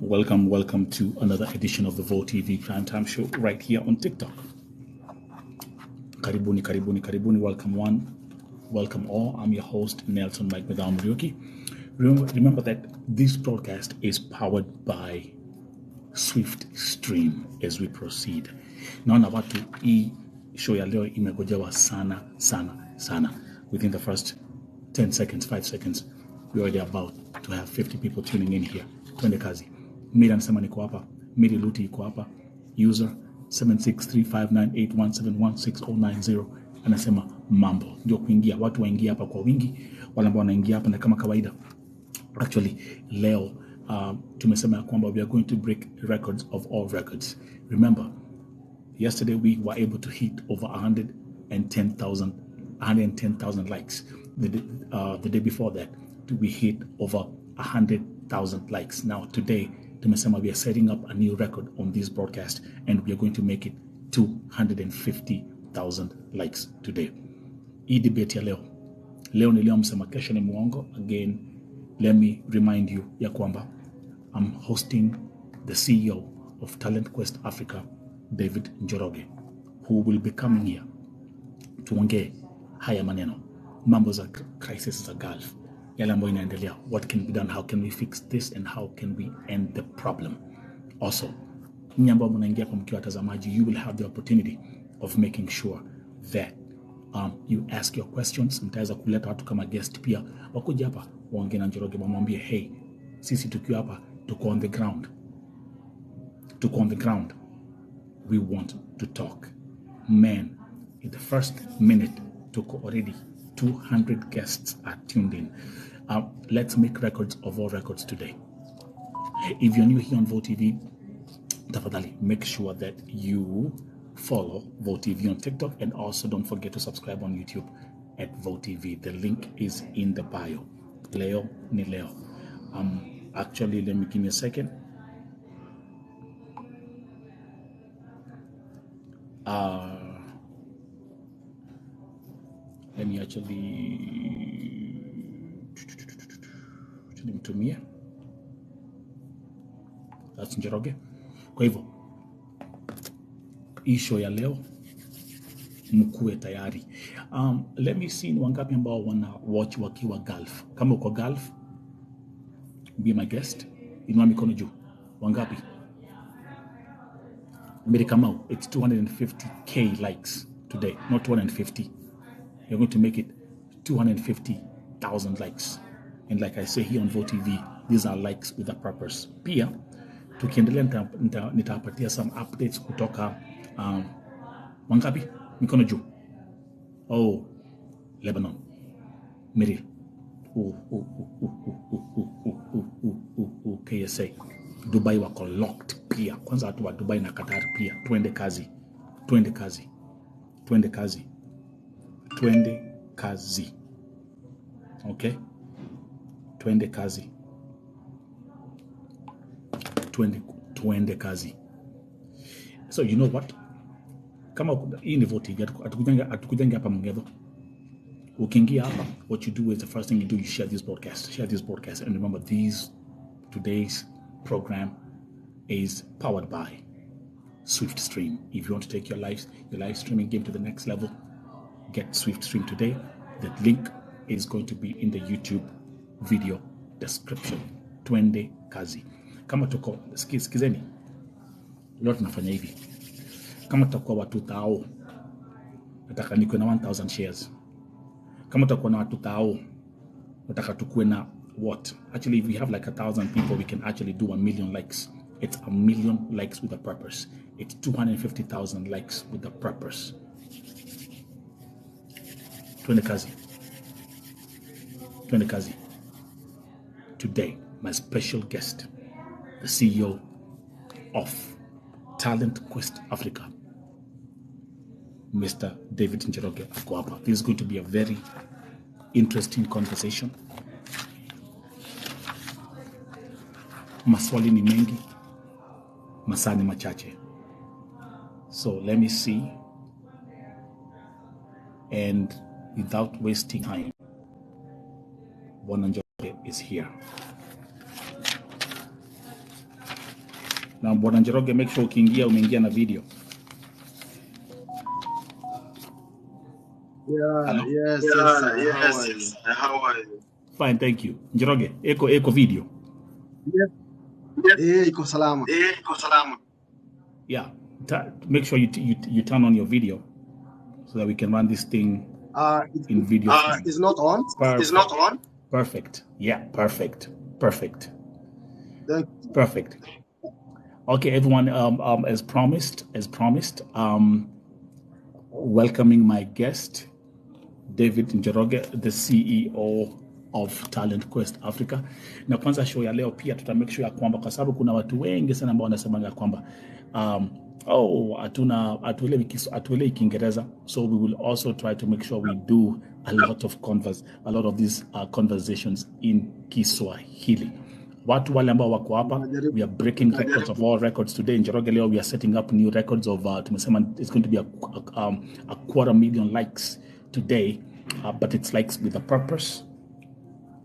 Welcome to another edition of the Vo TV Primetime Show right here on TikTok. Karibuni, welcome one, welcome all. I'm your host, Nelson Mike Murioki. Remember that this broadcast is powered by Swift Stream as we proceed. Naona watu hii show ya leo imegojewa sana. Within the first 10 seconds, 5 seconds, we're already about to have 50 people tuning in here. Twende kazi. Miri anasema niko hapa. Miri Luti iko hapa. User 763598171690 anasema mambo. Ndio kuingia. Watu waingia hapa kwa wingi. Wale ambao wanaingia hapa na kama kawaida. Actually, leo tumesema ya kwamba we are going to break records of all records. Remember, yesterday we were able to hit over 110,000 likes. The day before that, we hit over 100,000 likes. Now today, tumesema we are setting up a new record on this broadcast, and we are going to make it 250,000 likes today. Hii debate ya leo ni leo msema kesho ni muongo. Again, let me remind you ya kwamba I'm hosting the CEO of Talent Quest Africa, David Njoroge, who will be coming here tuongee haya maneno, mambo za crisis za Gulf, yale ambayo inaendelea, what can be done, how can we fix this, and how can we end the problem. Also, nyinyi ambao mnaingia kwa mkiwa watazamaji, you will have the opportunity of making sure that you ask your questions. Mtaweza kuleta watu kama guest pia wakuja hapa waongee na Njoroge, wamwambie hey, sisi tukiwa hapa tuko on the ground, we want to talk. Man, in the first minute tuko already 200 guests are tuned in. Let's make records of all records today. If you're new here on Vo TV, tafadhali make sure that you follow Vo TV on TikTok, and also don't forget to subscribe on YouTube at Vo TV. The link is in the bio. Leo ni leo. Actually, let me give me a second. Let me actually nimtumie. That's Njoroge. Kwa hivyo, hii show ya leo mkuwe tayari. Let me see ni wangapi ambao wana watch wakiwa Gulf. Kama uko Gulf, be my guest. Inua mikono juu. Wangapi? Mbele Kamau, it's 250k likes today, not 250. You're going to make it 250,000 likes. And like I say here on Vo TV, these are likes with a purpose. Pia, tukiendelea nitapatia some updates kutoka wangapi? Mikono juu. Oh, Lebanon. Miri. KSA. Dubai wako locked pia. Kwanza watu wa Dubai na Qatar pia. Twende kazi. Okay? Twende kazi. So you know what? Kama hii ni Vo TV, atukujanga hapa mngevo. Ukiingia hapa, what you do is the first thing you do, you share this broadcast. And remember, today's program is powered by Swift Stream. If you want to take your live streaming game to the next level, get Swift Stream today. The link is going to be in the YouTube video description. Twende kazi. Kama tuko, sikizeni, leo tunafanya hivi. Kama tutakuwa watu tao, nataka nikuwe na 1000 shares. Kama tutakuwa na watu tao, nataka tukuwe na what? Actually, if we have like 1,000 people, we can actually do 1 million likes. It's 1 million likes with a purpose. It's 250,000 likes with a purpose. Twende kazi. Today, my special guest, the CEO of Talent Quest Africa, Mr. David Njoroge Akwapa. This is going to be a very interesting conversation. Maswali ni mengi, masaa ni machache. So let me see. And without wasting time, Bwana Njoroge is here. Na Bwana Njoroge, make sure ukiingia umeingia na video. Yeah, yes, sir. How are you? Fine, thank you. Njoroge, eko video. Yes. Iko salama. Yeah, make sure you turn on your video so that we can run this thing in video. It's not on. Perfect. It's not on. Perfect. Yeah, perfect. Perfect. Thank you. Perfect. Okay, everyone. As promised, welcoming my guest, David Njoroge, the CEO of Talent Quest Africa. Na kwanza show ya leo pia tutamake sure ya kwamba, kwa sababu kuna watu wengi sana ambao wanasemanga kwamba atuelewi Kiingereza, so we will also try to make sure we do a lot of these conversations in Kiswahili. Watu wale ambao wako hapa, we are breaking records of all records today. In Njoroge leo we are setting up new records of tumesema it's going to be a 250,000 likes today, but it's likes with a purpose.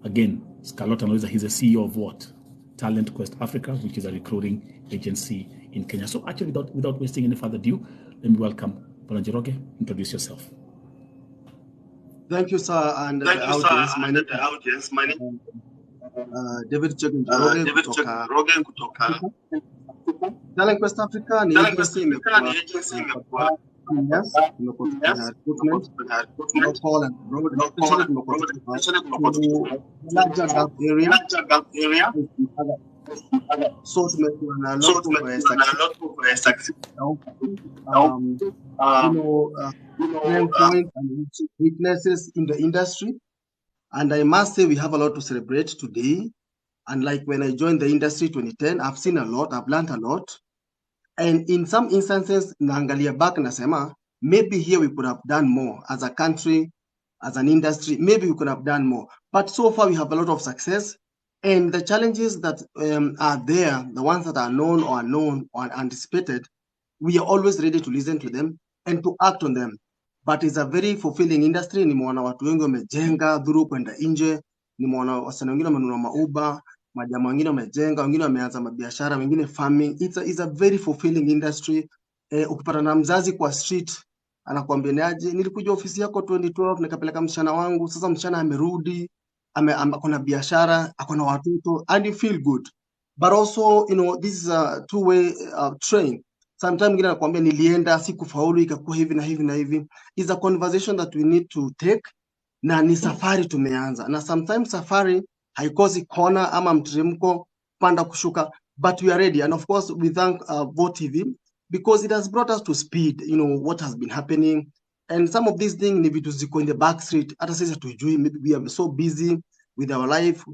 Again, Scarlett Anoiza, he's a CEO of what? Talent Quest Africa, which is a recruiting agency in Kenya. So actually, without wasting any further ado, let me welcome Bwana Njoroge. Introduce yourself. Thank you, sir, and the audience. My name David Njoroge kutoka Talent Quest Africa ni agency imekuwa recruitment, local and broad, especially larger gap area. So tumekuwa na lot of success. Points and weaknesses in the industry, and I must say we have a lot to celebrate today. And like when I joined the industry 2010, I've seen a lot, I've learned a lot. And in some instances, naangalia back nasema, maybe here we could have done more as a country, as an industry, maybe we could have done more. But so far we have a lot of success. And the challenges that are there, the ones that are known or anticipated, we are always ready to listen to them and to act on them. But it's a very fulfilling industry. Nimeona watu wengi wamejenga dhuru kwenda nje, nimeona wasanii wengine wamenunua mauba, majamaa wengine wamejenga, wengine wameanza mabiashara, wengine farming. It's a very fulfilling industry. Ukipata na mzazi kwa street anakuambia niaje, nilikuja ofisi yako 2012 nikapeleka msichana wangu, sasa msichana amerudi, akona biashara, akona watoto, and you feel good. But also, this is a two-way train. Sometimes mwingine anakuambia nilienda sikufaulu ikakuwa hivi na hivi na hivi. Is a conversation that we need to take, na ni safari tumeanza. Na sometimes safari haikosi kona ama mteremko panda kushuka, but we are ready. And of course we thank VOTV because it has brought us to speed, what has been happening. And some of these things ni vitu ziko in the back street, hata sisi hatujui, maybe we are so busy with our life,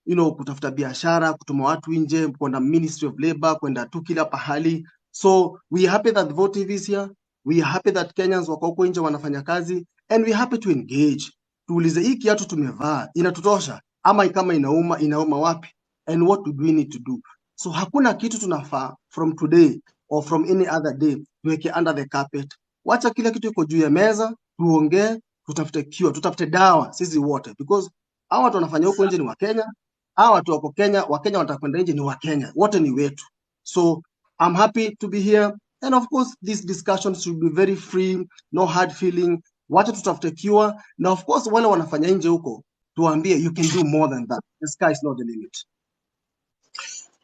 kutafuta biashara, kutuma watu nje, kwenda Ministry of Labor, kwenda tu kila pahali. So we are happy that VOTV is here. We are happy that Kenyans wako huko nje wanafanya kazi, and we are happy to engage. Tuulize hii kiatu tumevaa inatutosha ama kama inauma wapi, and what do we need to do? So hakuna kitu tunafaa from today or from any other day tuweke under the carpet. Wacha kila kitu iko juu ya meza, tuongee, tutafute cure, tutafute dawa sisi wote, because hao watu wanafanya huko nje ni Wakenya, hao watu wako Kenya, Wakenya watakwenda nje ni Wakenya, wote ni wetu. So I'm happy to be here, and of course this discussion should be very free, no hard feeling. Wacha tutafute cure, na of course wale wanafanya nje huko tuambie you can do more than that. The sky is not the limit.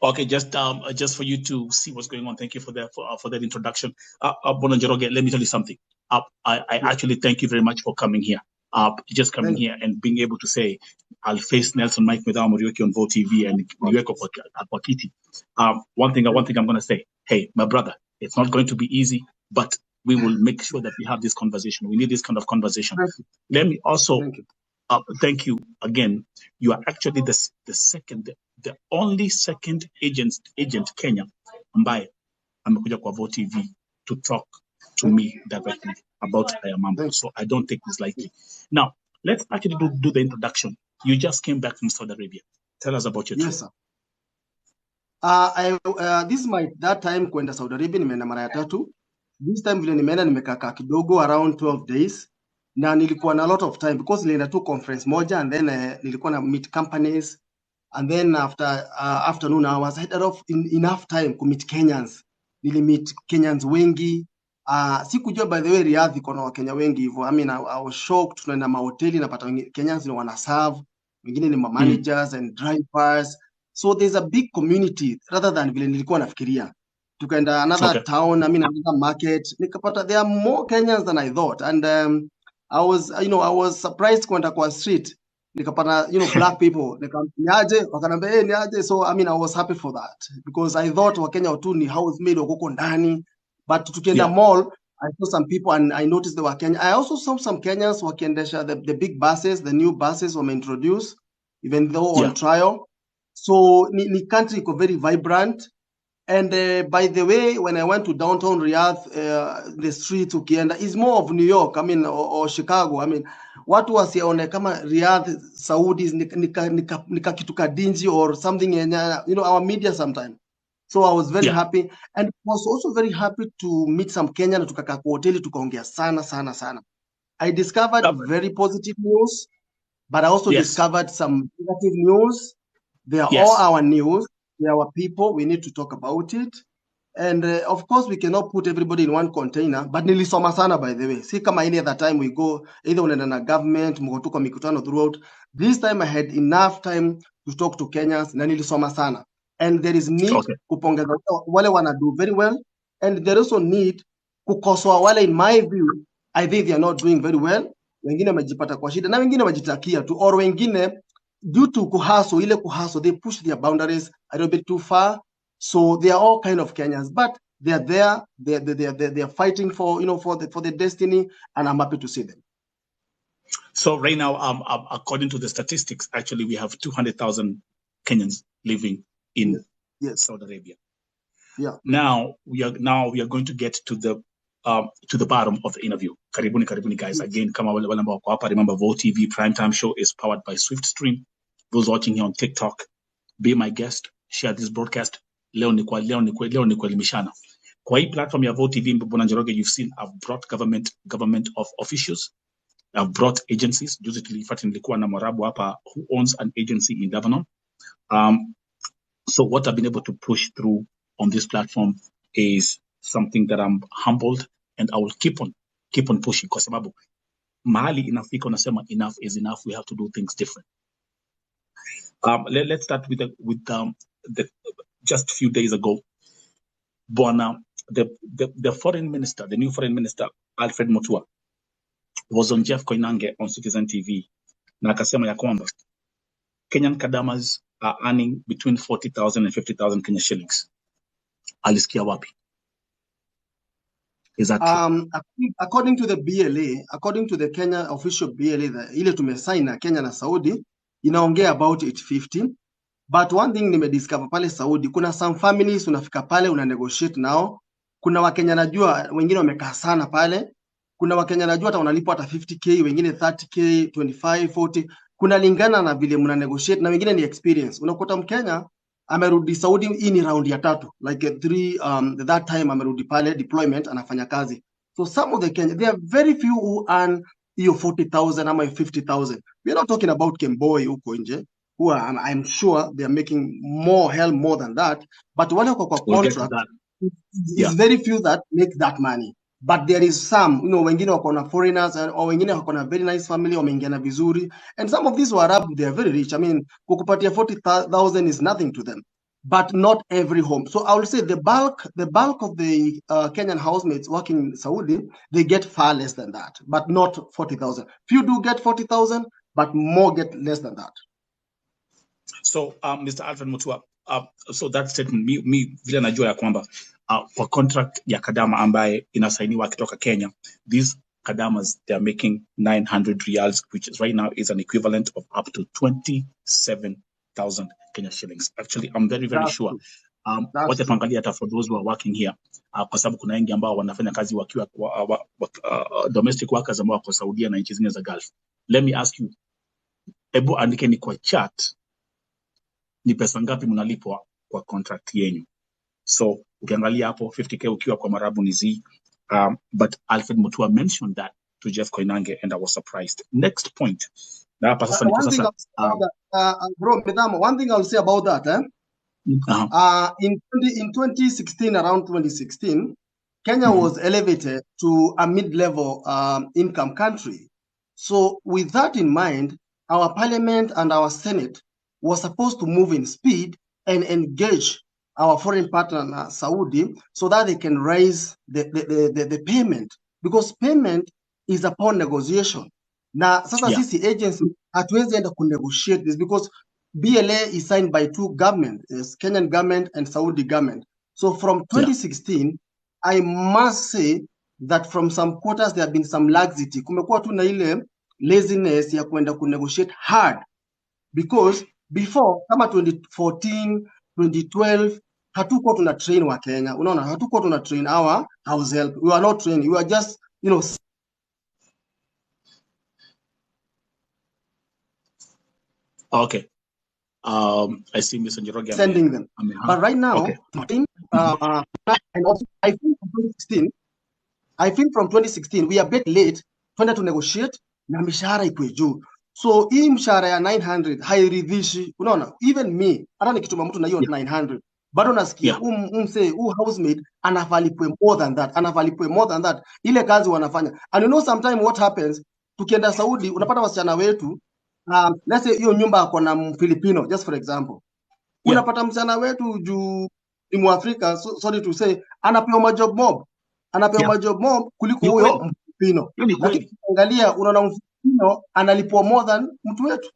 Okay, just for you to see what's going on. Thank you for that introduction. Bwana Njoroge, let me tell you something. I actually thank you very much for coming here. Just coming here and being able to say, I'll face Nelson Mike Medao Morioki on VOTV and Niweko at Wakiti. One thing I'm going to say, hey, my brother, it's not going to be easy, but we will make sure that we have this conversation. We need this kind of conversation. Let me also thank you again. You are actually the only second agent Kenya ambaye amekuja kwa VOTV to talk to me directly about Ayamambo. So I don't take this lightly. Now, let's actually do the introduction. You just came back from Saudi Arabia. Tell us about your trip. Yes, sir. This is my that time kwenda Saudi Arabia, nimeenda mara ya 3. This time vile nimeenda nimekaa kidogo around 12 days. Na nilikuwa na a lot of time because nilienda tu conference moja, and then nilikuwa na meet companies, And then after afternoon hours, I had enough time to meet Kenyans. Meet Kenyans wengi. Sikujua by the way Riyadh iko na Wakenya wengi hivyo. I mean, I was shocked. Tunaenda mahoteli napata Kenyans ni wana serve, wengine ni managers and drivers. So there's a big community rather than vile nilikuwa nafikiria. Tukaenda another town, I mean another market. Nikapata there are more Kenyans than I thought, and I was surprised kwenda kwa street. Nikapata black people niaje, wakanambia niaje. So I mean I was happy for that because I thought Wakenya tu ni housemaid wako ndani, but tukienda mall I saw some people and I noticed they were Kenyan. I also saw some Kenyans wakiendesha the big buses, the new buses were introduced even though on trial. So ni country iko very vibrant. And by the way, when I went to downtown Riyadh, the streets ukienda is more of New York, I mean, or Chicago. I mean, watu wasione kama Riyadh, Saudis, nika kitu kadinji or something, our media sometimes. So I was very happy, and was also very happy to meet some Kenyan. Tukakaa kwa hoteli tukaongea sana. I discovered very positive news, but I also discovered some negative news. They are all our news. They are our people. We need to talk about it. And of course, we cannot put everybody in one container. But nilisoma sana, by the way. See, kama any other time we go, either unaenda na government, mko kwa mikutano throughout. This time I had enough time to talk to Kenyans. Na nilisoma sana. And there is need kupongeza wale wana do very well. And there also need kukosoa wale, in my view, I think they are not doing very well. Wengine wamejipata kwa shida na wengine wajitakia tu, or wengine due to kuhaso, they push their boundaries a little bit too far. So they are all kind of Kenyans, but they are there. They are fighting for for the destiny, and I'm happy to see them. So right now, according to the statistics, actually we have 200,000 Kenyans living in Saudi Arabia. Yeah. Now we are going to get to the bottom of the interview. Karibuni guys. Again, kama wale ambao wako hapa, remember Vote TV Primetime Show is powered by SwiftStream. Those watching here on TikTok, be my guest, share this broadcast. Leo ni kuelimishana. Kwa hii platform ya Vote TV Mbona Njoroge, you've seen I've brought government of officials. I've brought agencies. Juzi tulifati nilikuwa na Mwarabu hapa who owns an agency in Lebanon. So what I've been able to push through on this platform is something that I'm humbled, and I will keep on pushing kwa sababu mahali inafika unasema enough is enough. We have to do things different. Let's start with the just a few days ago, Bwana, the foreign minister, the new foreign minister, Alfred Mutua, was on Jeff Koinange on Citizen TV. Na akasema ya kwamba Kenyan kadamas are earning between 40,000 and 50,000 Kenya shillings. Alisikia wapi? Is that according to the BLA, according to the Kenya official BLA, ile tumesign na Kenya na Saudi, inaongea about 850. But one thing nimediscover pale Saudi, kuna some families unafika pale una negotiate nao. Kuna Wakenya najua wengine wamekaa sana pale. Kuna Wakenya najua hata wanalipwa hata 50k, wengine 30k, 25, 40. Kuna lingana na vile mna negotiate, na wengine ni experience. Unakuta Mkenya amerudi Saudi, hii ni round ya 3, like 3 that time amerudi pale deployment anafanya kazi. So some of the Kenya, there are very few who earn hiyo 40,000 ama 50,000. We are not talking about Kemboi huko nje, who are, I'm sure they are making more than that, but wale kwa contract, it's very few that make that money. But there is some, wengine wako na foreigners, or wengine wako na very nice family, wameingia na vizuri, and some of these who are Arab, they are very rich. I mean, kukupatia 40,000 is nothing to them, but not every home. So I will say the bulk of the Kenyan housemates working in Saudi, they get far less than that, but not 40,000. Few do get 40,000, but more get less than that. So, Mr. Alfred Mutua, so that statement, mi vile najua ya kwamba for contract ya kadama ambaye inasainiwa kutoka Kenya, these kadamas, they are making 900 riyals, which is right now is an equivalent of up to 27,000 Kenya shillings. Actually, I'm very sure. What tuangalia hata for those who are working here, kwa sababu kuna wengi ambao wanafanya kazi wakiwa domestic workers ambao wako Saudia na nchi zingine za Gulf. Let me ask you, ebu andikeni kwa chat, ni pesa ngapi mnalipwa kwa contract yenyu? So ukiangalia hapo 50k ukiwa kwa Marabu ni Z, but Alfred Mutua mentioned that to Jeff Koinange, and I was surprised. Next point, One thing I'll say about that, bro, Medamo, one thing I'll say about that, in 2016, around 2016, Kenya was elevated to a mid-level income country. So with that in mind, our parliament and our Senate was supposed to move in speed and engage our foreign partner, Saudi, so that they can raise the payment, because payment is upon negotiation. Now, sasa sisi agency hatuwezi enda negotiate this because BLA is signed by two governments, Kenyan government and Saudi government. So from 2016, I must say that from some quarters there have been some laxity. Kumekuwa tu na ile laziness ya kwenda negotiate hard, because before kama 2014, 2012 hatuko tuna train wa Kenya. Unaona, hatuko tuna train our house help. We are not training. We are just, you know, okay. I see Mr. Njoroge sending them. But right now, and also I feel from 2016 we are a bit late to negotiate na mishahara iko juu. So hii mshahara ya 900 hairidhishi. Unaona, even me hata nikituma mtu na hiyo 900 bado nasikia housemaid anafalipwe more than that, ile kazi wanafanya. And you know sometimes what happens, tukienda Saudi unapata wasichana wetu, let's say hiyo nyumba ako na Mfilipino, just for example, unapata msichana wetu juu ni Mwafrika, sorry to say, anapewa majob mob kuliko huyo Mfilipino. Lakini ukiangalia unaona Mfilipino analipwa more than mtu wetu.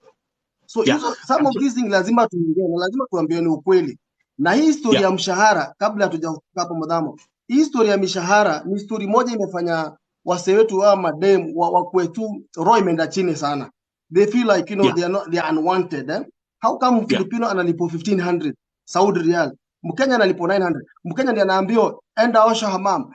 So some of these things lazima tuongee, lazima tuambiane ukweli. Na hii story ya mshahara, kabla hatujafika hapo Madhamo, hii story ya mishahara ni story moja imefanya wase wetu wa madem wa kwetu roho imeenda chini sana. They feel like, you know, they are unwanted. How come Filipino analipo 1500 Saudi Real, Mkenya analipo 900? Mkenya ndiye anaambiwa enda osha hamam,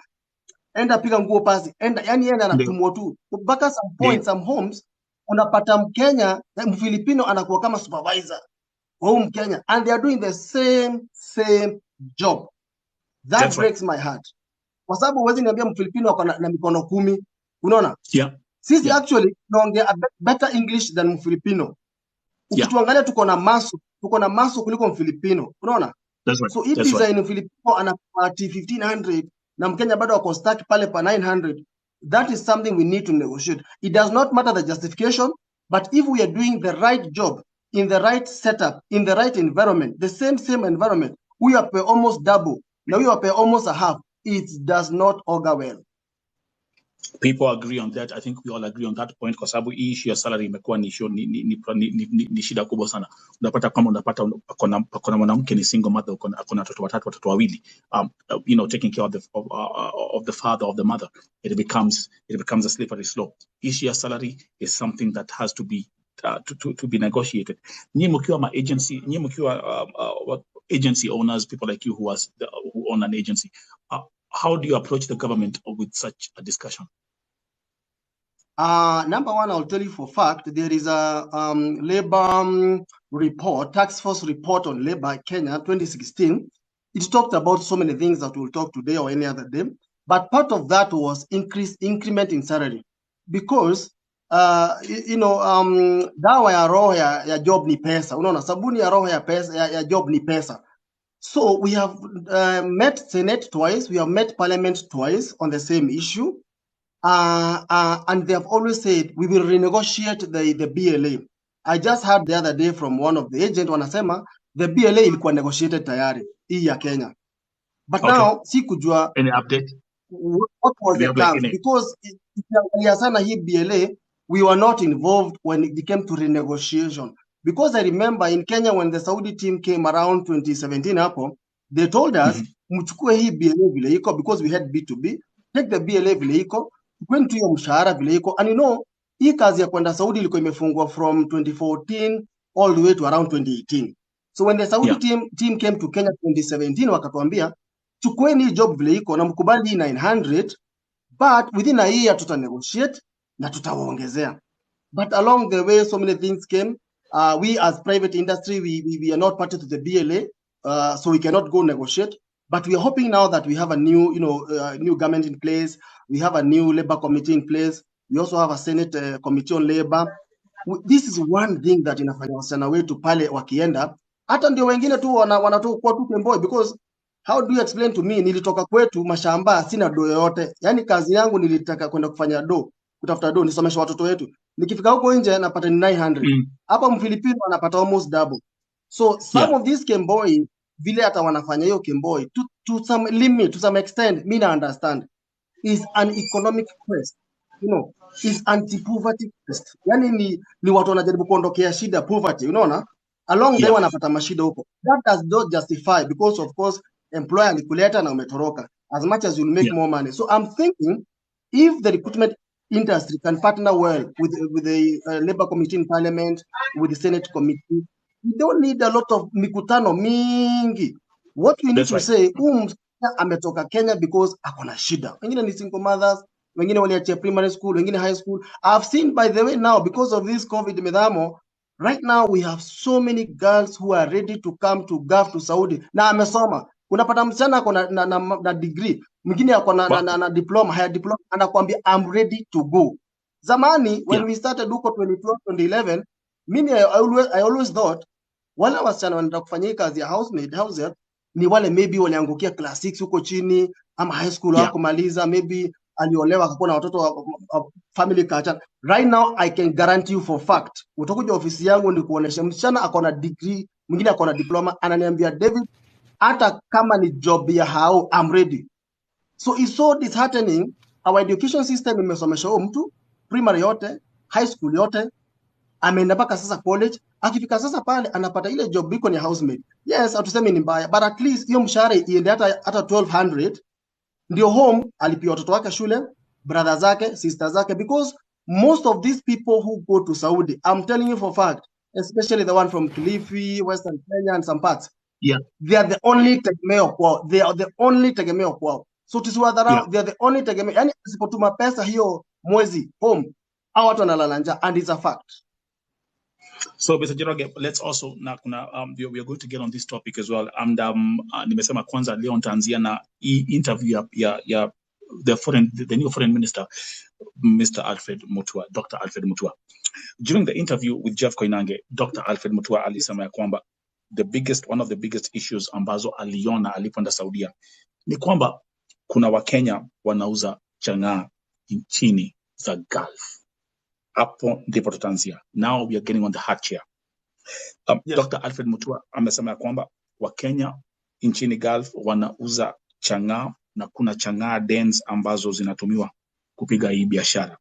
enda piga nguo pasi, yani yeye anatumwa tu. Mpaka some point, some homes unapata Mkenya, Mfilipino anakuwa kama supervisor wa Mkenya, and they are doing the same job. That breaks my heart. Kwa sababu huwezi niambia Mfilipino ako na mikono 10, unaona? Sisi actually tunaongea better English than Mfilipino. Ukituangalia tuko na maso kuliko Mfilipino, unaona? So if design Mfilipino anapati 1500 na Mkenya bado wako stuck pale pa 900, that is something we need to negotiate. It does not matter the justification, but if we are doing the right job, in the right setup, in the right environment, the same environment, we are pay almost double, now we are pay almost a half, it does not augur well. People agree on that. I think we all agree on that point, kwa sababu hii issue ya salary imekuwa ni shida kubwa sana. Unapata kama kuna mwanamke ni single mother, kuna watoto wawili, you know, taking care of the father, of the mother, it becomes a slippery slope. Issue ya salary is something that has to be to be negotiated. Nyinyi mkiwa ma agency, nyinyi mkiwa agency owners, people like you who own an agency, how do you approach the government with such a discussion? Number one, I'll tell you for fact, there is a labor report, task force report on labor Kenya 2016. It talked about so many things that we'll talk today or any other day. But part of that was increment in salary. Because, you know, dawa ya roho ya job ni pesa. Unaona, sabuni ya roho ya job ni pesa. So we have met Senate twice, we have met Parliament twice on the same issue. And they have always said, we will renegotiate the BLA. I just heard the other day from one of the agents, wanasema, the BLA ilikuwa negotiated tayari, hii ya Kenya. But now, si kujua, any update? What was the terms? Because ikiangalia sana hii BLA, we were not involved when it came to renegotiation. Because I remember in Kenya, when the Saudi team came around 2017 hapo, they told us, mchukue hii BLA vile iko, because we had B2B, take the BLA vile iko, kwenda tu hiyo mshahara vile iko. And you know, hii kazi ya kwenda Saudi ilikuwa imefungwa from 2014 all the way to around 2018. So when the Saudi team came to Kenya 2017, wakatuambia, chukueni hii job vile iko na mkubali hii 900, but within a year tuta negotiate na tutawaongezea. But along the way, so many things came. We as private industry, we are not party to the BLA, so we cannot go negotiate. But we are hoping now that we have a new, new government in place. We have a new labor committee in place. We also have a Senate committee on labor. This is one thing that inafanya wasichana wetu pale wakienda, hata ndio wengine tu wanatoka tu Kemboi, because how do you explain to me, nilitoka kwetu mashamba, sina do yoyote, yani kazi yangu nilitaka kwenda kufanya do, kutafuta do nisomesha watoto wetu, nikifika huko nje napata ni 900 hapa Mfilipino anapata almost double. So some of these Kemboi vile hata wanafanya hiyo Kemboi to some limit, to some extent, me na understand is an economic quest, you know, is anti-poverty quest. Yani ni watu wanajaribu kuondokea shida, poverty, unaona, along the way wanapata mashida huko. That does not justify, because of course employer alikuleta na umetoroka, as much as you'll make more money. So I'm thinking if the recruitment industry can partner well with the labor committee in parliament, with the Senate committee, we don't need a lot of mikutano mingi. What we need to say, ametoka Kenya because akona shida. Wengine ni single mothers, wengine waliachia primary school, wengine high school. I've seen, by the way, now because of this COVID medamo, right now we have so many girls who are ready to come to Gulf, to Saudi. Na amesoma. Unapata msichana akona na degree, mwingine akona na diploma, higher diploma, anakuambia I'm ready to go. Zamani when we started huko 2012, 2011, mimi I always thought wale wasichana wanaenda kufanyia kazi ya housemaid, house help, ni wale maybe waliangukia class 6 huko chini ama high school hakumaliza, maybe aliolewa akakuwa na watoto wa family kaachana. Right now I can guarantee you for fact, utakuja ofisi yangu ni kuonesha msichana akona degree, mwingine akona diploma, ananiambia David, hata kama ni job ya hao I'm ready. So it's so disheartening. Our education system imesomesha huyo mtu primary yote, high school yote, ameenda mpaka sasa college, akifika sasa pale anapata ile job biko ni housemaid. Yes, atuseme ni mbaya, but at least hiyo mshahara iende hata 1200, ndio home alipia watoto wake shule, brother zake, sister zake, because most of these people who go to Saudi, I'm telling you for fact, especially the one from Kilifi, Western Kenya and some parts, they are the only tegemeo kwao. They are the only tegemeo kwao. So tusiwadharau, they are the only tegemeo. Yani usipotuma pesa hiyo mwezi home, hao watu wanalala njaa, and it's a fact. So, Mr. Jeroge, let's also we are going to get on this topic as well. And nimesema kwanza leo nitaanzia na interview ya the new foreign minister, Mr. Alfred Mutua, Dr. Alfred Mutua. During the interview with Jeff Koinange, Dr. Alfred Mutua alisema ya kwamba one of the biggest issues ambazo aliona alipoenda Saudia ni kwamba kuna Wakenya wanauza chang'aa nchini za Gulf. Hapo ndipo tutaanzia. Now we are getting on the hard chair. Dr. Alfred Mutua amesema ya kwamba Wakenya nchini Gulf wanauza chang'aa na kuna chang'aa dens ambazo zinatumiwa kupiga hii biashara.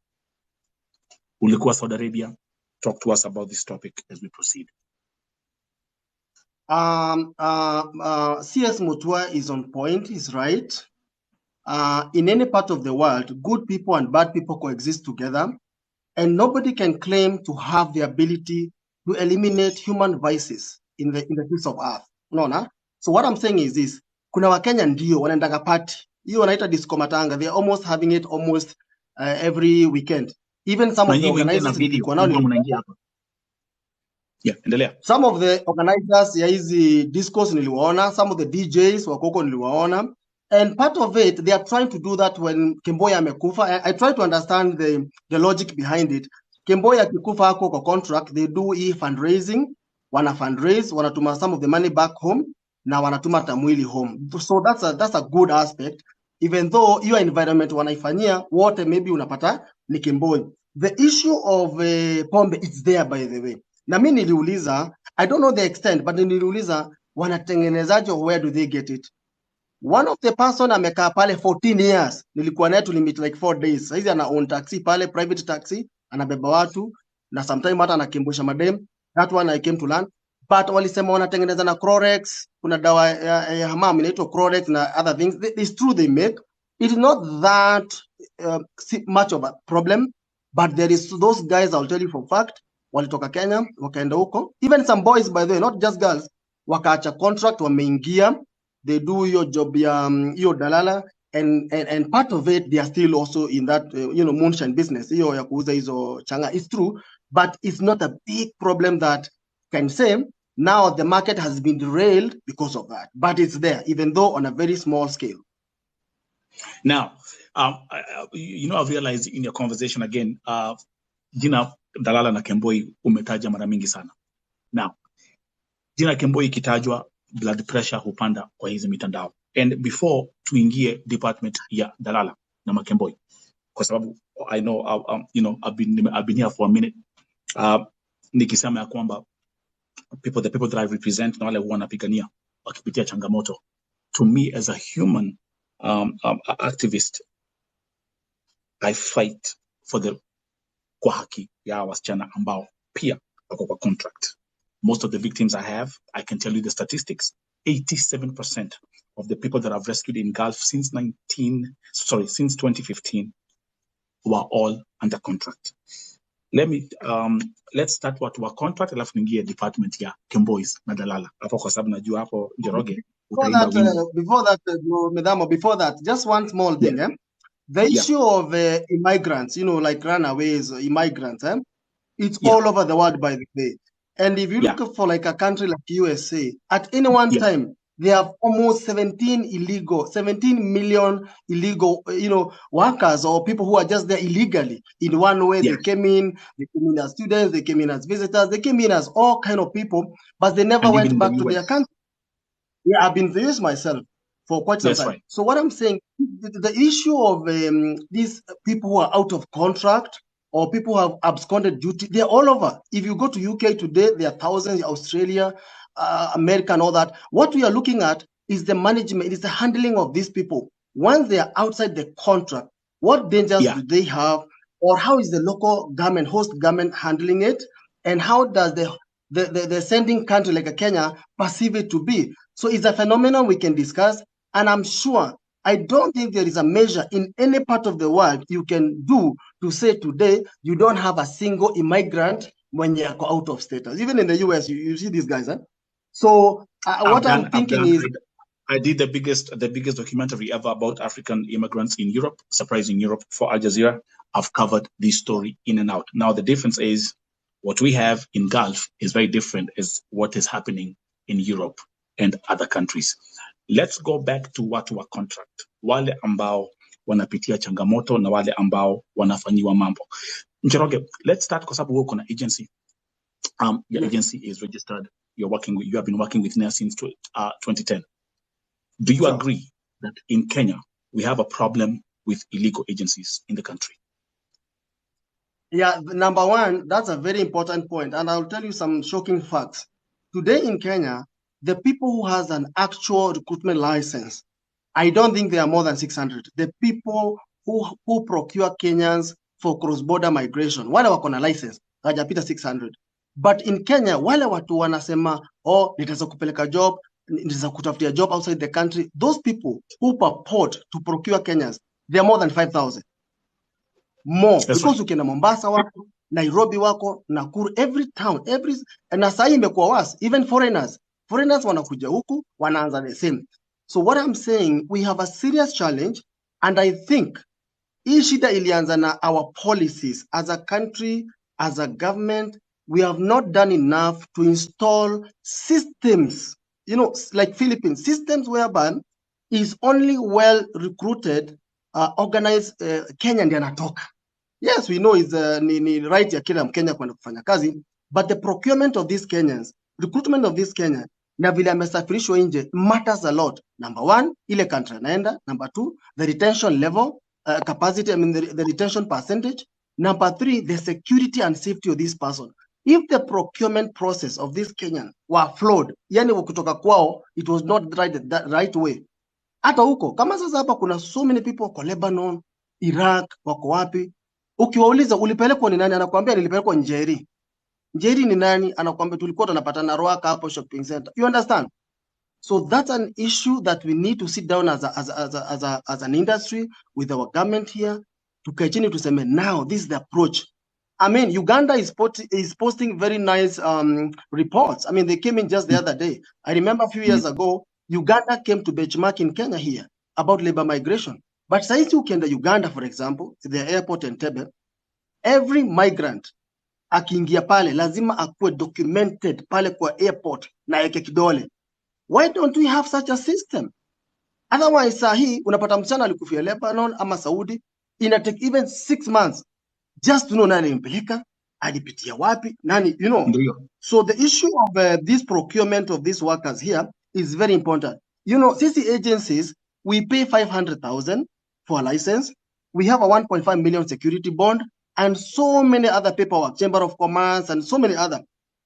Ulikuwa Saudi Arabia. Talk to us about this topic as we proceed. CS Mutua is on point, he's right. In any part of the world, good people and bad people coexist together, and nobody can claim to have the ability to eliminate human vices in the face of earth. No. So what I'm saying is this: kuna Wakenya ndio wanaendanga party, hiyo wanaita disco matanga. They are almost having it almost every weekend. Even some of the organizers some of the organizers ya hizi discos niliwaona, some of the DJs wakoko niliwaona, and part of it they are trying to do that when Kemboi amekufa. I try to understand the logic behind it. Kemboi akikufa hako kwa contract, they do fundraising, wana fundraise, wanatuma some of the money back home na wanatuma tamwili home. So that's a good aspect, even though your environment wanaifanyia wote maybe unapata ni Kemboi. The issue of pombe, it's there, by the way. Na mimi niliuliza, I don't know the extent, but niliuliza wanatengenezaje, where do they get it? One of the person amekaa pale 14 years, nilikuwa naye to limit like 4 days. Saizi ana own taxi pale, private taxi, anabeba watu na sometimes hata anakimbusha madem. That one I came to learn. But walisema wanatengeneza na Crorex, kuna dawa ya hamam inaitwa Crorex na other things. It's true they make. It is not that much of a problem, but there is those guys, I'll tell you for fact, walitoka Kenya wakaenda huko, even some boys, by the way, not just girls, wakaacha contract, wameingia, they do your job ya hiyo dalala, and part of it they are still also in that moonshine business, hiyo ya kuuza hizo changa. It's true, but it's not a big problem that can say now the market has been derailed because of that, but it's there, even though on a very small scale. Now, I've realized in your conversation again, Dalala na Kemboi umetaja mara mingi sana. Now, jina Kemboi ikitajwa, blood pressure hupanda kwa hizi mitandao. And before tuingie department ya Dalala na Makemboi, kwa sababu I know I've been here for a minute. Nikisema ya kwamba the people that I represent na wale wanapigania wakipitia changamoto, to me as a human activist, I fight for kwa haki ya wasichana ambao pia wako kwa contract. Most of the victims I have, I can tell you the statistics, 87% of the people that I've rescued in Gulf since 2015 were all under contract. Let's start what were contract, alafu ningie department ya Kembois na Dalala. Hapo kwa sababu najua hapo Njoroge utaimba wimbo. Before that, just one small thing. Yeah. The issue of immigrants, like runaways, immigrants, it's all over the world, by the way. And if you look for like a country like USA, at any one time, they have almost 17 million illegal, workers or people who are just there illegally. In one way, they came in as students, they came in as visitors, they came in as all kind of people, but they never went back to their country. Yeah, I've been there myself for quite some time. Right. So what I'm saying, the issue of these people who are out of contract or people who have absconded duty, they're all over. If you go to UK today, there are thousands, Australia, America, and all that. What we are looking at is the management, it is the handling of these people. Once they are outside the contract, what dangers do they have, or how is the local government, host government handling it, and how does the sending country like Kenya perceive it to be? So it's a phenomenon we can discuss, and I'm sure, I don't think there is a measure in any part of the world you can do to say today you don't have a single immigrant when you are out of status. Even in the US, you see these guys. So what I'm thinking is, I did the biggest documentary ever about African immigrants in Europe, Surprising Europe, for Al Jazeera. I've covered this story in and out. Now the difference is what we have in Gulf is very different as what is happening in Europe and other countries. Let's go back to what were contract. Wale ambao wanapitia changamoto na wale ambao wanafanyiwa mambo. Njoroge, let's start kwa sababu uko na agency. Your agency is registered. You have been working with NEA since 2010. Do you agree that in Kenya we have a problem with illegal agencies in the country? Yeah, number one, that's a very important point, and I'll tell you some shocking facts. Today in Kenya, the people who has an actual recruitment license, I don't think there are more than 600. The people who procure Kenyans for cross-border migration, wale wako na license, hajapita 600. But in Kenya, wale watu wanasema, nitaweza kupeleka job, nitaweza kutafutia job outside the country, those people who purport to procure Kenyans, they are more than 5,000. More. That's because ukienda Mombasa wako, Nairobi wako, Nakuru, every town, na sahi imekuwa worse, even foreigners wanakuja huku, wanaanza the same. So what I'm saying, we have a serious challenge, and I think hii shida ilianza na our policies as a country, as a government. We have not done enough to install systems, like Philippines, systems whereby is only well recruited, organized Kenyan ndiye anatoka. Yes, we know it's ni right ya kila Mkenya kwenda kufanya kazi, but the procurement of these Kenyans, recruitment of these Kenyans, na vile amesafirishwa nje matters a lot. Number one, ile country anaenda. Number two, the retention level, capacity, the retention percentage. Number three, the security and safety of this person. If the procurement process of this Kenyan were flawed, yani kutoka kwao, it was not the right way. Hata huko, kama sasa hapa kuna so many people wako Lebanon, Iraq, wako wapi? Ukiwauliza ulipelekwa ni nani, anakuambia nilipelekwa Njeri. Njeri ni nani? Anakuambia tulikuwa tunapatana Ruaka hapo shopping center. You understand? So that's an issue that we need to sit down as an industry with our government here to continue to say, now this is the approach. I mean, Uganda is posting very nice reports. I mean, they came in just the other day. I remember a few years ago, Uganda came to benchmark in Kenya here about labor migration. But since you came to Uganda, for example, the airport in Entebbe, every migrant akiingia pale lazima akuwe documented pale kwa airport na yeke kidole. Why don't we have such a system? Otherwise, sahi unapata msichana alikufia Lebanon ama Saudi, ina take even 6 months just to know nani impeleka, alipitia wapi, nani, Ndio. So the issue of this procurement of these workers here is very important. CC agencies, we pay 500,000 for a license. We have a 1.5 million security bond and so many other paperwork, Chamber of Commerce and so many other.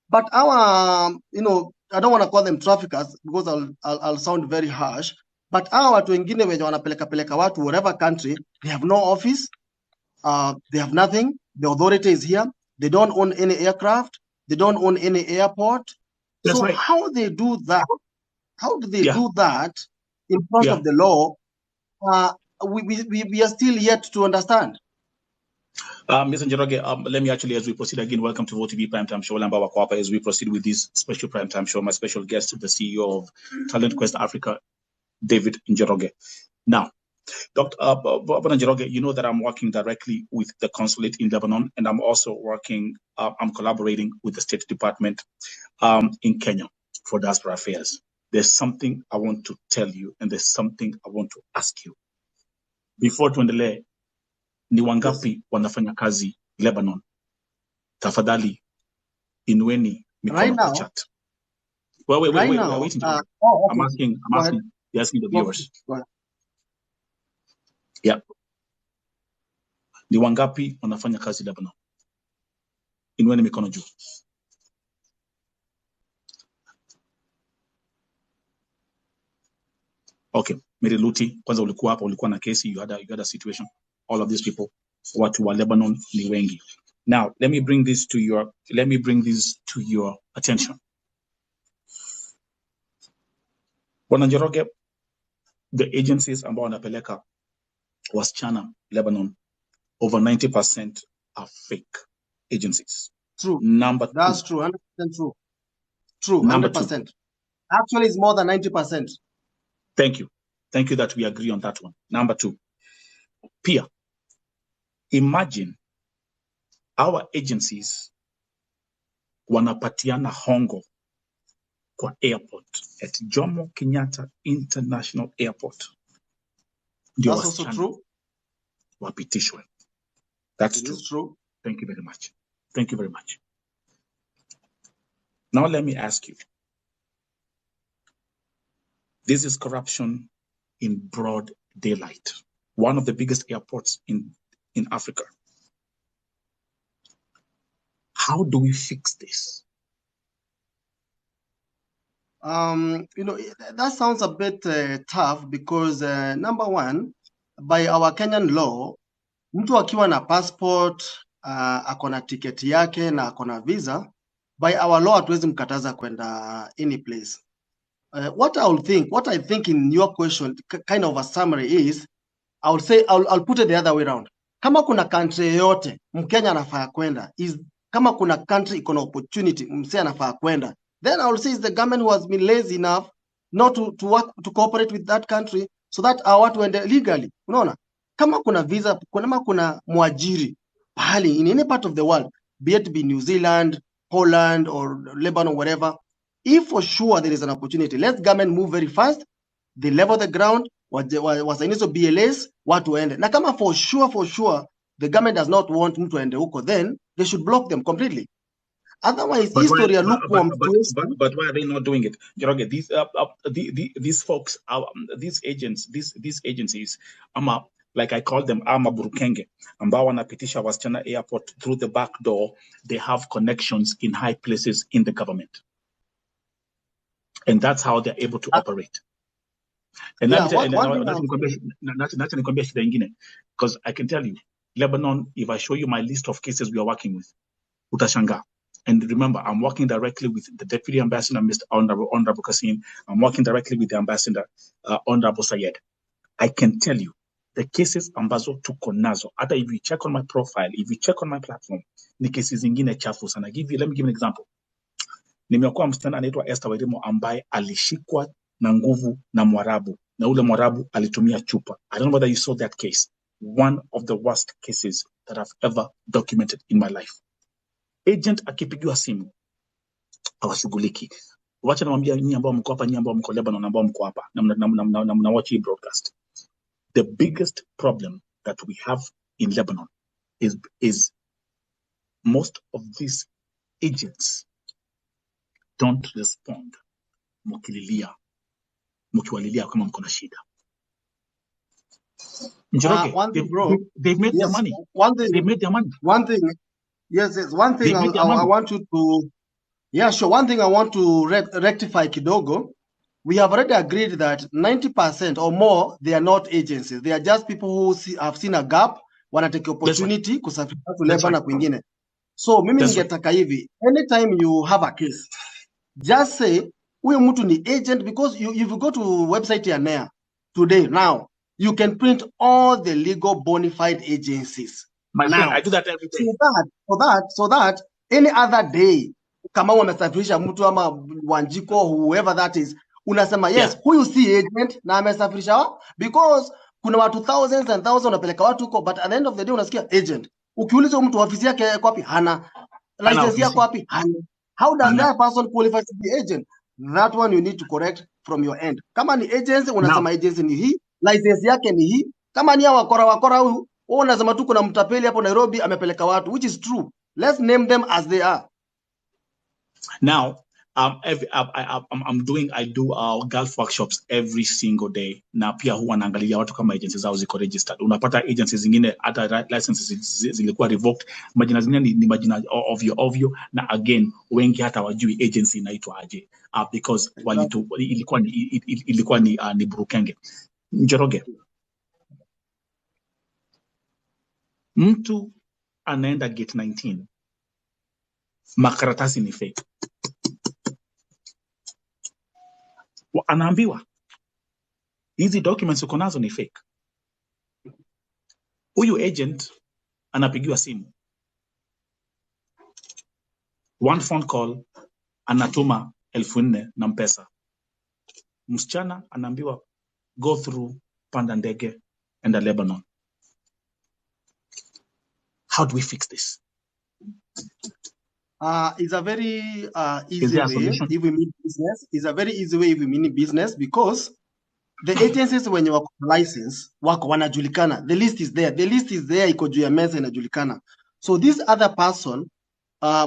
But our, I don't want to call them traffickers because I'll sound very harsh. But our watu wengine wenye wanapeleka watu whatever country, they have no office, they have nothing. The authority is here. They don't own any aircraft. They don't own any airport. That's so right. how they do that? How do they do that in front of the law? We are still yet to understand. Mr. Njoroge, let me actually, as we proceed again, welcome to VOTV Primetime Show, Lamba Wakwapa, as we proceed with this special Primetime Show. My special guest, the CEO of Talent Quest Africa, David Njoroge. Now, Dr. Njoroge, you know that I'm working directly with the consulate in Lebanon, and I'm also working, I'm collaborating with the State Department in Kenya for diaspora affairs. There's something I want to tell you, and there's something I want to ask you. Before tuendelee, ni wangapi wanafanya kazi Lebanon? Tafadhali inueni mikono kwa chat. Wait, waiting. Okay. I'm asking the viewers. Yeah. Ni wangapi wanafanya kazi Lebanon? Inueni mikono juu. Okay, Mary Luti, kwanza ulikuwa hapa, ulikuwa na kesi, you had a situation. All of these people, watu wa Lebanon ni wengi. Now, let me bring this to your attention. Bwana Njoroge, the agencies ambao wanapeleka wasichana Lebanon, over 90% are fake agencies. True. That's true. 100% true. True. 100%. Actually, it's more than 90%. Thank you. Thank you that we agree on that one. Number two, Pia, imagine our agencies wanapatiana hongo kwa airport at Jomo Kenyatta International Airport. That's also true. Wapitishwe. That's true. True. Thank you very much. Thank you very much. Now let me ask you. This is corruption in broad daylight. One of the biggest airports in Africa. How do we fix this? That sounds a bit tough because number one, by our Kenyan law, mtu akiwa na passport, akona tiketi yake na akona visa, by our law hatuwezi mkataza kwenda any place. What I think in your question, kind of a summary is, I'll put it the other way around. Kama kuna country yote Mkenya anafaa kwenda, kama kuna country iko na opportunity mse anafaa kwenda, then I will say it's the government who has been lazy enough not to work to cooperate with that country so that our watu waende legally. Unaona, kama kuna visa, kama kuna mwajiri pahali in any part of the world, be it New Zealand, Poland or Lebanon, whatever, if for sure there is an opportunity, let government move very fast, they level the ground, wasainizo BLS, watu waende. Na kama for sure the government does not want mtu aende huko, then they should block them completely. Otherwise, but history but why are they not doing it? Njoroge, these folks, these agencies, like I call them, burukenge, ambao wanapitisha wasichana airport through the back door. They have connections in high places in the government, and that's how they're able to operate. And because I can tell you, Lebanon, if I show you my list of cases we are working with, utashanga. And remember, I'm working directly with the Deputy Ambassador, Mr. Honorable Kassim. I'm working directly with the Ambassador, Honorable Sayed. I can tell you, the cases ambazo tuko nazo, hata if you check on my profile, if you check on my platform, ni cases zingine chafu sana. Let me give you an example. Nimekuwa msichana anaitwa Esther Wairimo ambaye alishikwa na nguvu na Mwarabu, na ule Mwarabu alitumia chupa. I don't know whether you saw that case. One of the worst cases that I've ever documented in my life. Agent akipigiwa simu hawashughuliki. Wacha namwambia nyinyi ambao mko hapa, nyinyi ambao mko Lebanon, ambao mko hapa na mnawatch hii broadcast. The biggest problem that we have in Lebanon is most of these agents don't respond mkiwalilia kama mko na shida. Njoroge, One thing, bro. they've made their Yes. money. One thing. They made their money. One thing. Yes. One thing I want you to. Yeah, sure. One thing I want to rectify kidogo. We have already agreed that 90% or more, they are not agencies. They are just people who have seen a gap, wanna take opportunity kusafirisha to labor na kwingine. So mimi ningetaka hivi, anytime you have a case, just say huyu mtu ni agent, because if you go to website ya NEA today now, you can print all the legal bona fide agencies. My friend, I do that every day. So that any other day, kama wamesafirisha mtu ama Wanjiko, whoever that is, unasema yes, huyu si agent na amesafirisha, because kuna watu thousands and thousands wanapeleka watu huko, but at the end of the day unasikia agent. Ukiuliza mtu ofisi yake kwa wapi, hana license yako wapi, hana. How does that person qualify to be agent? That one you need to correct from your end. Kama ni agency unasema agency ni hii, license yake ni hii. Kama ni wakora huyu, unasema tu kuna mtapeli hapo Nairobi amepeleka watu, which is true. Let's name them as they are. Now, I do Gulf workshops every single day. Na pia huwa naangalia watu kama agencies zao ziko registered. Unapata agencies zingine hata licenses zilikuwa revoked. Majina zingine ni majina ovyo. Na again, wengi hata wajui agency inaitwa aje. Because ilikuwa ni Burukenge. Njoroge. Mtu anaenda gate 19. Makaratasi ni fake. Anaambiwa hizi documents uko nazo ni fake. Huyu agent anapigiwa simu, one phone call, anatuma 4,000 na mpesa. Msichana anaambiwa go through, panda ndege, enda Lebanon. How do we fix this? It's a very easy way if we mean business. It's a very easy way if we mean business, because the agencies when you are license wako wanajulikana. The list is there. The list is there, iko juu ya meza inajulikana. So this other person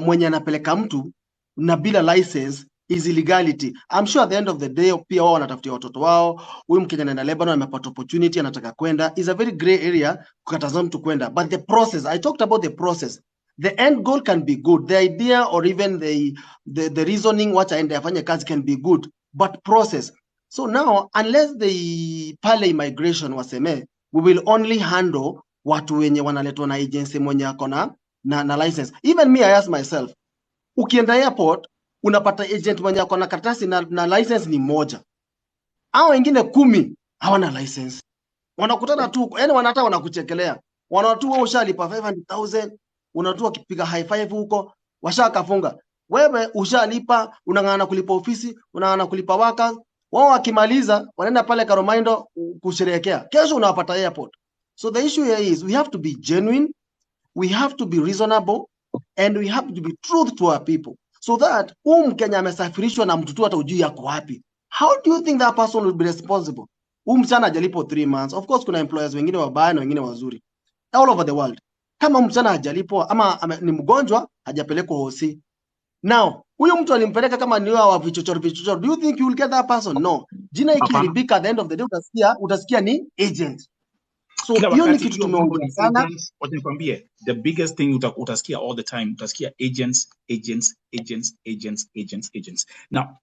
mwenye anapeleka mtu na bila license is illegality. I'm sure at the end of the day pia wao wanatafutia watoto wao. Huyu Mkenya anaenda Lebanon amepata opportunity, anataka kwenda. Is a very gray area kukataza mtu kwenda. But the process, I talked about the process. The end goal can be good. The idea or even the reasoning what aende afanye kazi can be good, but process. So now, unless the pale immigration waseme, we will only handle watu wenye wanaletwa na agency mwenye ako na license. Even me, I ask myself, ukienda airport, unapata agent mwenye ako na karatasi na license ni moja. Hao wengine 10 hawana license. Wanakutana tu, yani wanata wanakuchekelea. Wanatu wao ushalipa 500,000, unatu wakipiga high five huko, washakafunga. Wewe ushalipa, unang'ana kulipa ofisi, unang'ana kulipa workers. Wao wakimaliza wanaenda pale Karomaindo kusherehekea. Kesho unawapata airport. So the issue here is we have to be genuine, we have to be reasonable, and we have to be truth to our people. So that Mkenya amesafirishwa na mtu tu hata ujui yako wapi. How do you think that person will be responsible? Msichana hajalipo 3 months. Of course kuna employers wengine wabaya na wengine wazuri. All over the world. Kama msichana hajalipo ama ni mgonjwa hajapelekwa hosi. Now, huyo mtu alimpeleka kama ni wa vichochoro. Do you think you will get that person? No. Jina ikiharibika at the end of the day utasikia ni agent. So hiyo ni kitu tumeongea sana. Wacha nikwambie, the biggest thing utasikia all the time, utasikia agents. Now,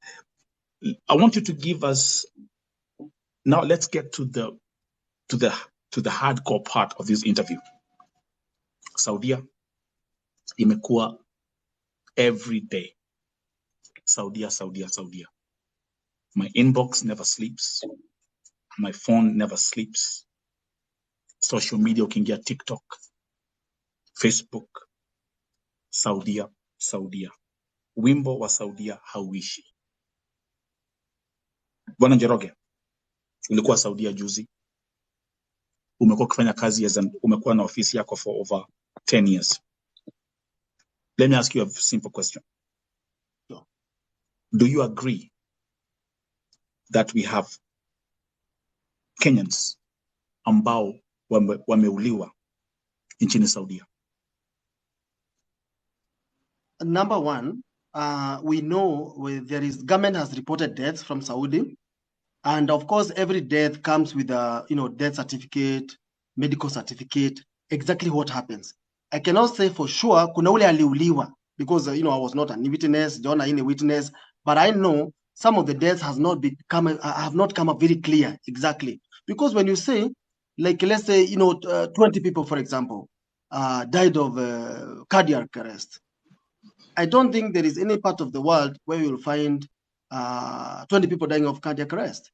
I want you to give us, now let's get to the hardcore part of this interview. Saudia imekuwa every day. Saudia. My inbox never sleeps. My phone never sleeps. Social media, ukiingia TikTok, Facebook, Saudia. Wimbo wa Saudia hauishi. Bwana Njoroge, ulikuwa Saudia juzi. Umekuwa ukifanya kazi umekuwa na ofisi yako for over 10 years. Let me ask you a simple question. Do you agree that we have Kenyans ambao wameuliwa nchini Saudia? Number one, we know government has reported deaths from Saudi. And of course, every death comes with a death certificate, medical certificate, exactly what happens. I cannot say for sure kuna ule aliuliwa because I was not a witness, John a witness, but I know some of the deaths have not come up very clear exactly. Because when you say, like, let's say 20 people, for example, died of cardiac arrest, I don't think there is any part of the world where you will find 20 people dying of cardiac arrest.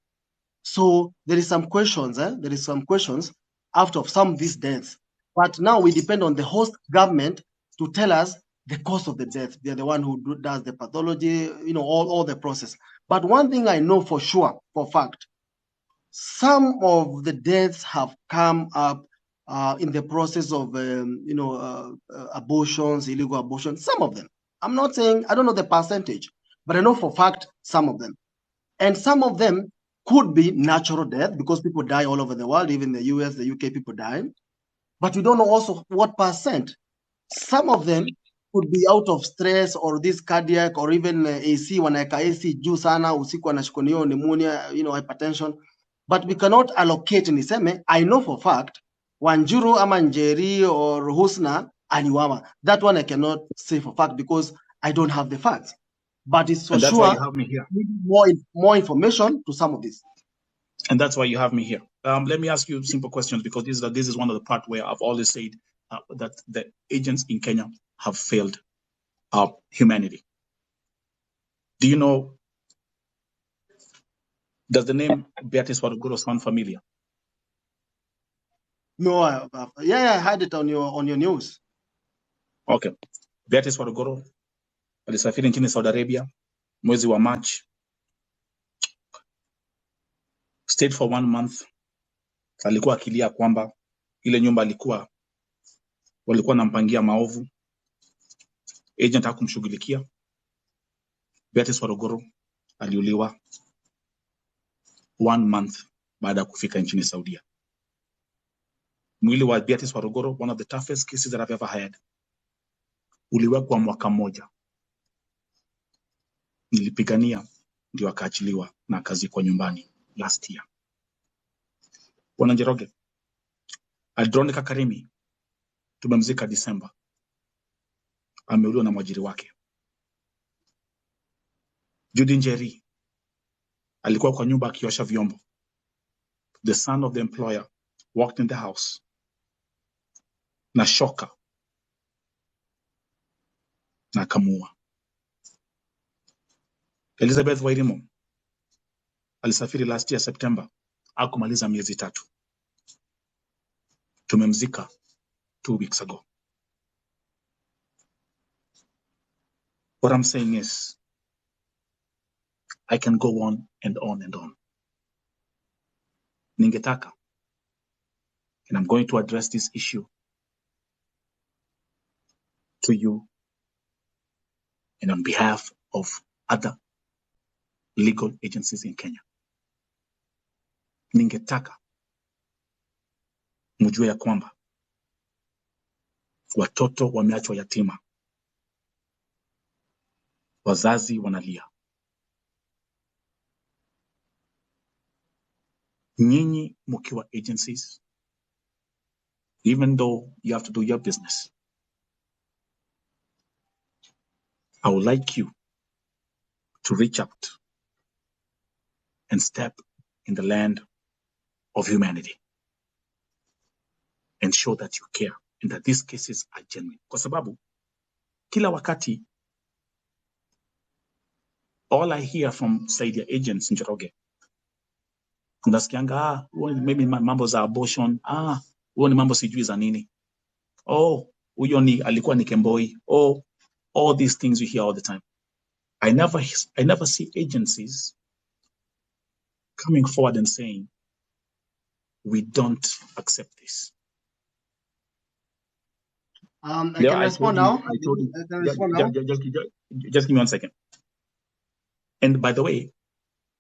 So there is some questions, there is some questions out of some of these deaths. But now we depend on the host government to tell us the cause of the death. They're the one who does the pathology, all the process. But one thing I know for sure, for fact, some of the deaths have come up in the process of, abortions, illegal abortions, some of them. I'm not saying, I don't know the percentage, but I know for fact some of them. And some of them could be natural death because people die all over the world, even the US, the UK, people die. But we don't know also what percent. Some of them could be out of stress or this cardiac or even AC, wanaweka AC juu sana, usiku anashikwa niyo pneumonia, hypertension. But we cannot allocate niseme, I know for fact, Wanjuru ama Njeri or Husna aliwawa. That one I cannot say for fact because I don't have the facts. But it's for And that's sure why you have me here. More information to some of this. And that's why you have me here. Let me ask you simple questions because this is one of the part where I've always said that the agents in Kenya have failed humanity. Do you know, does the name Beatrice Waruguro sound familiar? No, I had it on your news. Okay. Beatrice Waruguro alisafiri nchini Saudi Arabia mwezi wa March, stayed for 1 month. Alikuwa akilia kwamba ile nyumba walikuwa nampangia maovu, agent hakumshughulikia. Beatrice Waruguro aliuliwa 1 month baada ya kufika nchini Saudia. Mwili wa Beatrice Waruguro, one of the toughest cases that I've ever had, uliwekwa mwaka mmoja. Nilipigania ndio akaachiliwa na akazikwa nyumbani last year. Bwana Njoroge, Andronica Karimi tumemzika December, ameuliwa na mwajiri wake. Judy Njeri alikuwa kwa nyumba akiosha vyombo. The son of the employer walked in the house na shoka na akamuua. Elizabeth Wairimo alisafiri last year September, hakumaliza miezi 3. Tumemzika 2 weeks ago. What I'm saying is, I can go on and on and on. Ningetaka, and I'm going to address this issue to you and on behalf of other legal agencies in Kenya. Ningetaka mjue ya kwamba watoto wameachwa yatima, wazazi wanalia. Nyinyi mkiwa agencies, even though you have to do your business, I would like you to reach out and step in the land of humanity and show that you care and that these cases are genuine. Kwa sababu kila wakati all I hear from Saidia agents in Njoroge, unasikianga maybe mambo za abortion, huo ni mambo sijui za nini. Huyo alikuwa ni Kemboi. All these things you hear all the time. I never see agencies coming forward and saying, we don't accept this. I can respond now. Just give me 1 second. And by the way,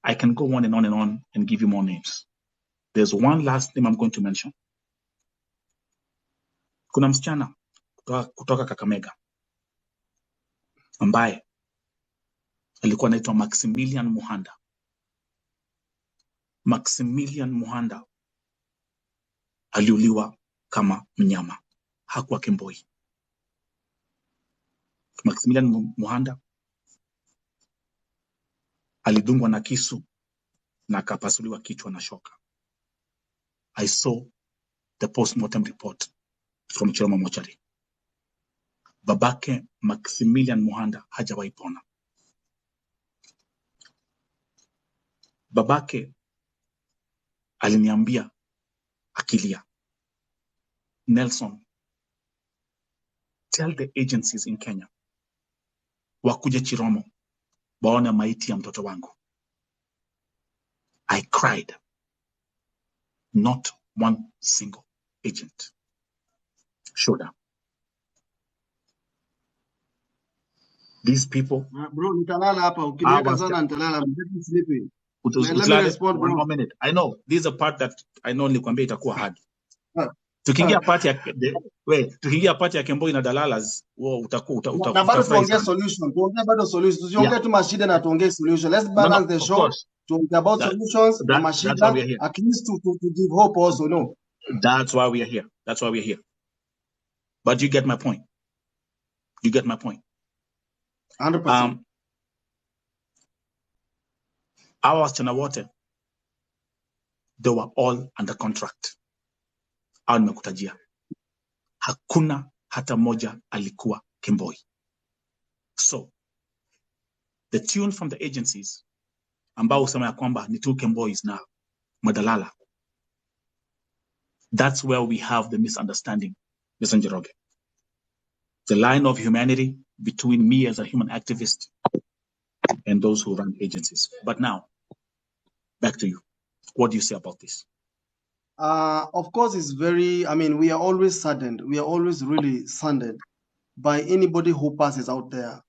I can go on and on and on and give you more names. There's one last name I'm going to mention. Kuna msichana kutoka Kakamega. ambaye alikuwa anaitwa Maximilian Muhanda. Maximilian Muhanda aliuliwa kama mnyama, hakuwa kemboi. Maximilian Muhanda alidungwa na kisu na akapasuliwa kichwa na shoka. I saw the postmortem report from Chiroma Mochari. Babake Maximilian Muhanda hajawahi pona. Babake aliniambia akilia, Nelson, tell the agencies in Kenya wakuje Chiromo waone maiti ya mtoto wangu. I cried. Not one single agent showed up. These people, bro, nitalala hapa ukiniweka sana nitalala. I'm sleeping. Let me respond, bro. 1 more minute. I know this is a part that I know nilikwambia itakuwa hard. Tukiingia part ya tukiingia part ya Kemboi na Dalalas, utakuwa na bado tuongee solution. Tuongee bado solution. Tusiongee tu mashida na tuongee solution. Let's balance the show. Talk about solutions na mashida, at least to give hope also, no. That's why we are here. That's why we are here. But you get my point. You get my point. 100%. Our wasichana wote, they were all under contract. Au nimekutajia. Hakuna hata moja alikuwa Kemboi. So, the tune from the agencies, ambao usema ya kwamba ni two Kembois na Madalala, that's where we have the misunderstanding, Mr. Njoroge. The line of humanity between me as a human activist and those who run agencies. But now, back to you. What do you say about this? Of course, it's very, I mean, we are always saddened. We are always really saddened by anybody who passes out there,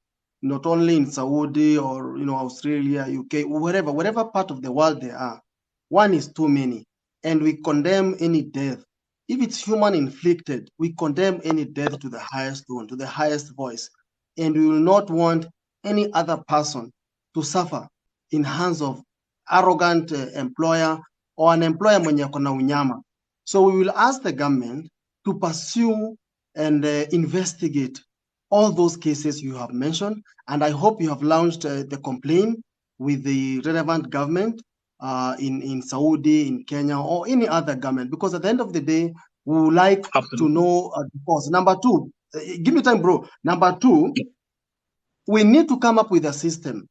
not only in Saudi or, Australia, UK, whatever part of the world they are. One is too many. And we condemn any death. If it's human inflicted, we condemn any death to the highest tone, to the highest voice. And we will not want any other person to suffer in hands of arrogant employer or an employer mwenye kona unyama. So we will ask the government to pursue and investigate all those cases you have mentioned. And I hope you have launched the complaint with the relevant government in Saudi, in Kenya, or any other government, because at the end of the day, we would like to know the cause. Number two, give me time, bro. Number two, we need to come up with a system.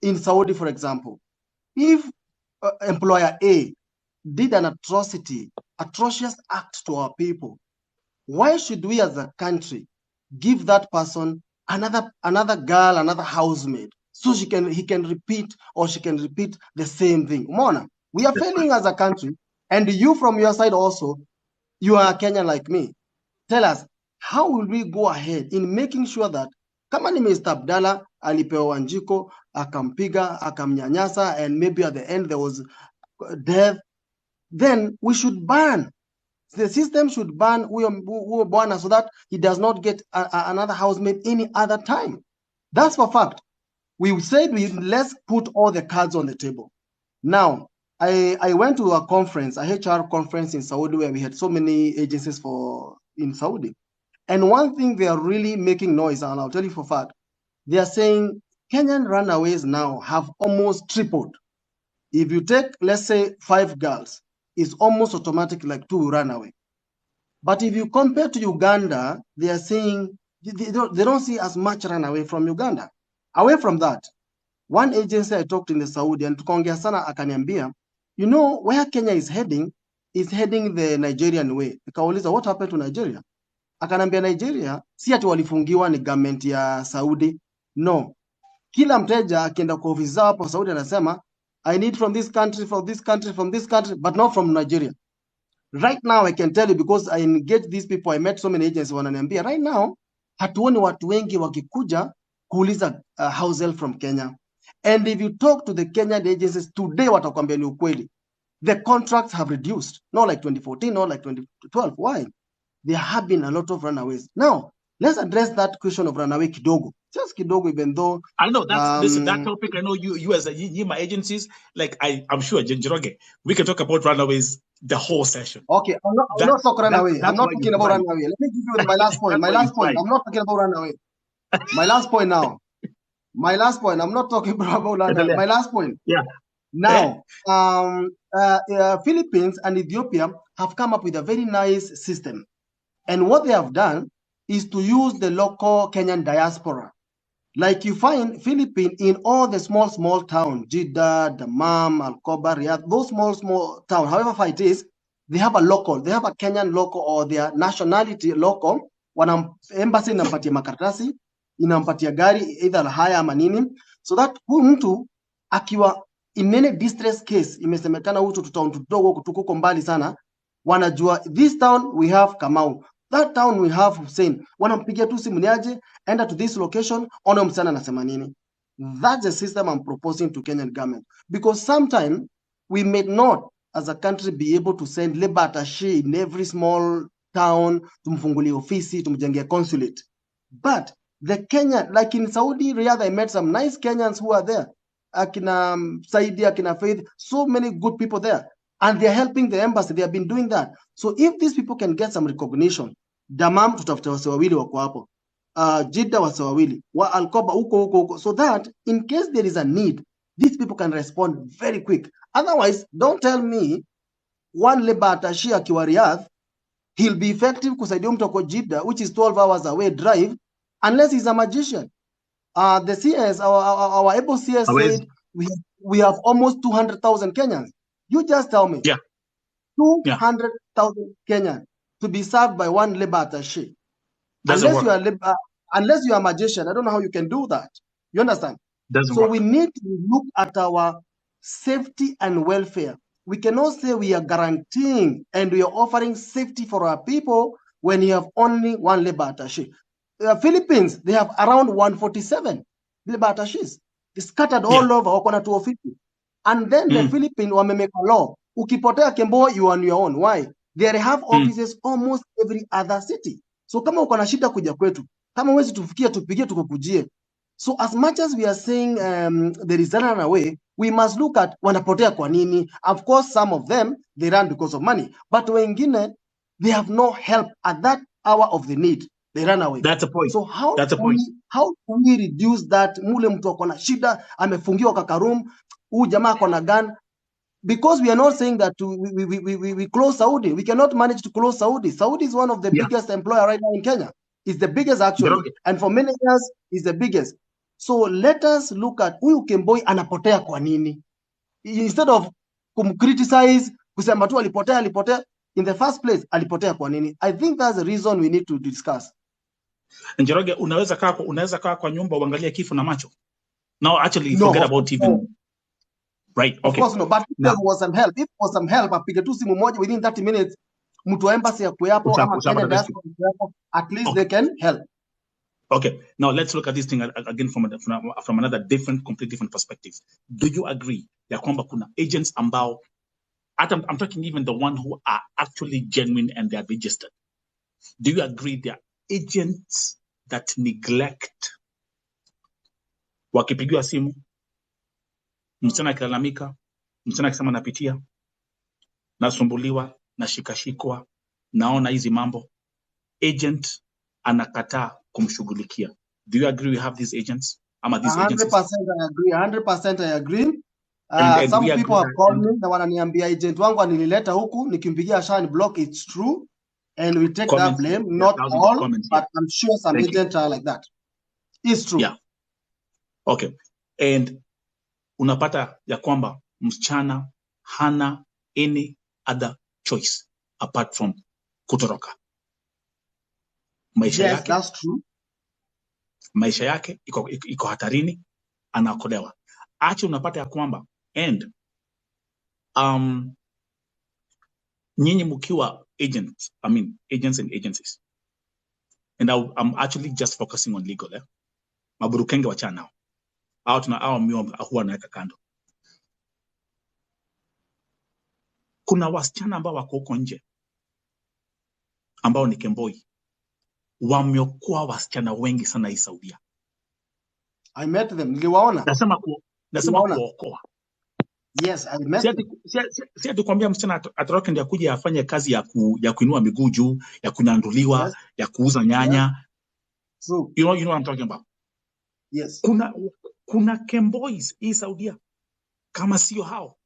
In Saudi, for example, if employer A did an atrocious act to our people, why should we as a country give that person another girl, another housemaid, so he can repeat or she can repeat the same thing? Mona, we are failing as a country, and you from your side also, you are a Kenyan like me. Tell us, how will we go ahead in making sure that kama ni Mr. Abdallah alipewa Wanjiko, akampiga, akamnyanyasa, and maybe at the end there was death, then we should ban. The system should ban huyo bwana so that he does not get another housemate any other time. That's for fact. We said let's put all the cards on the table. Now, I went to a conference, a HR conference in Saudi, where we had so many agencies in Saudi. And one thing they are really making noise, and I'll tell you for a fact, they are saying Kenyan runaways now have almost tripled. If you take, let's say, 5 girls, it's almost automatic like 2 run away. But if you compare to Uganda, they are saying they don't see as much run away from Uganda. Away from that, one agency I talked in the Saudi, and tukaongea sana akaniambia, where Kenya is heading the Nigerian way. Nikauliza, what happened to Nigeria? Akaniambia Nigeria, si ati walifungiwa ni government ya Saudi. No. Kila mteja akienda kwa ofisi zao hapo Saudi anasema, I need from this country, from this country, from this country, but not from Nigeria. Right now, I can tell you, because I engage these people, I met so many agents wananiambia, right now, hatuoni watu wengi wakikuja kuuliza house help from Kenya. And if you talk to the Kenyan agencies today, watakwambia ni ukweli. The contracts have reduced, not like 2014, not like 2012. Why? There have been a lot of runaways. Now, Let's address that question of runaway kidogo. Just kidogo, even though I know that's listen, that topic. I know you as my agencies, like I'm sure Njoroge, we can talk about runaways the whole session. Okay, I'm not talking runaway. I'm not talking about runaway. Let me give you my last point. My last point. I'm not talking about runaway. My last point now. My last point. I'm not talking about runaway. My last point. Yeah. Now, Philippines and Ethiopia have come up with a very nice system. And what they have done is to use the local Kenyan diaspora. Like you find Philippines in all the small towns, Jeddah, Dammam, Al-Khobar, Riyadh, those small towns, however far it is, they have a local, they have a Kenyan local or their nationality local. Embassy inampatia makaratasi, inampatia gari, either haya ama nini, so that huyu mtu akiwa in any distress case, imesemekana huyu town tudogo tuko mbali sana, wanajua this town we have Kamau, that town we have Hussein, wanampigia tu simu niaje, enter to this location, ona msana anasema nini. That's the system I'm proposing to Kenyan government, because sometimes we may not as a country be able to send labor attaché in every small town, tumfungulie ofisi, tumjengea consulate. But the Kenyan, like in Saudi Riyadh, I met some nice Kenyans who are there. Akina Saidi, Akina Faith, so many good people there. And they're helping the embassy. They have been doing that. So if these people can get some recognition, Dammam tutafuta wase wawili wako hapo. Jeddah wase wawili. Wa Al-Khobar huko. So that in case there is a need, these people can respond very quick. Otherwise, don't tell me one labor attaché akiwa Riyadh, he'll be effective kusaidia mtu kwa Jeddah, which is 12 hours away drive, unless he's a magician. The CS, our able CS said we have almost 200,000 Kenyans. You just tell me. Yeah. 200,000 Kenyans to be served by one labor attaché. Unless you are a magician, I don't know how you can do that. You understand? So we need to look at our safety and welfare. We cannot say we are guaranteeing and we are offering safety for our people when you have only one labor attaché. Philippines, they have around 147 labor attachés. They scattered all over, wako na 250. And then the Philippines wamemeka law. Ukipotea Kembo, you are on your own. Why? They have offices almost every other city. So kama uko na shida kuja kwetu, kama wezi tufikia tupigie tukukujie. So as much as we are saying there is a runaway, we must look at wanapotea kwa nini. Of course, some of them, they run because of money. But wengine, they have no help at that hour of the need. They run away. That's a point. So how can we reduce that? Mule mtu akona shida, amefungiwa kaka room, huyu jamaa akona gun. Because we are not saying that we close Saudi. We cannot manage to close Saudi. Saudi is one of the biggest employer right now in Kenya. It's the biggest actually. And for many years, it's the biggest. So let us look at huyu Kemboi anapotea kwa nini. Instead of criticize, kusema tu alipotea. In the first place, alipotea kwa nini. I think that's the reason we need to discuss. Njoroge, unaweza kaa kwa nyumba uangalie kifo na macho. Now actually forget about even right. Okay. Of course no, but if there was some help, apige tu simu moja within 30 minutes, mtu wa embassy ya kuyapo ama Kenya diaspora at least they can help. Okay, now let's look at this thing again from another completely different perspective. Do you agree ya kwamba kuna agents ambao, I'm talking even the one who are actually genuine and they are registered. Do you agree there are agents that neglect? Wakipigiwa simu, msichana akilalamika, msichana akisema napitia, nasumbuliwa, nashikashikwa, naona hizi mambo, agent anakataa kumshughulikia. Do you agree we have these agents? 100% I agree. Some people have called me na wananiambia agent wangu anilileta huku, nikimpigia shani block, it's true. And we take that blame, not all, but I'm sure some agents are like that. It's true. Yeah. Okay. And unapata ya kwamba msichana hana any other choice apart from kutoroka. Maisha yake, that's true. Maisha yake iko hatarini, anaokolewa. Acha unapata ya kwamba and nyinyi mkiwa agents and agencies, and I'm actually just focusing on legal. Maburukenge wachana nao. Au mio huwa naweka kando. Kuna wasichana ambao wako huko nje ambao ni Kemboi, wameokoa wasichana wengi sana hii Saudia. I met them. Niliwaona. Nasema kuokoa. Yes, I met them. Si ati kwambia msichana atoroke ndio akuje afanye kazi ya kuinua miguu juu, ya kunyanduliwa, yes, ya kuuza nyanya. Yes. True. You know what I'm talking about? Yes. Kuna Kemboys hii Saudia. Kama sio hao,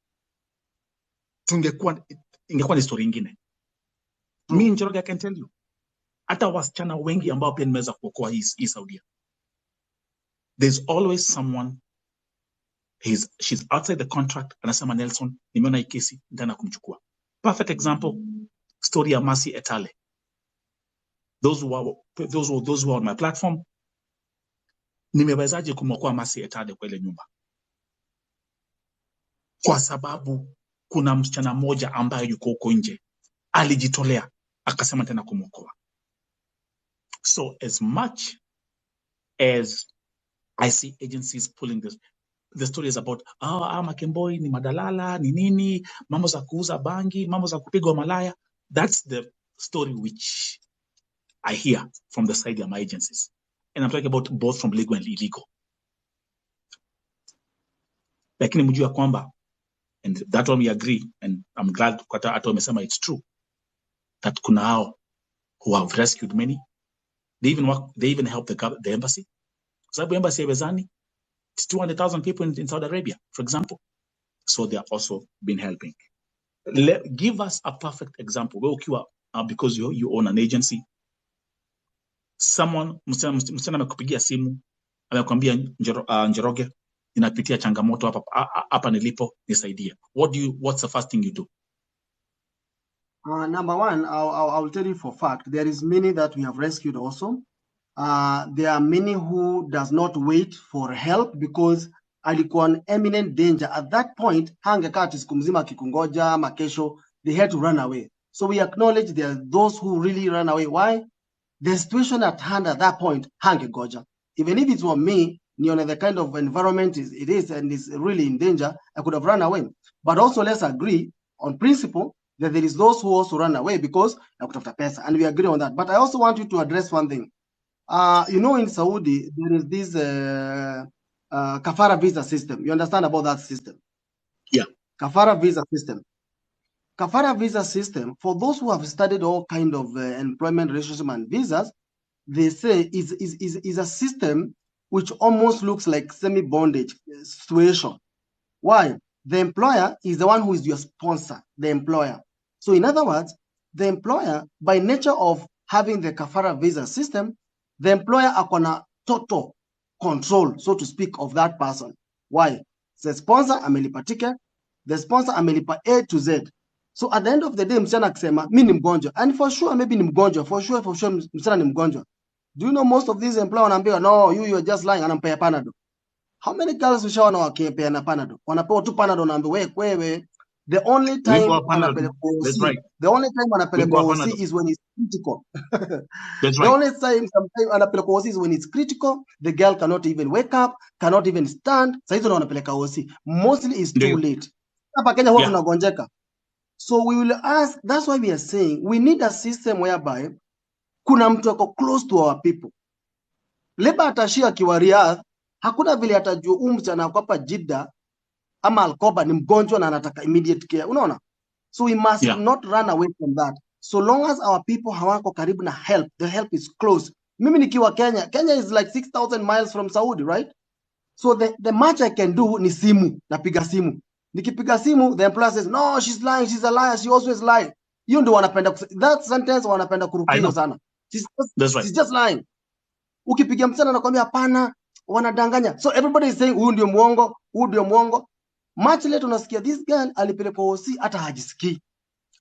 ingekuwa ni story nyingine. Mimi Njoroge, I can tell you, hata wasichana wengi ambao pia nimeweza kuokoa hii Saudia. There's always someone, she's outside the contract, anasema Nelson, nimeona hii kesi, ndana kumchukua. Perfect example, story ya Mercy Etale. Those who are on my platform, nimewezaje kumwokoa Mercy Etale kwa ile nyumba? Kwa sababu kuna msichana mmoja ambaye yuko huko nje, alijitolea, akasema tena kumwokoa. So as much as I see agencies pulling this, the story is about, Makemboi ni madalala, ni nini, mambo za kuuza bangi, mambo za kupigwa malaya. That's the story which I hear from the side of my agencies. And I'm talking about both from legal and illegal. Lakini mjua kwamba, and that one we agree, and I'm glad kwata hata wamesema it's true, that kuna hao who have rescued many. They even help the embassy. Sababu embassy ya Wezani, it's 200,000 people in Saudi Arabia, for example. So they are also been helping. Give us a perfect example. Because you own an agency. Someone, msichana amekupigia simu, amekwambia Njoroge, ninapitia changamoto hapa nilipo, nisaidie. What's the first thing you do? Number one, I'll tell you for fact, there is many that we have rescued also. There are many who does not wait for help because alikuwa an imminent danger. At that point, hangekaa siku mzima kikungoja makesho, they had to run away. So we acknowledge there are those who really run away. Why? The situation at hand at that point, hangegoja. Even if it were me, the kind of environment it is and is really in danger, I could have run away. But also let's agree on principle that there is those who also run away because and we agree on that. But I also want you to address one thing. In Saudi, there is this Kafala visa system. You understand about that system? Yeah. Kafala visa system. Kafala visa system, for those who have studied all kind of employment relationship and visas, they say is a system which almost looks like semi-bondage situation. Why? The employer is the one who is your sponsor, the employer. So in other words, the employer, by nature of having the Kafala visa system, the employer akona total control, so to speak, of that person. Why? The sponsor amelipa ticket, the sponsor amelipa A to Z. So at the end of the day, msichana akisema, mi ni mgonjwa. And for sure, maybe ni mgonjwa. For sure, msichana ni mgonjwa. Do you know most of these employers wanaambiwa, no, you're just lying, anampea Panadol. How many girls ushaona wakipea na Panadol? Wanapewa tu Panadol, naambiwa, wewe, the only time wanapeleka OC, the only time wanapeleka OC is when it's critical. That's right. The only time sometimes wanapeleka OC is when it's critical. The girl cannot even wake up, cannot even stand. Sasa hizo wanapeleka OC. Mostly it's too late. Hapa Kenya huwa tunagonjeka. So we will ask, that's why we are saying we need a system whereby kuna mtu ako close to our people. Leba atashia kiwa Riyadh, hakuna vile atajua msichana ako hapa Jeddah ama Alcoba ni mgonjwa na anataka immediate care. Unaona? So we must not run away from that. So long as our people hawako karibu na help, the help is close. Mimi nikiwa Kenya is like 6,000 miles from Saudi, right? So the much I can do ni simu, napiga simu. Nikipiga simu, the employer says, no, she's lying, she's a liar, she always lies. Hiyo ndio wanapenda, that sentence wanapenda kurukia sana. She's just lying. Ukipiga msichana anakuambia hapana, wanadanganya. So everybody is saying huyu ndio muongo, huyu ndio muongo. Much later unasikia this girl alipelekwa OC hata hajisikii.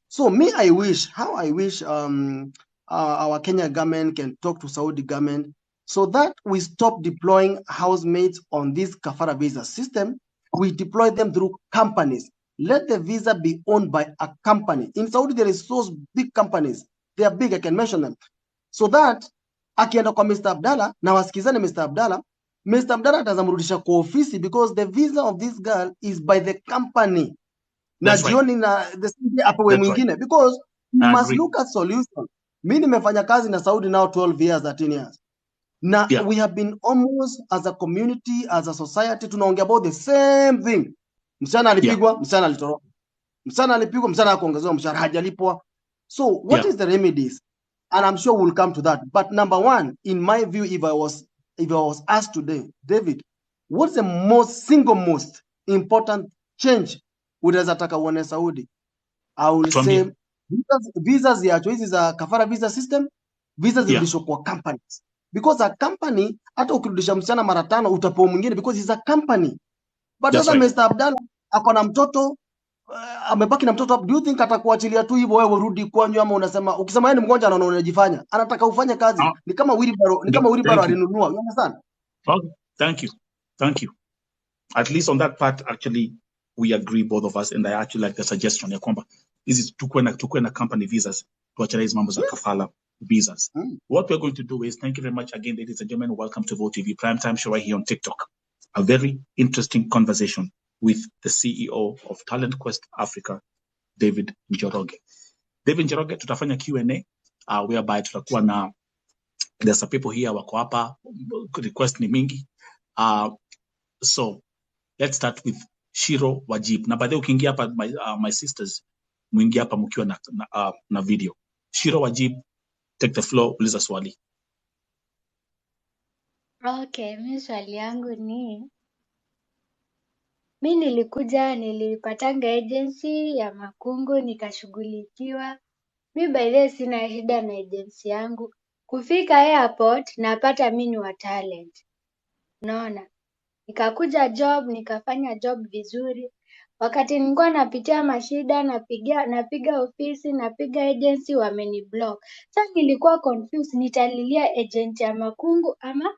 So I wish our Kenya government can talk to Saudi government so that we stop deploying housemates on this Kafala visa system. We deploy them through companies. Let the visa be owned by a company. In Saudi, there is those big companies. They are big, I can mention them. So that, akienda kwa Mr. Abdallah, na wasikizane Mr. Abdallah atazamrudisha kwa ofisi because the visa of this girl is by the company. Na jioni na the city apewe mwingine because we must look at solution. Mimi nimefanya kazi na Saudi now 12 years, 13 years. Now we have been almost as a community, as a society, tunaongea about the same thing. Msichana alipigwa, msichana alitoroka. Msichana alipigwa, msichana akaongezewa mshahara, hajalipwa. So what is the remedies? And I'm sure we'll come to that. But number one, in my view, if I was asked today, David, what's the single most important change unaweza taka uone Saudi? I will say visas ya hizi za kafara visa system, visas zirudishwe kwa companies. Because a company, hata ukirudisha msichana mara 5 utapewa mwingine because it's a company. But sasa Mr. Abdalla akona mtoto amebaki na mtoto, do you think atakuachilia tu hivyo wewe urudi kwanyu, ama unasema ukisema yeye ni mgonjwa anaona unajifanya, anataka ufanye kazi ni kama wheelbarrow alinunua, you understand? Okay, thank you. At least on that part actually we agree, both of us, and I actually like the suggestion ya kwamba hizi tukue na company visas, tuachane hizo mambo za kafala visas. What we're going to do is, thank you very much again, ladies and gentlemen, welcome to Vote TV Primetime Show right here on TikTok. A very interesting conversation with the CEO of Talent Quest Africa, David Njoroge. David Njoroge, tutafanya Q&A whereby tutakuwa na, there's some people here wako hapa, request ni mingi. So let's start with Shiro Wajib. Na by the way, ukiingia hapa my sisters, muingia hapa mkiwa na video. Shiro Wajib, take the floor, uliza swali. Okay, mimi swali yangu ni, mimi nilipatanga agency ya makungu nikashughulikiwa. Mimi by the way sina shida na agency yangu. Kufika airport napata mimi ni wa talent. Unaona? Nikakuja job, nikafanya job vizuri. Wakati nilikuwa napitia mashida, napiga ofisi, napiga agency, wameniblock. Sasa nilikuwa confused, nitalilia agent ya makungu ama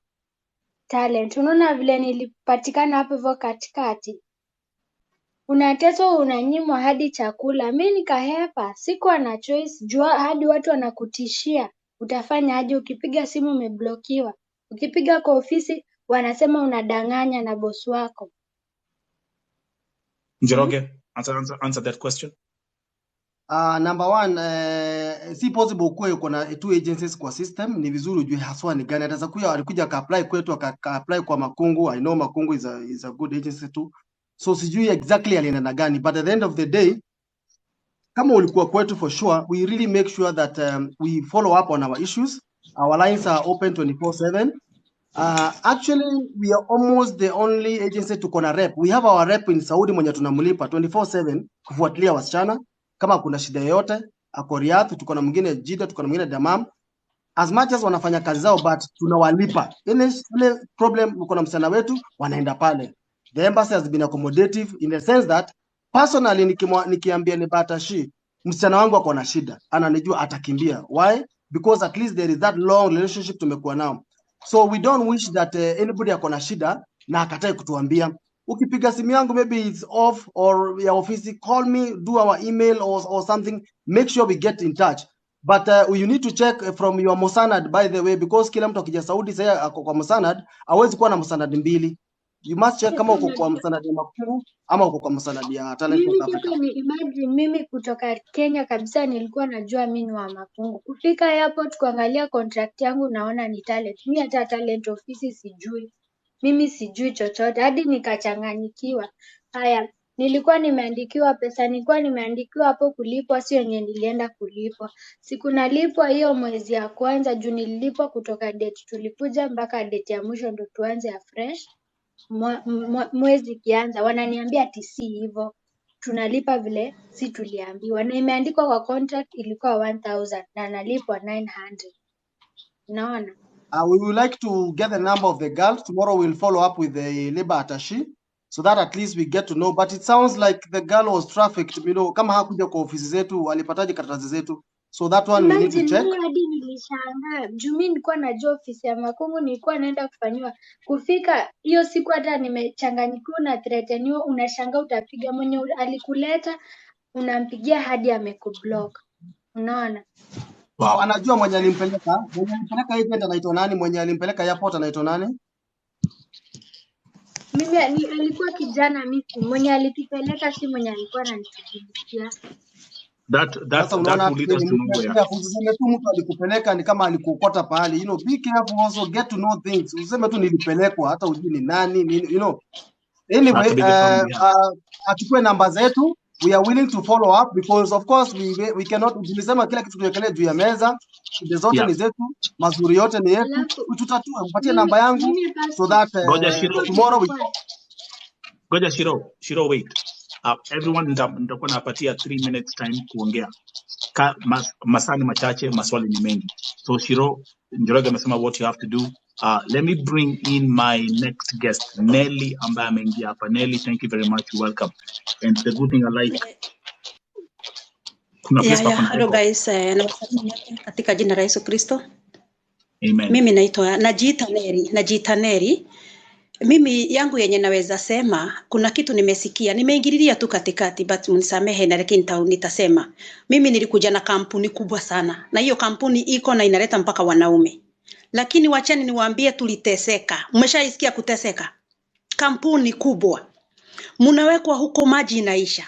talent. Unaona vile nilipatikana hapo hivyo katikati. Unateswa, unanyimwa hadi chakula. Mimi nikahepa, sikuwa na choice. Jua hadi watu wanakutishia. Utafanya aje? Ukipiga simu umeblokiwa. Ukipiga kwa ofisi wanasema unadanganya na boss wako. Njoroge, answer that question. Number one, si possible kuwe uko na 2 agencies kwa system. Ni vizuri ujue haswa ni gani. Ataweza kuja alikuja ka-apply kwetu aka-apply kwa Makungu. I know Makungu is a good agency too. So sijui exactly alienda na gani, but at the end of the day, kama ulikuwa kwetu, for sure we really make sure that we follow up on our issues. Our lines are open 24/7. Actually we are almost the only agency tuko na rep. We have our rep in Saudi mwenye tunamlipa 24/7 kufuatilia wasichana kama kuna shida yoyote. Ako Riyadh, tuko na mwingine Jeddah, tuko na mwingine Dammam. As much as wanafanya kazi zao, but tunawalipa. Ile problem uko na msichana wetu wanaenda pale. The embassy has been accommodative in the sense that personally nikiambia ni Batashi, msichana wangu ako na shida, ananijua atakimbia. Why? Because at least there is that long relationship tumekuwa nao. So we don't wish that anybody akona shida na akatae kutuambia. Ukipiga simu yangu maybe it's off or ya ofisi, call me, do our email or something, make sure we get in touch. But you need to check from your Musanad, by the way, because kila mtu akija Saudi sasa ako kwa Musanad, hawezi kuwa na Musanad mbili. You must check kama uko kwa Musanad ya Makungu ama uko kwa Musanad ya Talent Quest Africa. Imagine mimi kutoka Kenya kabisa nilikuwa najua mimi ni wa Makungu. Kufika airport kuangalia contract yangu naona ni talent. Mimi hata talent ofisi sijui. Mimi sijui chochote hadi nikachanganyikiwa. Haya, nilikuwa nimeandikiwa pesa, nilikuwa nimeandikiwa hapo kulipwa, sio yenye nilienda kulipwa. Siku nalipwa hiyo mwezi ya kwanza, juu nililipwa kutoka date tulikuja mpaka date ya mwisho ndo tuanze afresh. Mwezi kianza wananiambia ati si hivyo, tunalipa vile si tuliambiwa, na imeandikwa kwa contract ilikuwa 1000 na nalipwa 900. Unaona? We would like to get the number of the girls. Tomorrow we'll follow up with the labor attaché so that at least we get to know. But it sounds like the girl was trafficked. You know, kama hakuja kwa ofisi zetu, alipataje karatasi zetu. So that one we need to check. Hadi nilishangaa. Juu mimi nilikuwa najua ofisi ya Makungu, nilikuwa naenda kufanywa. Kufika hiyo siku hata nimechanganyikiwa na threateniwa, unashangaa utapiga mwenye alikuleta, unampigia hadi amekublock. Unaona? Wow. Anajua mwenye alimpeleka agent anaitwa nani, mwenye alimpeleka airport anaitwa nani? Mimi alikuwa kijana mimi, mwenye alitupeleka si mwenye alikuwa ananishughulikia. That unaona will lead us to nowhere. Usiseme tu mtu alikupeleka ni kama alikukota pahali. Be careful also, get to know things. Usiseme tu nilipelekwa hata ujui ni nani, Anyway, atukue namba zetu. We are willing to follow up because of course we cannot tulisema kila kitu tuwekelee juu ya meza. Shida zote ni zetu, mazuri yote ni yetu. Tutatue, mpatie namba yangu so that tomorrow we Goja Shiro wait. Everyone nitakuwa napatia 3 minutes time kuongea. Masani machache, maswali ni mengi. So Shiro, Njoroge amesema what you have to do. Let me bring in my next guest, Nelly ambaye ameingia hapa. Nelly, thank you very much. Welcome. And the good thing I like hello guys, katika jina la Yesu Kristo. Amen. Mimi naitwa najiita Neri. Mimi yangu yenye naweza sema, kuna kitu nimesikia, nimeingililia tu katikati, but mnisamehe na lakini nitasema. Mimi nilikuja na kampuni kubwa sana, na hiyo kampuni iko na inaleta mpaka wanaume. Lakini wachani niwaambie tuliteseka. Umeshaisikia kuteseka? Kampuni kubwa, mnawekwa huko maji inaisha.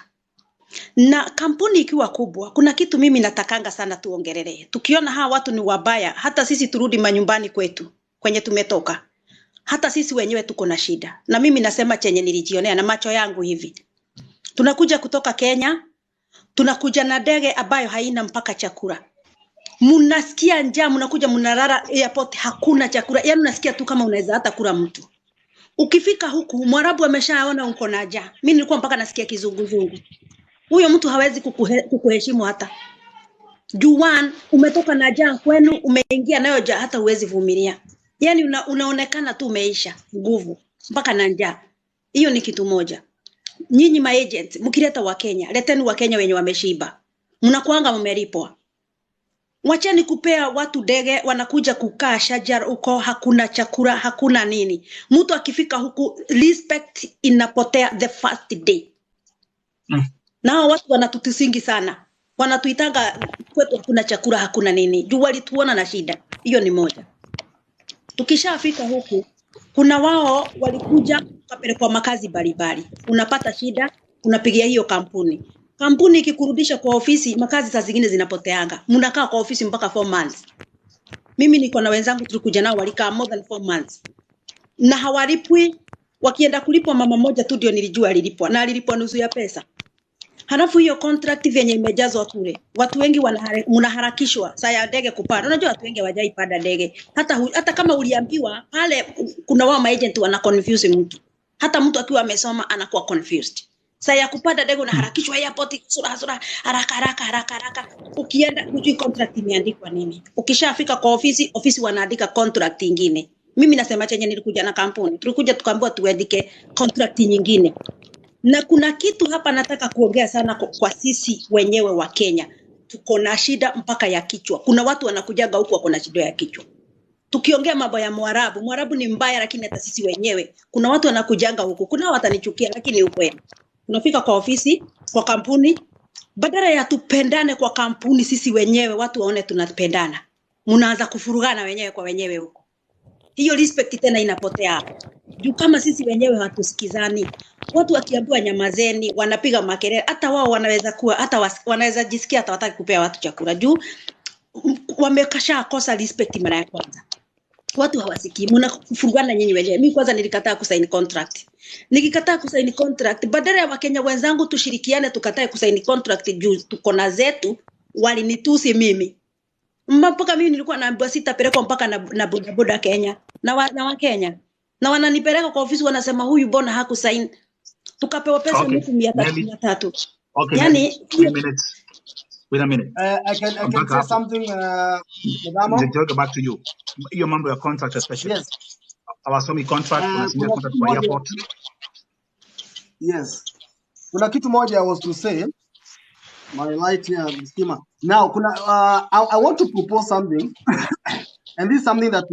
Na kampuni ikiwa kubwa, kuna kitu mimi natakanga sana tuongelee. Tukiona hawa watu ni wabaya, hata sisi turudi manyumbani kwetu kwenye tumetoka. Hata sisi wenyewe tuko na shida. Na mimi nasema chenye nilijionea na macho yangu hivi. Tunakuja kutoka Kenya, tunakuja na ndege ambayo haina mpaka chakula. Mnasikia njaa, mnakuja mnalala airport, hakuna chakula. Yaani unasikia tu kama unaweza hata kula mtu. Ukifika huku Mwarabu ameshaona uko na njaa. Mimi nilikuwa mpaka nasikia kizunguzungu. Huyo mtu hawezi kukuheshimu hata. Juan umetoka na njaa kwenu, umeingia nayo njaa hata huwezi vumilia. Yaani unaonekana tu umeisha nguvu mpaka na njaa. Hiyo ni kitu moja. Nyinyi ma agent mkileta wa Kenya, leteni wa Kenya wenye wameshiba. Mnakuanga mmelipwa. Wacheni kupea watu ndege wanakuja kukaa shajar uko, hakuna chakula, hakuna nini. Mtu akifika huku respect inapotea the first day. Na watu wanatutusingi sana. Wanatuitanga kwetu hakuna chakula, hakuna nini. Juu walituona na shida. Hiyo ni moja. Tukishafika huku, kuna wao walikuja kapelekwa makazi mbalimbali. Unapata shida, unapigia hiyo kampuni. Kampuni ikikurudisha kwa ofisi, makazi saa zingine zinapoteanga. Mnakaa kwa ofisi mpaka 4 months. Mimi niko na wenzangu tulikuja nao walikaa more than 4 months. Na hawalipwi, wakienda kulipwa mama moja tu ndio nilijua alilipwa, na alilipwa nusu ya pesa. Halafu hiyo contract yenye imejazwa kule. Watu wengi mnaharakishwa saa ya ndege kupanda. Unajua watu wengi hawajaipanda ndege. Hata kama uliambiwa pale, kuna wao agent wana confuse mtu. Hata mtu akiwa amesoma anakuwa confused. Saa ya kupanda ndege unaharakishwa airport sura haraka. Ukienda hujui contract imeandikwa nini. Ukishafika kwa ofisi wanaandika contract nyingine. Mimi nasema chenye nilikuja na kampuni. Tulikuja tukaambiwa tuandike contract nyingine. Na kuna kitu hapa nataka kuongea sana kwa sisi wenyewe wa Kenya. Tuko na shida mpaka ya kichwa. Kuna watu wanakujaga huku wako na shida ya kichwa. Tukiongea mambo ya Mwarabu ni mbaya, lakini hata sisi wenyewe kuna watu wanakujaga huku. Kuna watanichukia lakini ukweli. Unafika kwa ofisi, kwa kampuni, badala ya tupendane kwa kampuni sisi wenyewe, watu waone tunapendana. Mnaanza kufurugana wenyewe kwa wenyewe huko. Hiyo respect tena inapotea hapo. Juu kama sisi wenyewe hatusikizani, watu wakiambiwa nyamazeni, wanapiga makelele, hata wao wanaweza kuwa wanaweza jisikia hata wataki kupea watu chakula. Juu wamekasha kosa respect mara ya kwanza. Watu hawasikii, mnafurugana nyinyi wenyewe. Mimi kwanza nilikataa kusaini contract. Nikikataa kusaini contract, badala ya Wakenya wenzangu tushirikiane tukatae kusaini contract juu tuko na zetu, walinitusi mimi. Mpaka mimi nilikuwa naambiwa sitapelekwa mpaka na bodaboda Kenya na wa Kenya. Na wananipeleka kwa ofisi wanasema huyu bona hakusaini. Tukapewa pesa mtu 300. Okay. Yani 3 minutes. Wait a minute. I can say something, I'll back to you. Your member of contract especially. Yes. Our semi contract contract for airport. Yes. Kuna kitu moja I was to say. My light here, schema. Now, I want to propose something. And this is something that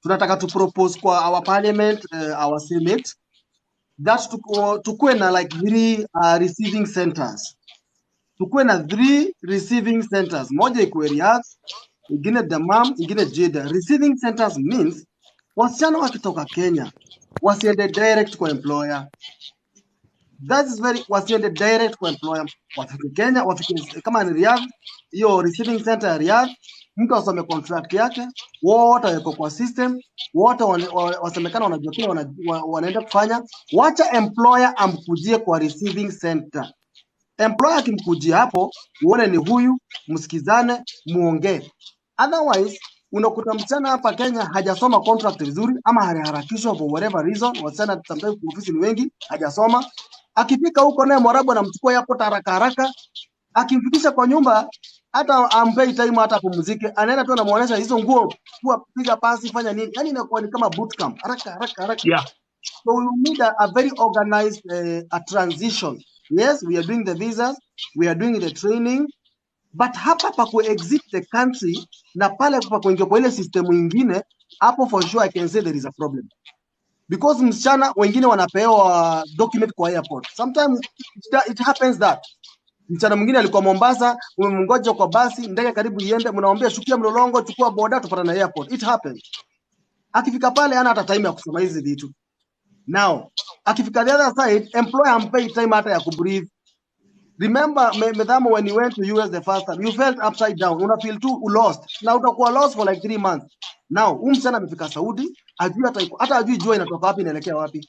tunataka to propose kwa our parliament, our senate. That's tukue na like 3 receiving centers. Tukue na 3 receiving centers. Moja iko Riyadh, ingine Dammam, ingine Jeddah. Receiving centers means wasichana wakitoka Kenya wasiende direct kwa employer. That is very wasiende direct kwa employer. Wafike Kenya, wafike kama ni Riyadh, hiyo receiving center ya Riyadh, mtu asome contract yake, wote wako kwa system, wote wasemekana wanajua kile wanaenda kufanya. Wacha employer amkujie kwa receiving center. Employer akimkujia hapo, uone ni huyu, msikizane, muongee. Otherwise, unakuta msichana hapa Kenya hajasoma contract vizuri ama harakishwa for whatever reason. Wasichana sometimes ofisi ni wengi, hajasoma. Akifika huko naye Mwarabu anamchukua hapo haraka. Akimfikisha kwa nyumba, hata ampei time hata kupumzike. Anaenda tu anamuonesha hizo nguo, piga pasi, fanya nini. Yaani inakuwa ni kama boot camp. Haraka. Yeah. So we need a very organized a transition. Yes, we are doing the visas, we are doing the training, but hapa pa exit the country na pale pa kuingia kwa ile system nyingine, hapo for sure I can say there is a problem. Because msichana wengine wanapewa document kwa airport. Sometimes it happens that msichana mwingine alikuwa Mombasa, umemngoja kwa basi, ndege karibu iende, mnaombea shukia Mlolongo, chukua boda tupata na airport. It happens. Akifika pale hana hata time ya kusoma hizi vitu. Now, akifika the other side, employer ampay time hata ya kubreathe. Remember, Medamo, when you went to US the first time, you felt upside down. Una feel too lost. Now utakuwa lost for like 3 months. Now, msichana amefika Saudi, hata ajui jua inatoka wapi inaelekea wapi.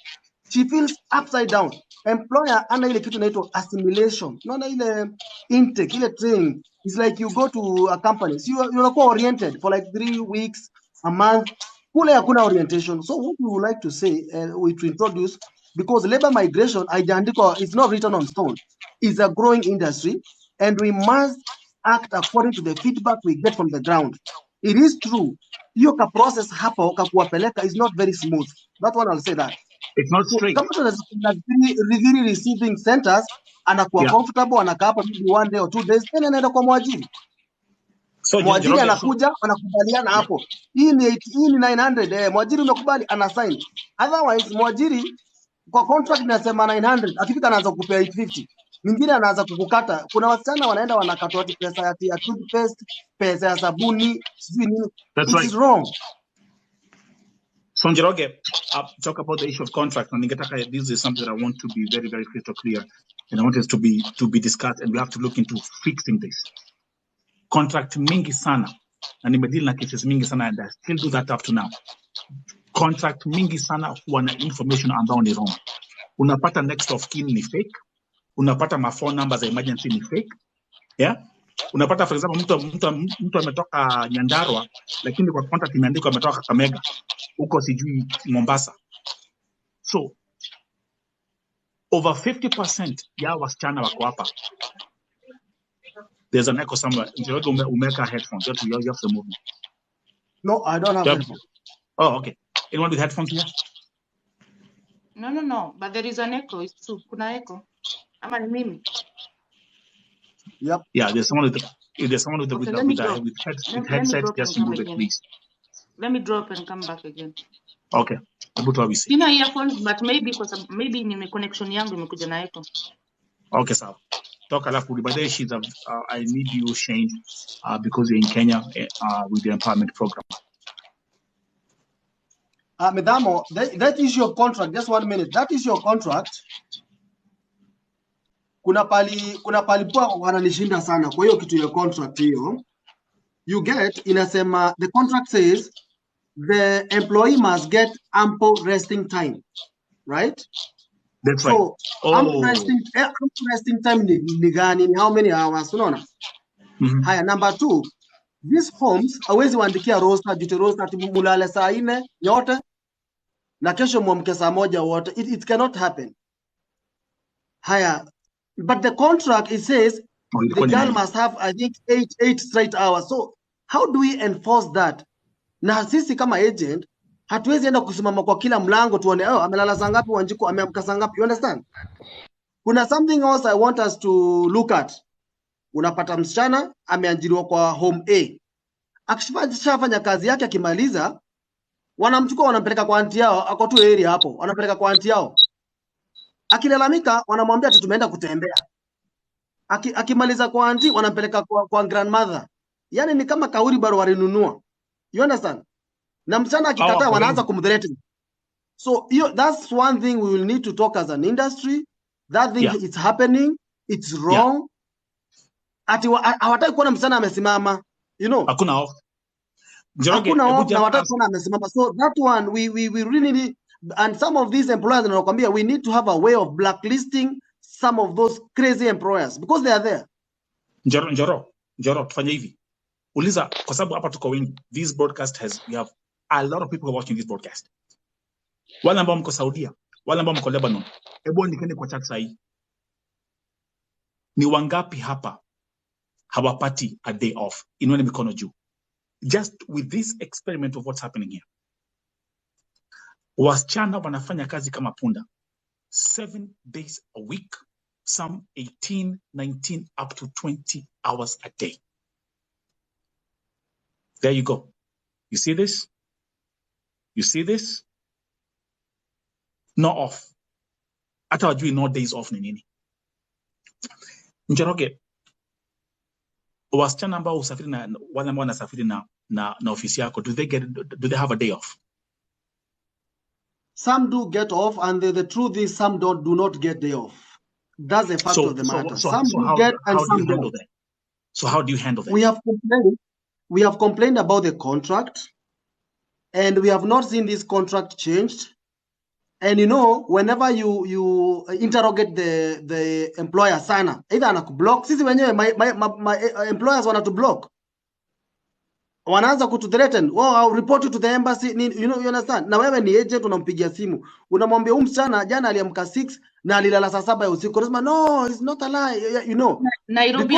She feels upside down. Employer ana ile kitu inaitwa assimilation. Unaona ile intake, ile training. It's like you go to a company. So you unakuwa oriented for like 3 weeks, a month. Kule hakuna orientation. So what we would like to say, we to introduce, because labor migration, it's not written on stone. It's a growing industry, and we must act according to the feedback we get from the ground. It is true. Hiyo ka process hapo kakuwapeleka is not very smooth. That one I'll say that. It's not straight. Kama really receiving centers, anakuwa comfortable, anakaa hapo maybe 1 day or 2 days, then anaenda kwa mwajiri. So mwajiri anakuja, anakubaliana hapo. Hii ni 900, mwajiri umekubali, anasign. Otherwise mwajiri kwa contract inasema 900, akifika anaanza kukupea 850. Mwingine anaanza kukukata. Kuna wasichana wanaenda wanakatwa pesa ya toothpaste, pesa ya sabuni, sijui nini. It is wrong. So Njoroge, talk about the issue of contract. And this is something that I want to be very, very crystal clear. And I want it to be discussed, and we have to look into fixing this. Contract mingi sana. Na nimedeal na cases mingi sana, and I still do that up to now. Contract mingi sana huwa na information ambao ni wrong. Unapata next of kin ni fake. Unapata ma phone numbers za emergency ni fake. Yeah? Unapata for example mtu ametoka Nyandarua lakini kwa contract imeandikwa ametoka Kakamega. Huko sijui Mombasa. So over 50% ya wasichana wako hapa. There's an echo somewhere. Njoroge umeka headphones. You have to move. No, I don't have headphones. Oh, okay. Anyone with headphones here? No. But there is an echo. It's true. Kuna echo. Ama ni mimi? Yep. Yeah, there's someone with headset. Just move it, please. Let me drop and come back again. Okay. Sina earphones, but maybe ni connection yangu imekuja na echo. Okay, sawa. Talk alafu by the way, I need you change because you're in Kenya with the empowerment program. Medamo, that is your contract. Just 1 minute. That is your contract. Kuna pali poa wananishinda sana. Kwa hiyo kitu ya contract hiyo, you get inasema the contract says the employee must get ample resting time, right? That's right. So ample resting time ni gani? How many hours? Unaona? Haya, number 2, these homes hawezi waandikia roster, duty roster ati mulale saa 4 yote na kesho muamke saa 1 wote. It cannot happen. Haya, but the contract, it says the girl must have, I think, 8 straight hours. So how do we enforce that? Na sisi kama agent hatuwezi enda kusimama kwa kila mlango tuone amelala saa ngapi Wanjiku, ameamka saa ngapi. You understand? Kuna something else I want us to look at. Unapata msichana ameajiriwa kwa home A. Akishafanya kazi yake, akimaliza wanamchukua wanampeleka kwa aunti yao, ako tu area hapo, wanapeleka kwa aunti yao. Akilalamika wanamwambia tumeenda kutembea. Akimaliza kwa aunti wanampeleka kwa grandmother. Yani ni kama kauri baro walinunua. You understand? Na msichana akikataa wanaanza kumthreaten. So that's one thing we will need to talk as an industry. that thing Yeah. is happening, it's wrong. Ati hawataki kuona msichana amesimama, you know. Hakuna off. Njoroge, Hakuna hebu off na just hawataki ask. kuona amesimama. So that one we really need, and some of these employers wanakuambia we need to have a way of blacklisting some of those crazy employers because they are there. Njoro, tufanye hivi. Uliza, kwa sababu hapa tuko wengi. This broadcast we have a lot of people watching this broadcast. Wale ambao mko Saudia, wale ambao mko Lebanon, hebu andikeni kwa chat sahi. Ni wangapi hapa hawapati a day off? Inueni mikono juu. Just with this experiment of what's happening here. Wasichana wanafanya kazi kama punda 7 days a week, some 18, 19, up to 20 hours a day. There you go. You see this? You see this? No off. Hata wajui no days off ni nini. Njoroge, wasichana ambao usafiri na wale ambao wanasafiri na ofisi yako, do they have a day off? Some do get off, and the truth is some do not get day off. That's the fact of the matter. Some do get and some don't. So how do you handle that? We have complained about the contract, and we have not seen this contract changed. And you know, whenever you interrogate the employer sana, either anakublock, sisi wenyewe my employers want to block. Wanaanza kututhreaten, I'll report you to the embassy. You know, you understand? Na wewe ni agent, unampigia simu, unamwambia msichana jana aliamka 6 na alilala saa 7 ya usiku. Unasema no, it's not a lie, you know. Nairobi,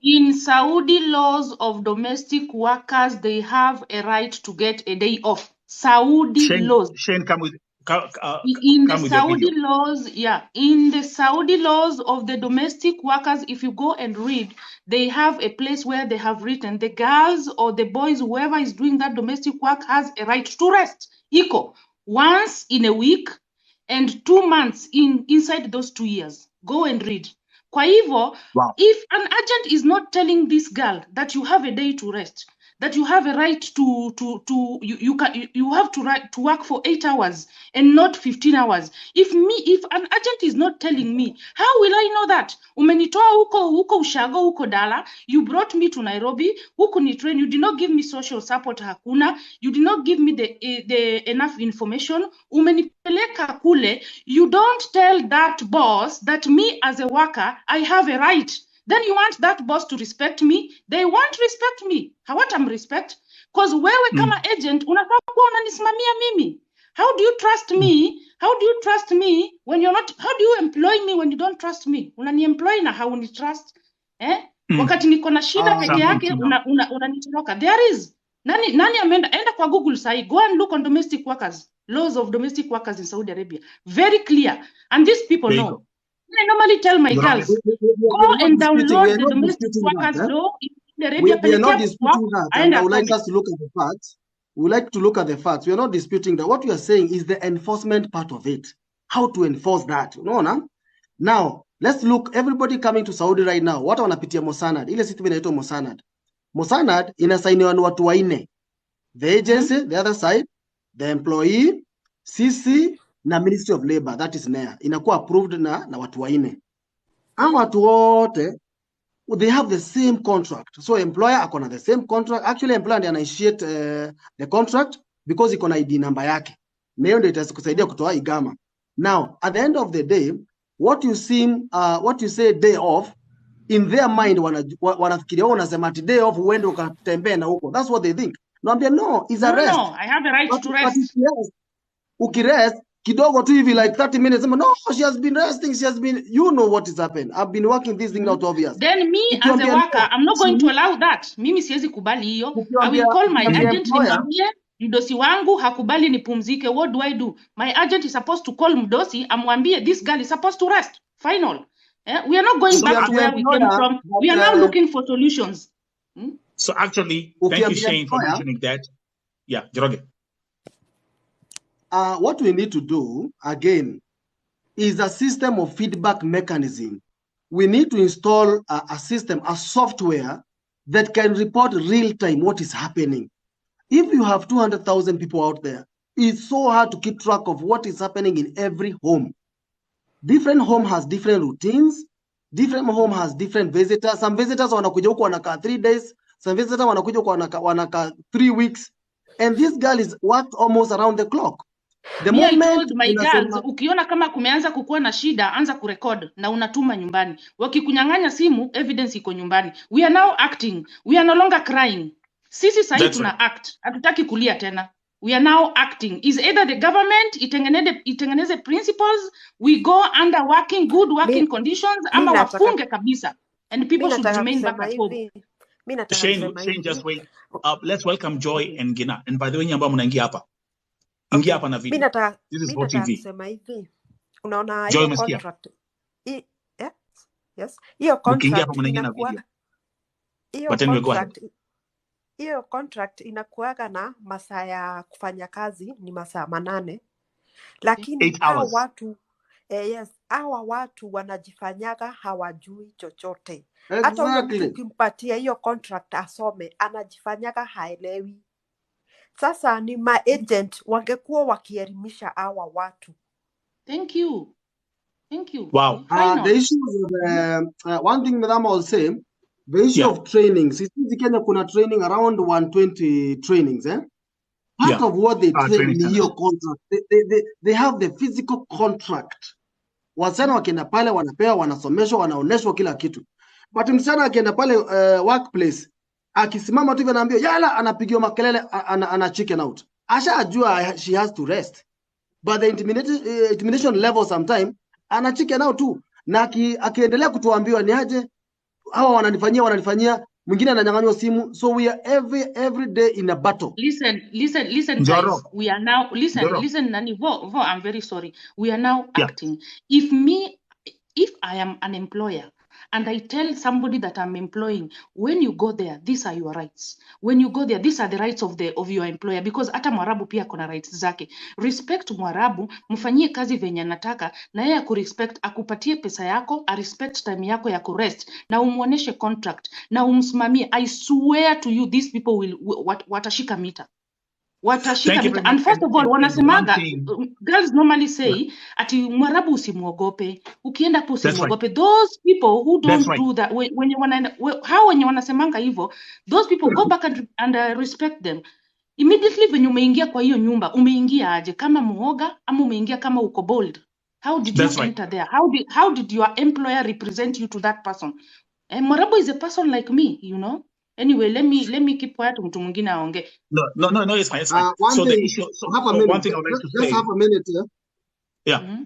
in Saudi laws of domestic workers, they have a right to get a day off. Saudi laws. Shane, come with in the Saudi laws, in the Saudi laws of the domestic workers, if you go and read, they have a place where they have written the girls or the boys, whoever is doing that domestic work, has a right to rest. Equal once in a week and 2 months inside those 2 years. Go and read. Kwa hivyo, if an agent is not telling this girl that you have a day to rest, that you have a right you have to work for 8 hours and not 15 hours. If an agent is not telling me, how will I know that? Umenitoa huko ushago huko Dala, you brought me to Nairobi, huko ni train, you did not give me social support hakuna, you did not give me the enough information, umenipeleka kule, you don't tell that boss that me as a worker, I have a right. Then you want that boss to respect me. They won't respect me. Hawatam respect. Because wewe kama agent, unataka kuwa unanisimamia mimi. How do you trust me? How do you trust me when you're not? How do you employ me when you don't trust me? Unani-employ na hauni trust. Wakati niko na shida peke yake, unanitoroka. There is. Nani amenda? Enda kwa Google sahi. Go and look on domestic workers. Laws of domestic workers in Saudi Arabia. Very clear. And these people know. I normally tell my girls, go and download the domestic workers law in Saudi Arabia. We are not disputing that. And I would like us to look at the facts. We would like to look at the facts. We are not disputing that. What we are saying is the enforcement part of it. How to enforce that. Now, let's look, everybody coming to Saudi right now. What wanapitia Mosanad? Ile situ inaitwa Mosanad. Mosanad inasainiwa na watu waine. The agency, the other side, the employee, CC, na Ministry of Labor, that is NEA, inakuwa approved na watu waine. Ama watu wote, they have the same contract. So employer akona the same contract. Actually, employer ndiye initiate the contract because iko na ID number yake. Na hiyo ndio itakusaidia kutoa igama. Now, at the end of the day, what you say day off, in their mind wanafikiria unasema ati day off uende ukatembee na huko. That's what they think. Naambia no, is a rest. No, I have the right to rest. Ukirest kidogo tu hivi like 30 minutes, no, she has been resting, you know what is happening. I've been working this thing out of years. Then me as a worker, I'm not going to allow that. Mimi siwezi kubali hiyo. I will call my agent, nimwambie mdosi wangu hakubali nipumzike. What do I do? My agent is supposed to call mdosi, amwambie this girl is supposed to rest. Final. We are not going back to where we came from. We are now looking for solutions. So actually, thank you, Shane, for mentioning that. Yeah, Njoroge. What we need to do, again, is a system of feedback mechanism. We need to install a system, a software that can report real time what is happening. If you have 200,000 people out there, it's so hard to keep track of what is happening in every home. Different home has different routines. Different home has different visitors. Some visitors wanakuja huko wanakaa 3 days. Some visitors wanakuja huko wanakaa 3 weeks. And this girl is worked almost around the clock. The Me, I moment told my girls, unasema ukiona kama kumeanza kukuwa na shida, anza kurecord na unatuma nyumbani. Wakikunyang'anya simu, evidence iko nyumbani. We are now acting. We are no longer crying. Sisi sahi That's tuna right. act. Hatutaki kulia tena. We are now acting. Is either the government itengeneze principles, we go under good working conditions, mi ama nataka wafunge kabisa. And mi people should nataka remain back kusema at home. hivi mi nataka Shane, kusema Shane, just hivi wait. Let's welcome Joy and Gina. And by the way, nyamba ambao mnaingia hapa. Ingia okay hapa na mi video. nataka This is mi for nataka TV. kusema hivi unaona Joy, hiyo umesikia? contract yeah? Yes, hiyo Mkiingia hapa contract mnaingia na video. inakuwa hiyo But anyway, go ahead. contract hiyo contract inakuaga na masaa ya kufanya kazi ni masaa 8 lakini 8 hao hours. watu yes, hawa watu wanajifanyaga hawajui chochote. Hata huyo mtu exactly. ukimpatia hiyo contract asome, anajifanyaga haelewi. Sasa ni maagent wangekuwa wakielimisha hawa watu. Thank you. Thank you. Wow. Why not? The issue of one thing Madam will say, the issue Yeah. of trainings. Sisi Kenya kuna training around 120 trainings, eh? Part Yeah. of what they train Training ni centers. hiyo contract. They have the physical contract. Wasichana wakienda pale wanapewa, wanasomeshwa, wanaoneshwa kila kitu. But msichana akienda pale workplace, akisimama tu hivi anaambiwa yala, anapigiwa makelele, ana chicken out. Ashajua she has to rest. But the intimidation level sometime ana chicken out tu. Na akiendelea kutuambiwa ni aje hawa wananifanyia, mwingine ananyang'anywa simu. So we are every day in a battle. Listen, Njoro. guys. We are now Njoro. listen, Nani. Vo, I'm very sorry. We are now Yeah. acting. If I am an employer and I tell somebody that I'm employing, when you go there, these are your rights. When you go there, these are the rights of your employer, because hata Mwarabu pia kuna rights zake. Respect Mwarabu, mfanyie kazi venye anataka, na yeye akurespect, akupatie pesa yako, respect time yako ya kurest, na umuoneshe contract, na umsimamie. I swear to you, these people will watashika mita. Watashika Thank you mita. very And much. first of all, And one wanasemaga, thing. girls normally say, Yeah. ati Mwarabu usimuogope, ukienda po That's right. usimuogope. Those people who That's don't right. do that, wenye wanasemanga hivyo, those people go back and respect them. Immediately when umeingia kwa hiyo nyumba, umeingia aje? Kama muoga ama umeingia kama uko bold? How did you That's right. enter there? How did your employer represent you to that person? Mwarabu is a person like me, you know. Anyway, let me keep quiet. Mtu mwingine aongee. No, it's fine. It's fine. One So the thing, issue. So half a minute. one thing I would like to Just say. half a minute. Yeah. Mm-hmm.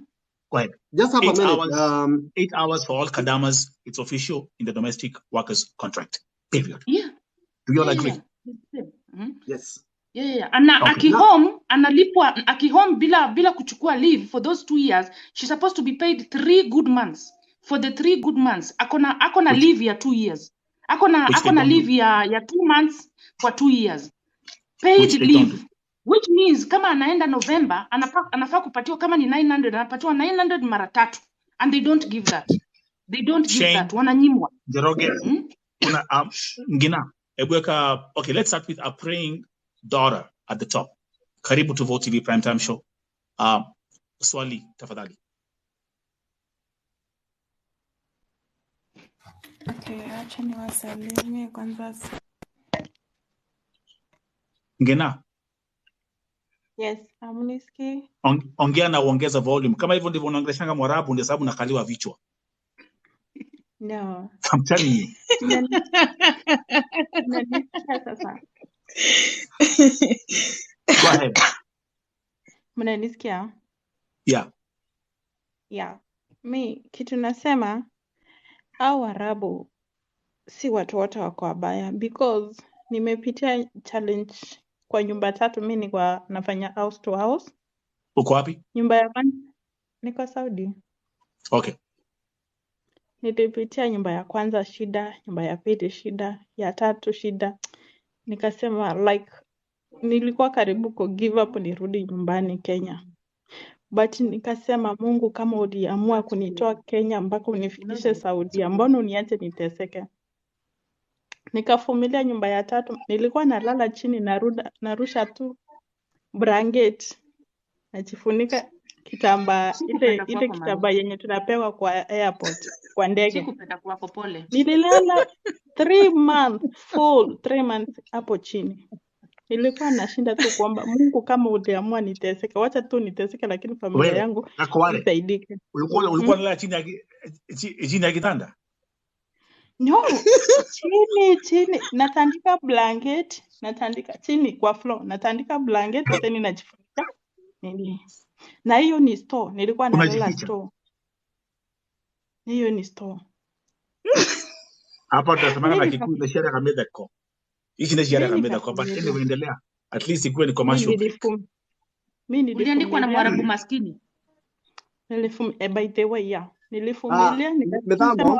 Go ahead. Just half a 8 minute. hours. 8 hours for all Kadamas. It's official in the domestic workers contract. Period. Yeah. Do you all agree? Yeah. Mm-hmm. Yes. Yeah. Okay. Akihome bila kuchukua leave for those 2 years, she's supposed to be paid 3 good months. For the 3 good months, akona leave ya 2 years. Akona leave ya 2 months for 2 years. Paid leave. Which means kama anaenda November, anafaa kupatiwa kama ni 900, anapatiwa 900 mara 3. And they don't give that. They don't give that. Wananyimwa. Jeroge, Ngina, okay, let's start with a praying daughter at the top. Karibu to Vote TV Primetime Show. Swali, tafadhali. Okay, acha niwasalimie kwanza. Ngina. Yes, amuniski. Ongea na uongeza volume. Kama hivyo ndivyo unaongeleshanga Mwarabu ndio sababu nakaliwa vichwa. No. I'm telling you. Sasa. Go ahead. Mnanisikia? Yeah. Mi kitu nasema hao Waarabu si watu wote wako wabaya, because nimepitia challenge kwa nyumba 3. Mi nilikuwa nafanya house to house. Uko wapi? Nyumba ya kwanza niko Saudi. Okay. Nilipitia nyumba ya kwanza shida, nyumba ya pili shida, ya 3 shida. Nikasema like nilikuwa karibu ku give up nirudi nyumbani Kenya. But nikasema Mungu, kama uliamua kunitoa Kenya mpaka unifikishe Saudi, mbona uniache niteseke? Nikavumilia nyumba ya 3. Nilikuwa nalala chini, narusha tu blanket, najifunika kitambaa Sikupenda ile kwako kitambaa Maria. yenye tunapewa kwa airport kwa ndege. Sikupenda kwako, pole. Nililala 3 months full, 3 months hapo chini. Nilikuwa nashinda tu kuomba Mungu, kama uliamua niteseke, wacha tu niteseke, lakini familia Wewe yangu nakwale isaidike. ulikuwa unalala chini ya kitanda? No, chini natandika blanket, natandika chini kwa floor, natandika blanket tena najifunika nini. Na hiyo ni store, nilikuwa nalala Unajificha store. Hiyo ni store. hapa, tunasemanga na Mimi Kikuyu na sheria kameda ko. Hichi ni sheria kameda ko, but anyway endelea. At least ikuwe ni commercial break. Mimi Uliandikwa na Mwarabu maskini. By the way, yeah. Nilifumilia Mitambo,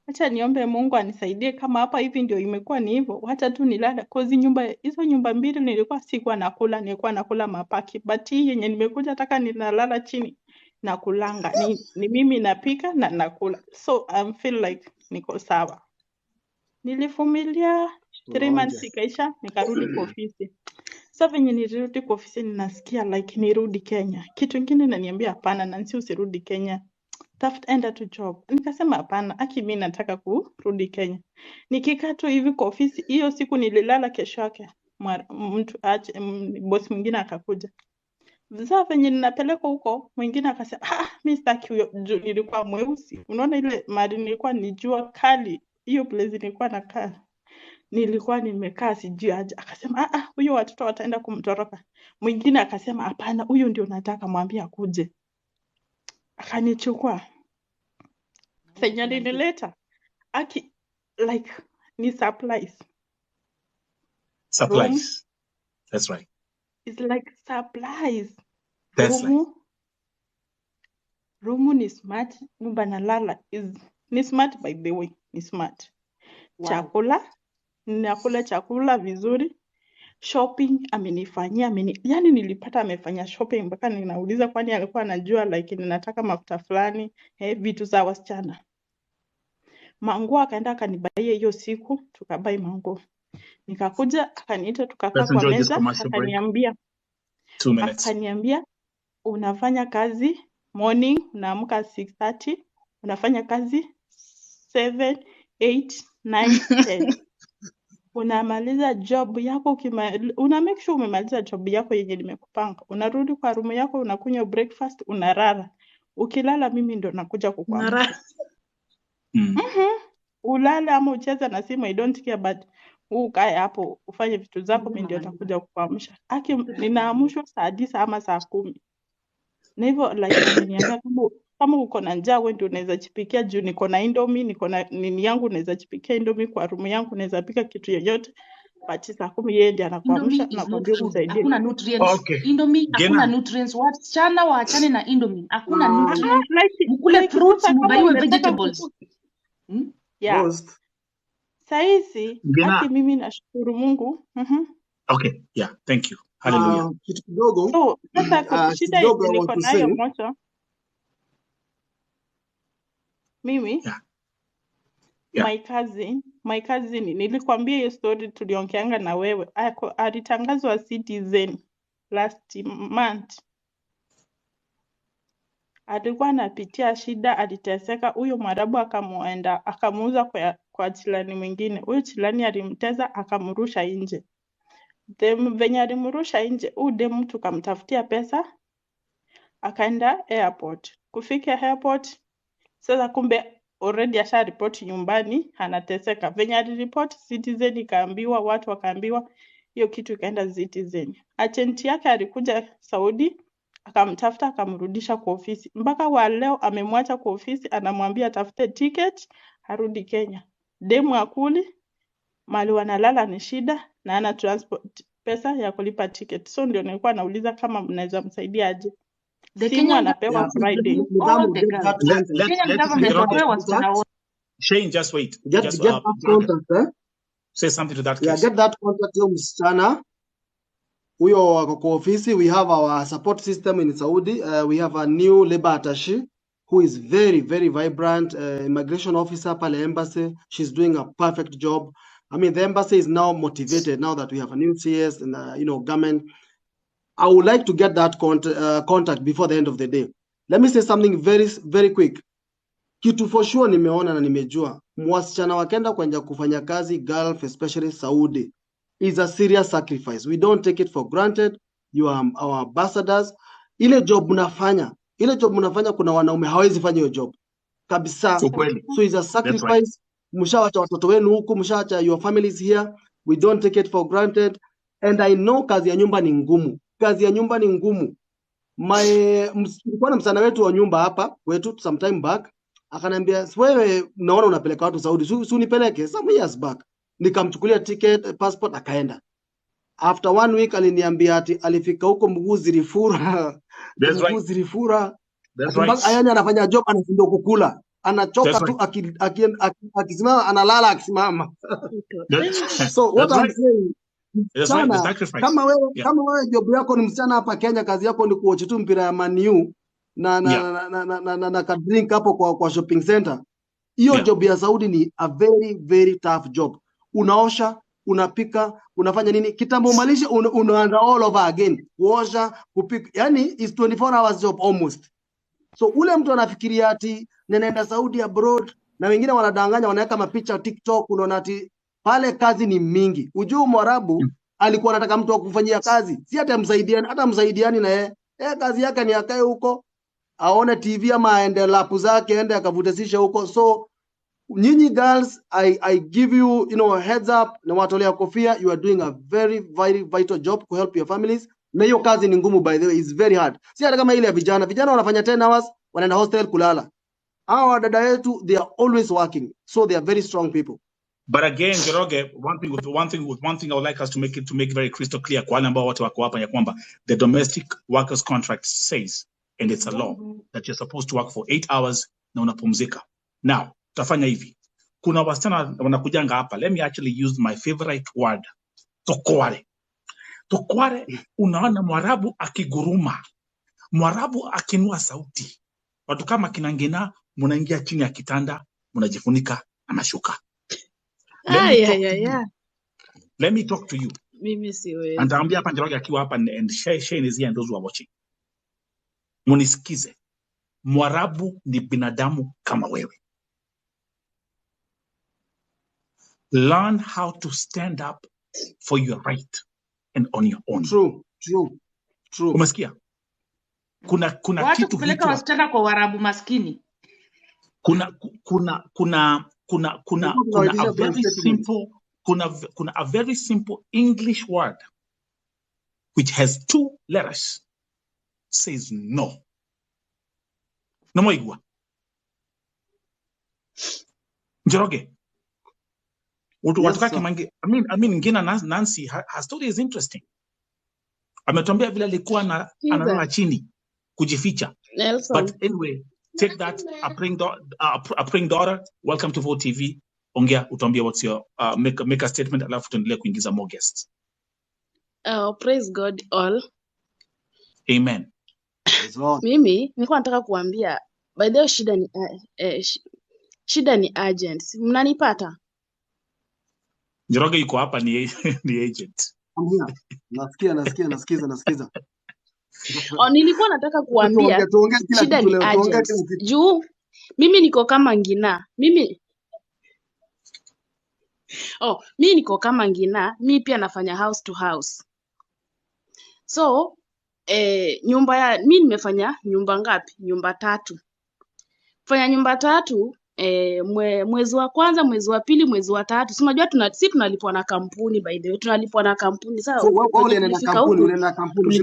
acha niombe Mungu anisaidie, kama hapa hivi ndio imekuwa ni hivyo, wacha tu nilala. Kozi hizo nyumba mbili nilikuwa nakula mapaki, but hii yenye nimekuja taka ninalala chini na kulanga. Ni mimi napika na nakula. So I feel like niko sawa. Nilifumilia 3 months ikaisha, nikarudi kwa ofisi. Sasa venye nirudi kwa ofisi ninasikia like nirudi Kenya. Kitu kingine naniambia hapana, Nancy usirudi Kenya. Tafuta enda tu job. Nikasema hapana, aki mimi nataka kurudi Kenya. Nikikaa tu hivi kwa ofisi, hiyo siku nililala, kesho yake mtu boss mwingine akakuja. Sasa venye ninapelekwa huko, mwingine akasema, mimi sitaki huyo, nilikuwa mweusi. Unaona ile mali nilikuwa ni jua kali, hiyo place nilikuwa nakaa. Nilikuwa nimekaa sijui aje. Akasema, huyo watoto wataenda kumtoroka. Mwingine akasema, hapana, huyo ndio nataka, mwambie akuje. Akanichukua. Senya nilileta. Like ni supplies. Supplies. Room. That's right. It's like supplies. That's right. Room ni smart. Nyumba nalala ni smart, by the way. Ni smart. Wow. Chakula. Ninakula chakula vizuri. Shopping amenifanyia, yani nilipata amefanya shopping mpaka ninauliza kwani alikuwa anajua like ninataka mafuta fulani, vitu za wasichana. Manguo akaenda akanibaia hiyo siku, tukabai manguo. Nikakuja akaniita tukakaa kwa meza, akaniambia 2 minutes. Akaniambia unafanya kazi morning, unaamka 6:30, unafanya kazi 7, 8, 9, 10. Unamaliza job yako, una make sure umemaliza job yako yenye nimekupanga. Unarudi kwa room yako, unakunywa breakfast, unalala. Ukilala mimi ndo nakuja kukuamsha. Ulale ama ucheze na simu, I don't care, but ukae hapo ufanye vitu zako, mimi ndio nakuja kukuamsha. Ninaamshwa saa 9 ama saa 10. Na hivyo like ananiambia kama uko na njaa wewe ndio unaweza jipikia, juu niko na Indomie, niko na nini yangu, naweza jipikia Indomie kwa room yangu, naweza pika kitu yoyote. But saa 10 yeye ndiye anakuamsha na kwambia umsaidie. Hakuna nutrients. Okay. Indomie hakuna nutrients. Wasichana waachane na Indomie. Hakuna nutrients. Mkule fruits, mubaiwe vegetables. Yeah. Saizi haki mimi nashukuru Mungu. Okay, yeah, thank you. Hallelujah. Kitu kidogo. So, sasa shida niko nayo moja. Mimi my cousin nilikwambia hiyo story, tuliongeanga na wewe. Alitangazwa Citizen last month. Alikuwa anapitia shida, aliteseka. Huyo Mwarabu akamuuza kwa chilani mwingine. Huyo chilani alimteza akamrusha nje. Venye alimrusha nje, demu tukamtafutia pesa, akaenda airport. Kufika airport, sasa kumbe already asha report nyumbani, anateseka. Venye aliripoti Citizen, ikaambiwa, watu wakaambiwa, hiyo kitu ikaenda Citizen. Agent yake alikuja Saudi, akamtafuta akamrudisha kwa ofisi. Mpaka wa leo amemwacha kwa ofisi, anamwambia atafute ticket arudi Kenya. Demu akuli, mali wanalala ni shida, na ana transport pesa ya kulipa ticket. So ndio nilikuwa nauliza kama mnaweza msaidia aje. Simu anapewa Friday. Shane, just wait. Get that contact, say something to that case. Yeah, get that contact yo msichana. Huyo wako kwa ofisi. We have our support system in Saudi. We have a new labor attaché who is very, very vibrant, immigration officer pale embassy. She's doing a perfect job. I mean, the embassy is now motivated now that we have a new CS and, government. I would like to get that contact before the end of the day. Let me say something very, very quick. Kitu for sure nimeona na nimejua, wasichana wakenda kwenda kufanya kazi Gulf, especially Saudi, is a serious sacrifice. We don't take it for granted. You are our ambassadors. Ile job mnafanya kuna wanaume hawezi fanya hiyo job kabisa. So kweli. So it's a sacrifice. Mshawacha watoto wenu huku, mshawacha your families here. We don't take it for granted. And I know kazi ya nyumba ni ngumu. Kazi ya nyumba ni ngumu. Nilikuwa na msana wetu wa nyumba hapa wetu sometime back, akaniambia wewe naona unapeleka watu Saudi, si unipeleke. Some years back nikamchukulia ticket, passport, akaenda. After 1 week aliniambia ati alifika huko mguu zilifura. Mguu zilifura. That's right. Ayani anafanya job, anashindwa kukula, anachoka tu, akisimama analala akisimama. So what I'm saying, msichana, kama wewe job yako ni msichana hapa Kenya, kazi yako ni kuocha tu mpira ya Man U na ka drink hapo kwa shopping center, hiyo job ya Saudi ni a very very tough job. Unaosha, unapika, unafanya nini, kitambo malisha, unaanza all over again, kuosha, kupika, yani is 24 hours job almost. So ule mtu anafikiria ati ninaenda Saudi abroad, na wengine wanadanganya, wanaweka mapicha TikTok, unaona ati pale kazi ni mingi. Ujue Mwarabu alikuwa anataka mtu wa kufanyia kazi, si hata msaidiani na yeye. Kazi yake ni akae huko, aone TV ama aende lapu zake, aende akavutesisha huko. So nyinyi girls, I give you, a heads up, na watolea kofia. You are doing a very very vital job to help your families. Na hiyo kazi ni ngumu, by the way, it's very hard. Si hata kama ile ya vijana wanafanya 10 hours, wanaenda hostel kulala. Hawa dada yetu, they are always working, so they are very strong people. But again, Njoroge, one thing I would like us to make very crystal clear kwa wale ambao wote wako hapa, ya kwamba the domestic workers contract says, and it's a law, that you're supposed to work for 8 hours na unapumzika. Now, tutafanya hivi. Kuna wasichana wanakujanga hapa. Let me actually use my favorite word, tokware. Tokware, unaona Mwarabu akiguruma, Mwarabu akinua sauti. Watu kama kina Ngina, munaingia chini ya kitanda, munajifunika na mashuka. Let me talk to you. Mimi siwezi. Nitaambia hapa Njoroge akiwa hapa, and Shane is here and those who are watching. Munisikize. Mwarabu ni binadamu kama wewe. Learn how to stand up for your right and on your own. True. Umesikia? Kuna kitu kupeleka wasichana kwa Waarabu maskini. Kuna a very simple English word which has 2 letters, says no. No moigwa. Njoroge. I mean Ngina Nancy, her story is interesting. Ametuambia vile alikuwa analala chini kujificha. Nelson. But anyway, take that, a praying daughter. Welcome to Vote TV. Ongea, utuambia what's your make a statement, alafu tuendelee kuingiza more guests. Praise God all. Amen. Mimi nilikuwa nataka kuambia, by the way, shida ni urgent. Mnanipata? Njoroge yuko hapa ni agent. Nasikiza. Nilikuwa nataka kuambia shida ni urgent. Juu mimi niko kama Ngina. Mimi niko kama Ngina. Mimi pia nafanya house to house. So mimi nimefanya nyumba ngapi? Nyumba 3. Fanya nyumba 3 mwezi wa kwanza, mwezi wa pili, mwezi wa 3. Si unajua tunalipwa na kampuni, by the way. Tunalipwa na kampuni. Sasa so wewe unaenda na kampuni,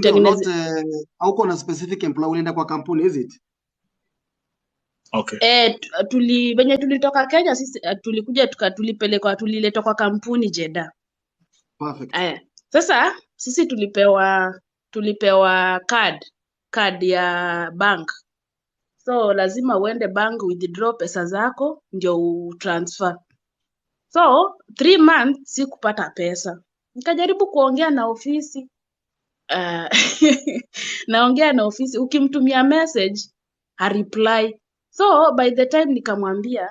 hauko na specific employer, unaenda kwa kampuni, is it? Okay. Venye tulitoka Kenya sisi tulikuja tuliletwa kwa kampuni Jeddah. Perfect. Sasa sisi tulipewa card ya bank. So lazima uende bank withdraw pesa zako ndio utransfer. So 3 months si kupata pesa. Nikajaribu kuongea na ofisi. Naongea na ofisi, ukimtumia message reply. So by the time nikamwambia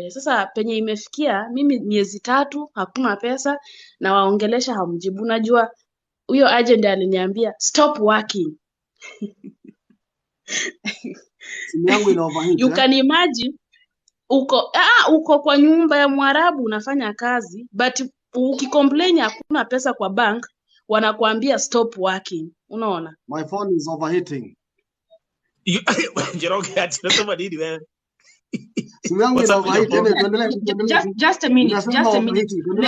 sasa penye imefikia mimi miezi 3 hakuna pesa, na waongelesha hamjibu. Najua huyo agent aliniambia stop working. Simu yangu ina overheat. You can imagine uko kwa nyumba ya Mwarabu unafanya kazi, but ukicomplain hakuna pesa kwa bank, wanakuambia stop working. Unaona? My phone is overheating. Njoroge atasema nini wewe? Simu yangu ina overheat. Just a minute.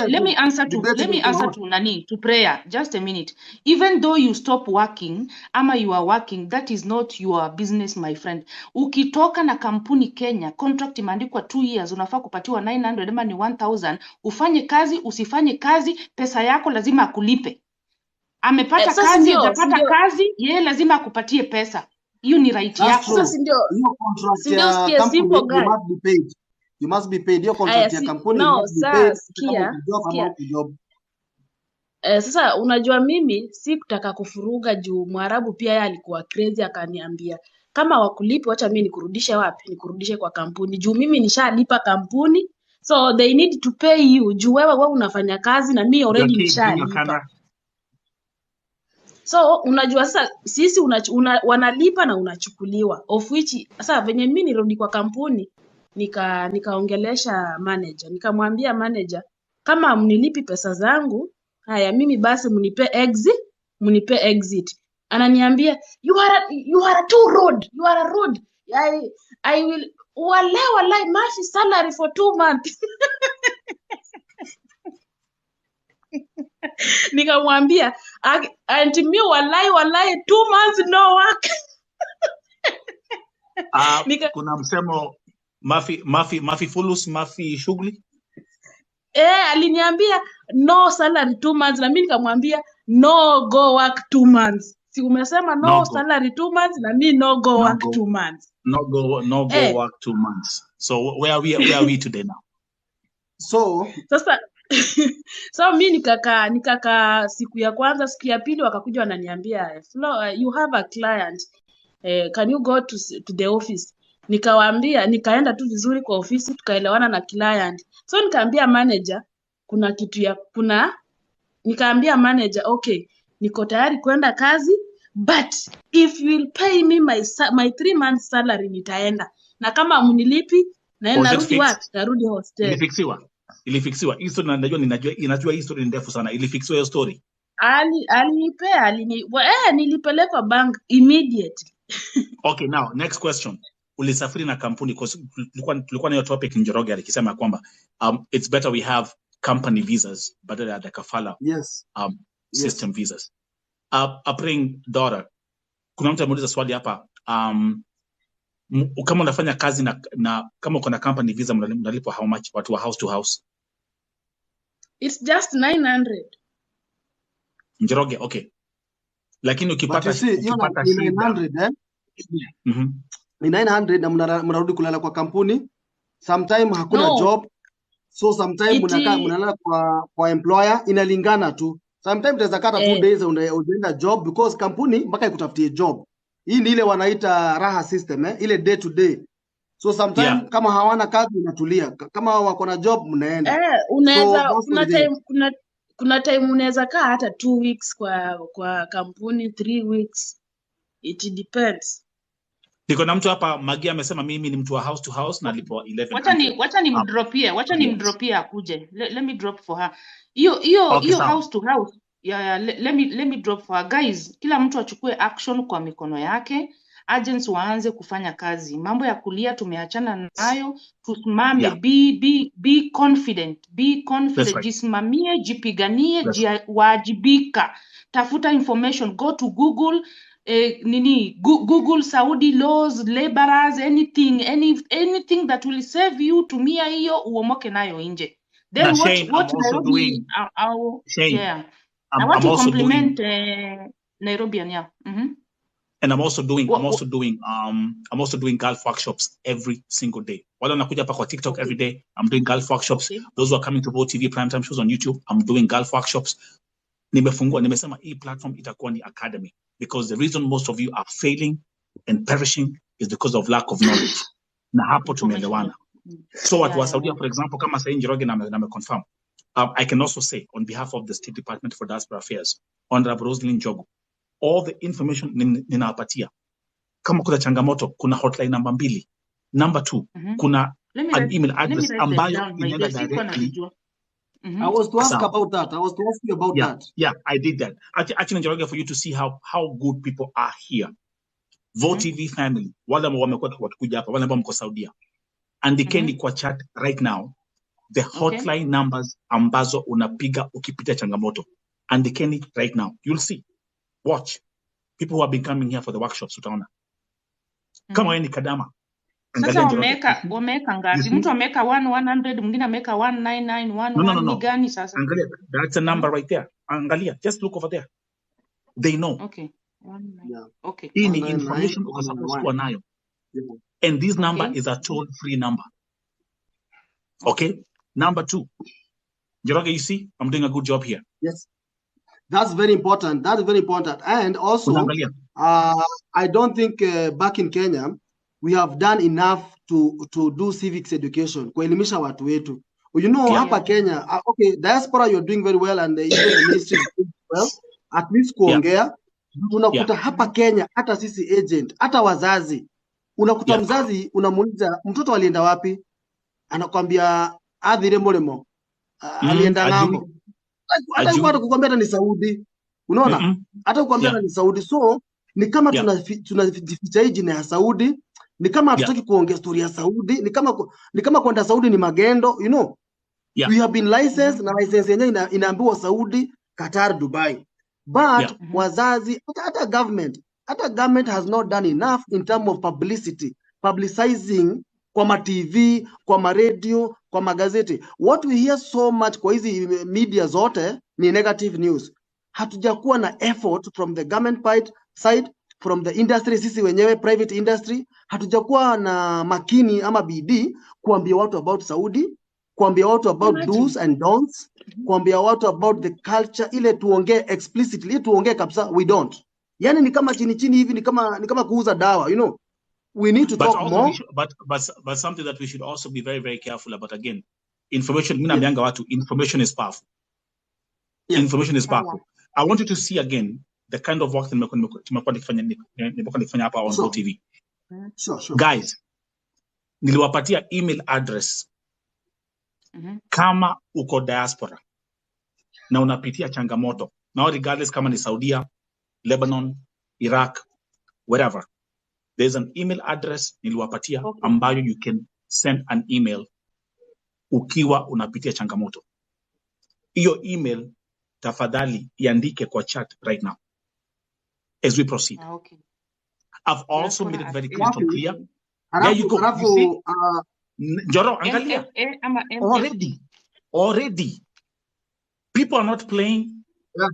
Let me answer to prayer. Just a minute. Even though you stop working ama you are working, that is not your business, my friend. Ukitoka na kampuni Kenya, contract imeandikwa 2 years, unafaa kupatiwa 900 ama ni 1000, ufanye kazi, usifanye kazi, pesa yako lazima akulipe. Amepata kazi, hajapata kazi, yeye lazima akupatie pesa. Hiyo ni right yako. Sasa ndio contract ya company, you must be paid. Hiyo contract ya company you must be paid. Sasa unajua mimi si kutaka kufuruga juu Mwarabu pia yeye alikuwa crazy akaniambia kama wakulipi wacha mimi nikurudishe wapi? Nikurudishe kwa kampuni. Juu mimi nishalipa kampuni. So they need to pay you. Juu wewe unafanya kazi na mimi already nishalipa. So unajua sasa sisi wanalipa na unachukuliwa. Of which sasa venye mimi nirudi kwa kampuni nikaongelesha manager. Nikamwambia manager kama mnilipi pesa zangu, haya mimi basi mnipe exit. Ananiambia you are too rude. You are rude. I will wallahi mashi salary for 2 months. Nikamwambia anti mimi wallahi 2 months no work. Kuna msemo mafi fulus mafi shughuli. Aliniambia no salary 2 months na mimi nikamwambia no go work 2 months. Si umesema no salary 2 months na mimi no go work 2 months. No go work 2 months. So where are we today now? So mimi nikaka siku ya kwanza, siku ya pili wakakuja wananiambia you have a client, can you go to the office? Nikawaambia nikaenda tu vizuri kwa ofisi, tukaelewana na client. So nikaambia manager nikaambia manager okay, niko tayari kwenda kazi, but if you will pay me my 3 months salary nitaenda, na kama mnilipi naenda narudi hostel. Ilifixiwa. Hii story ninajua hii story ndefu sana. Ilifixiwa hiyo story. Nilipelekwa bank immediately. Okay, now next question. Ulisafiri na kampuni because tulikuwa na hiyo topic Njoroge alikisema kwamba it's better we have company visas badala ya Kafala system visas. Upbringing daughter. Kuna mtu ameuliza swali hapa kama unafanya kazi na kama uko na company visa mnalipwa how much watu wa house to house? It's just 900. Njoroge, okay. Lakini ukipata 900 ni 900 na mnarudi kulala kwa kampuni. Sometime hakuna job. So sometime mnalala kwa employer, inalingana tu. Sometime utaweza kata 2 days unaenda job because kampuni mpaka ikutafutie job. Hii ni ile wanaita raha system ile day to day. So sometime kama hawana kazi unatulia. Kama wako na job mnaenda. Unaweza kuna time unaweza kaa hata 2 weeks kwa kampuni, 3 weeks. It depends. Niko na mtu hapa Magia amesema mimi ni mtu wa house to house na lipo 11. Wacha ni mdropie akuje. Let me drop for her. Hiyo house to house. Let me drop for her. Guys, kila mtu achukue action kwa mikono yake. Agents waanze kufanya kazi. Mambo ya kulia tumeachana nayo. Tusimame, be confident. Be confident. Right. Jisimamie, jipiganie, wajibika. Tafuta information. Go to Google. Google Saudi laws, laborers, anything that will save you. Tumia hiyo uomoke nayo nje. Then what Nairobi I want to compliment Nairobian, And I'm also doing golf workshops every single day. Wala nakuja hapa kwa TikTok every day. I'm doing golf workshops. Those who are coming to Vote TV primetime shows on YouTube, I'm doing golf workshops. Nimesema hii platform itakuwa ni academy because the reason most of you are failing and perishing is because of lack of knowledge. Na hapo tumeelewana. So watu wa Saudi, for example, kama sasa Njoroge na confirm. I can also say on behalf of the State Department for Diaspora Affairs, Honorable Roslyn Jogo. All the information ninawapatia. Kama kuna changamoto, kuna hotline number 2. Number 2, kuna an email address ambayo inaenda directly. I was to ask about that. I was to ask you about that. Yeah, I did that. Actually, Njoroge, for you to see how good people are here. Vote TV family, wale wamekuwa wakikuja hapa, wale ambao mko Saudia. Andikeni kwa chat right now the hotline numbers ambazo unapiga ukipita changamoto. Andikeni right now. You'll see. Watch. People who have been coming here for the workshops, utaona. Kama wewe ni Kadama. Sasa wameka ngapi? Mtu ameka 100, mwingine ameka 19911 ni gani sasa? Angalia, that's a number right there. Angalia, just look over there. They know. Okay. Okay. Hii ni information uko supposed kuwa nayo. And this number is a toll-free number. Okay? Number 2. Njoroge, you see, I'm doing a good job here. Yes. That's very important. That's very important. And also, I don't think back in Kenya, we have done enough to do civics education. Kuelimisha watu wetu. You know, hapa Kenya, okay, diaspora, you're doing very well, and even the ministry is doing well. At least kuongea. Unakuta hapa Kenya, hata sisi agent, hata wazazi. Unakuta mzazi, unamuuliza, mtoto alienda wapi? Anakwambia, adhire molemo. Alienda ngambo. Hata ukwata kukwambia ni Saudi. Unaona? Hata kukwambia ni Saudi. So, ni kama tunajificha hii jina ya Saudi. Ni kama hatutaki kuongea story ya Saudi. Ni kama kwenda Saudi ni magendo. You know? We have been licensed, na license yenyewe inaambiwa Saudi, Qatar, Dubai. But wazazi, hata government has not done enough in terms of publicizing kwa ma TV, kwa ma radio, kwa magazeti. What we hear so much kwa hizi media zote ni negative news. Hatujakuwa na effort from the government side, from the industry, sisi wenyewe private industry. Hatujakuwa na makini ama bidii kuambia watu about Saudi, kuambia watu about do's and don'ts, kuambia watu about the culture, ile tuongee explicitly, tuongee kabisa. We don't. Yani ni kama chini hivi, ni kama kuuza dawa, you know. We need to talk more. But something that we should also be very, very careful about. Again, information. Information is powerful. Information is powerful. I want you to see again the kind of work that tumekuwa nikifanya hapa on Go TV. Sure. Guys, niliwapatia email address. Kama uko diaspora na unapitia changamoto, now regardless kama ni Saudia, Lebanon, Iraq, wherever, there's an email address niliwapatia ambayo you can send an email ukiwa unapitia changamoto. Hiyo email tafadhali iandike kwa chat right now as we proceed. I've also made it very clear. There you go. You see? Njoro, angalia. Already. People are not playing. Yeah.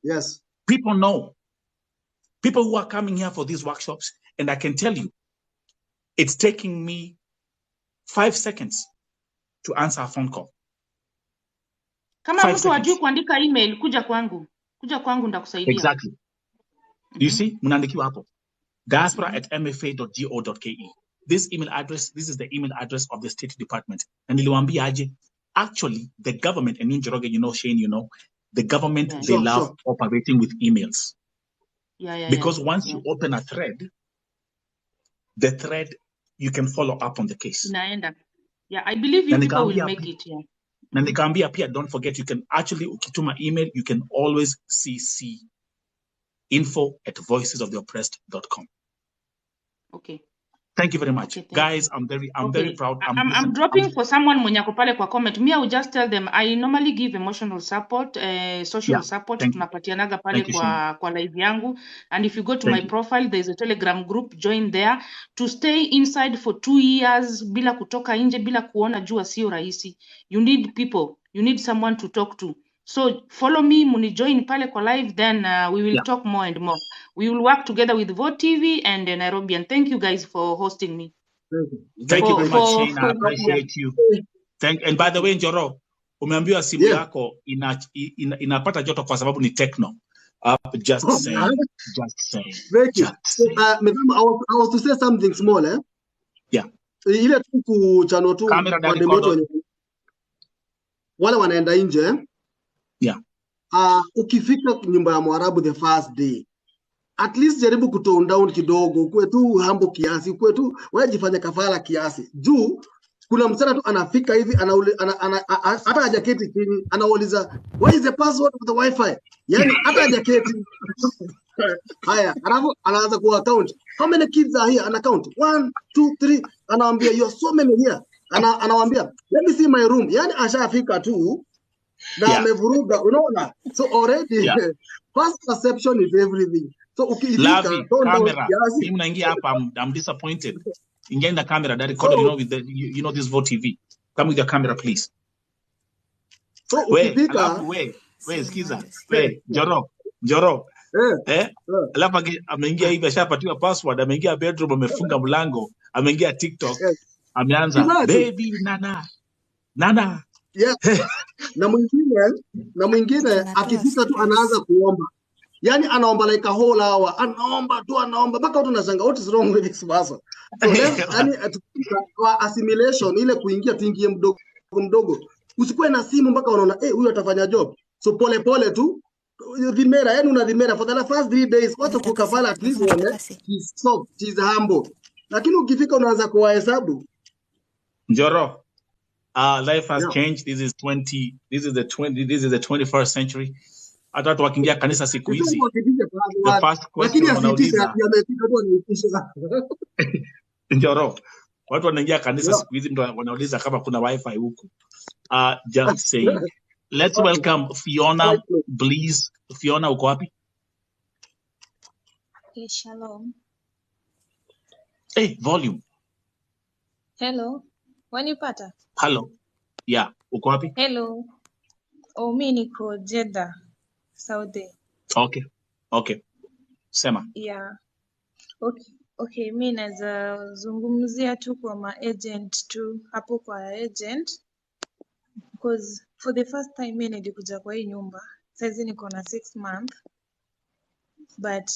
Yes. People know. People who are coming here for these workshops, and I can tell you, it's taking me 5 seconds to answer a phone call. Kama mtu hajui kuandika email, kuja kwangu ndakusaidia. Exactly. You see, mnaandikiwa hapo. diaspora@mfa.go.ke. This email address, this is the email address of the State Department. And niliwaambia aje, actually, the government, and Njoroge, you know, Shane, you know, the government, they love operating with emails. Because once you open a thread, the thread, you can follow up on the case. Naenda. Yeah, I believe you people will make it. Yeah. Na nikaambia pia, don't forget, you can actually, ukituma email, you can always CC info@voicesoftheoppressed.com. Okay. Thank you very much. Okay, guys, I'm very proud. I'm dropping for someone mwenye ako pale kwa comment. Me, I will just tell them, I normally give emotional support, social support. Tunapatianaga pale kwa live yangu. And if you go to my profile, there's a Telegram group, join there. To stay inside for 2 years, bila kutoka nje, bila kuona jua sio rahisi. You need people. You need someone to talk to. So follow me, muni join pale kwa live, then we will talk more and more. We will work together with Vote TV and Nairobi. And thank you guys for hosting me. Thank you very much, Shane. I appreciate you. And by the way, Njoro, umeambiwa simu yako inapata joto kwa sababu ni techno. Just saying. Thank you. I was to say something small, eh? Yeah. Ile tu kuchano tu wale wanaenda nje. Yeah. ukifika nyumba ya Mwarabu the first day, at least jaribu kutone down kidogo, kuwe tu humble kiasi, kuwe tu wewe jifanye kafala kiasi. Juu kuna msichana tu anafika hivi hata hajaketi chini anauliza what is the password of the wifi, yani hata hajaketi. Haya, alafu anaanza ku account how many kids are here, ana count 1 2 3, anawaambia you are so many here, anawaambia let me see my room, yani ashafika tu na amevuruga, unaona. So already first perception is everything. So ukifika camera, mimi naingia hapa, I'm disappointed. Ingia in the camera that recorded, you know, with the you know this Vote TV. Come with your camera please. So ukifika we skiza Njoro alafu ameingia hivi, ashapatiwa password, ameingia bedroom, amefunga mlango, ameingia TikTok, ameanza baby nana na mwingine akifika tu anaanza kuomba, yani anaomba like a whole hour, anaomba mpaka watu wanashangaa what is wrong with this person. So yani kwa assimilation ile kuingia tuingie mdogo, usikuwe na simu mpaka unaona huyu atafanya job. So pole tu dhimera, yani una dhimera for the first 3 days, watu kukafala at least one he's humble, lakini ukifika unaanza kuwahesabu. Njoro, life has changed. This is the 21st century. Hata watu wakiingia kanisa siku hizi, the first question wanauliza Njoro, watu wanaingia kanisa siku hizi ndio wanauliza kama kuna wifi huku. Just saying. Let's welcome Fiona, please. Fiona, uko wapi? Hey, shalom. Hey, volume. Hello. Wanipata? Hello. Yeah, uko wapi? Hello. Mimi niko Jeddah, Saudi. Okay. Sema. Yeah. Okay, mimi naweza zungumzia tu kwa ma-agent tu, hapo kwa agent. Because for the first time mimi nilikuja kwa hii nyumba. Saizi niko na 6 months. But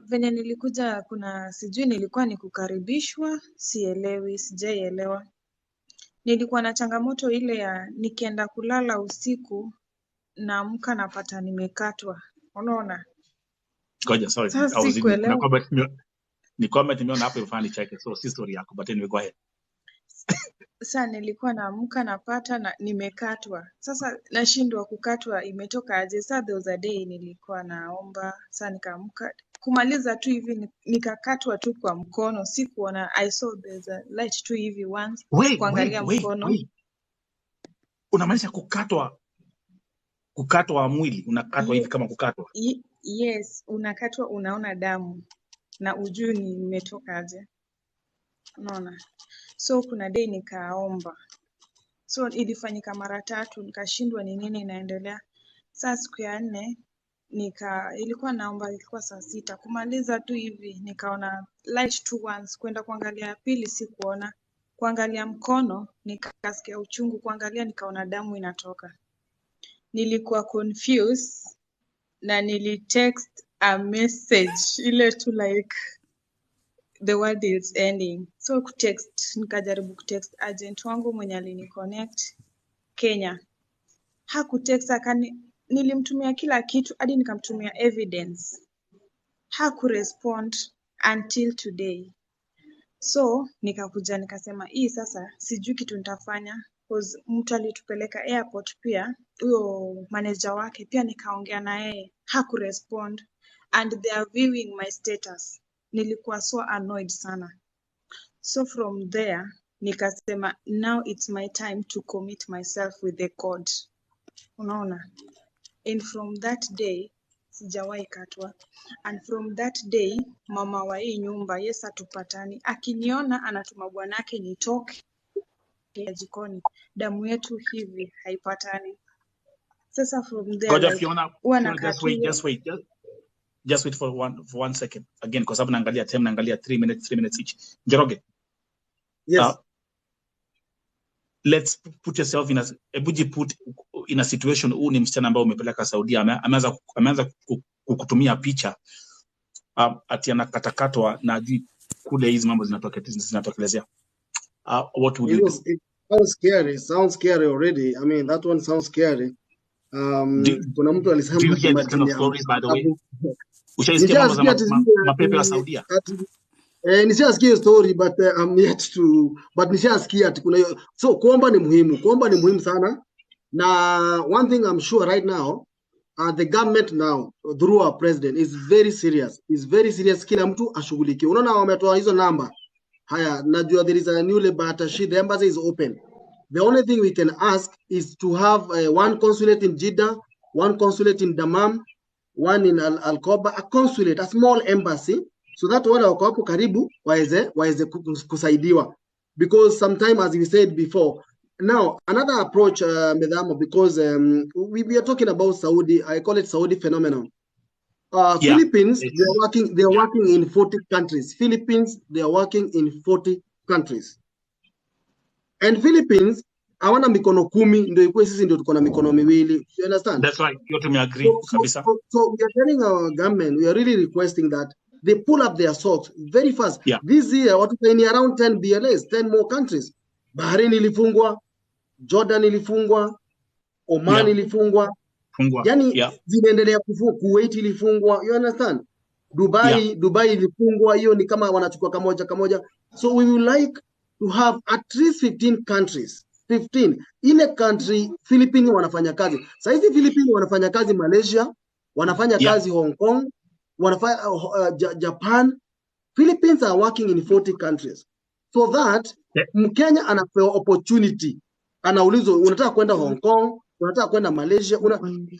venye nilikuja kuna sijui nilikuwa nikukaribishwa, sijaielewa. Nilikuwa na changamoto ile ya nikienda kulala usiku naamka napata nimekatwa. Unaona? Ngoja, sorry. Ni comment nimeona hapo ifani cheke. So si story yako, but anyway go ahead. Sasa nilikuwa naamka napata na nimekatwa. Sasa nashindwa kukatwa imetoka aje? Sasa there was a day nilikuwa naomba, sasa nikaamka kumaliza tu hivi nikakatwa tu kwa mkono, sikuona. I saw there's a light tu hivi once kuangalia mkono. Unamaanisha kukatwa mwili, unakatwa hivi kama kukatwa? Yes, unakatwa, unaona damu na ujui nimetoka aje. Unaona? So kuna day nikaomba. So ilifanyika mara 3, nikashindwa ni nini inaendelea. Sasa siku ya 4 ilikuwa naomba, ilikuwa saa 6 kumaliza tu hivi nikaona light tu once, kwenda kuangalia pili sikuona, kuangalia mkono nikasikia uchungu, kuangalia nikaona damu inatoka. Nilikuwa confused na nilitext a message ile tu like the world is ending. So nikajaribu kutext agent wangu mwenye aliniconnect Kenya. Hakutext, nilimtumia kila kitu hadi nikamtumia evidence. Hakurespond until today. So nikakuja nikasema hii sasa sijui kitu nitafanya, because mtu alitupeleka airport pia, huyo manager wake pia nikaongea na yeye, hakurespond and they are viewing my status. Nilikuwa so annoyed sana. So from there nikasema now it's my time to commit myself with the code. Unaona? And from that day sijawahi katwa. And from that day mama wa hii nyumba, yes, hatupatani. Akiniona anatuma bwanake nitoke jikoni. Damu yetu hivi haipatani. Sasa from there Goja, Fiona, just wait for one second again, kwa sababu naangalia time, naangalia 3 minutes each. Njoroge. Yes. Let's put yourself in a situation. Huu ni msichana ambaye umepeleka Saudi, ameanza kukutumia picha ati anakatakatwa na ajui kule hizi mambo zinatokelezea. What would you do? It sounds scary already. I mean, that one sounds scary. kuna mtu alisema do you hear this kind of stories, by the way? Ushaisikia mambo za mapepe ya Saudia? Nishasikia story but I'm yet to, but nishasikia ati kuna hiyo. So kuomba ni muhimu sana, na one thing I'm sure right now, the government now through our president is very serious, kila mtu ashughulikie. Unaona wametoa hizo namba. Haya, najua there is a new labor attaché, the embassy is open. The only thing we can ask is to have one consulate in Jeddah, one consulate in Dammam, one in Al-Koba, a consulate, a small embassy, so that wale wako hapo karibu waweze kusaidiwa. Because sometimes, as we said before, now another approach, Medamo, because we are talking about Saudi, I call it Saudi phenomenon. Philippines, they are working in 40 countries. Philippines, they are working in 40 countries. And Philippines, hawana mikono 10, ndio ikuwe sisi ndio tuko na mikono 2. You understand? That's right. You to me agree. So we are telling our government, we are really requesting that they pull up their socks very fast. Yeah. This year, what we in around 10 BLAs, 10 more countries. Bahrain ilifungwa, Jordan ilifungwa, Oman ilifungwa. Yani zinaendelea kufungwa, Kuwait ilifungwa. You understand? Dubai ilifungwa, hiyo ni kama wanachukua kamoja. So we would like to have at least 15 countries. 15. Ile country Philippines wanafanya kazi. Sasa hizi Philippines wanafanya kazi Malaysia, wanafanya kazi Hong Kong, wanafanya Japan. Philippines are working in 40 countries. So that Mkenya anapewa opportunity. Anaulizwa unataka kwenda Hong Kong, unataka kwenda Malaysia,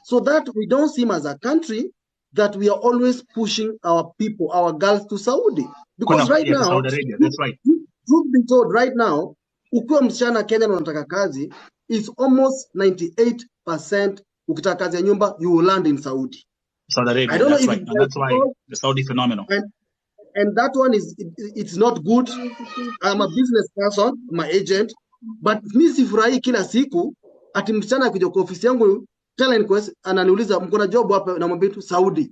so that we don't seem as a country that we are always pushing our people, our girls to Saudi. Because right now, Saudi Arabia, that's right. Truth be told, right now, ukiwa msichana Kenya na unataka kazi, it's almost 98% ukitaka kazi ya nyumba, you will land in Saudi. Saudi Arabia, I don't know if that's why the Saudi phenomenon. And that one it's not good. I'm a business person, my agent, but mimi sifurahi kila siku ati msichana akija kwa ofisi yangu talent quest ananiuliza mko na job hapa, namwambia tu Saudi.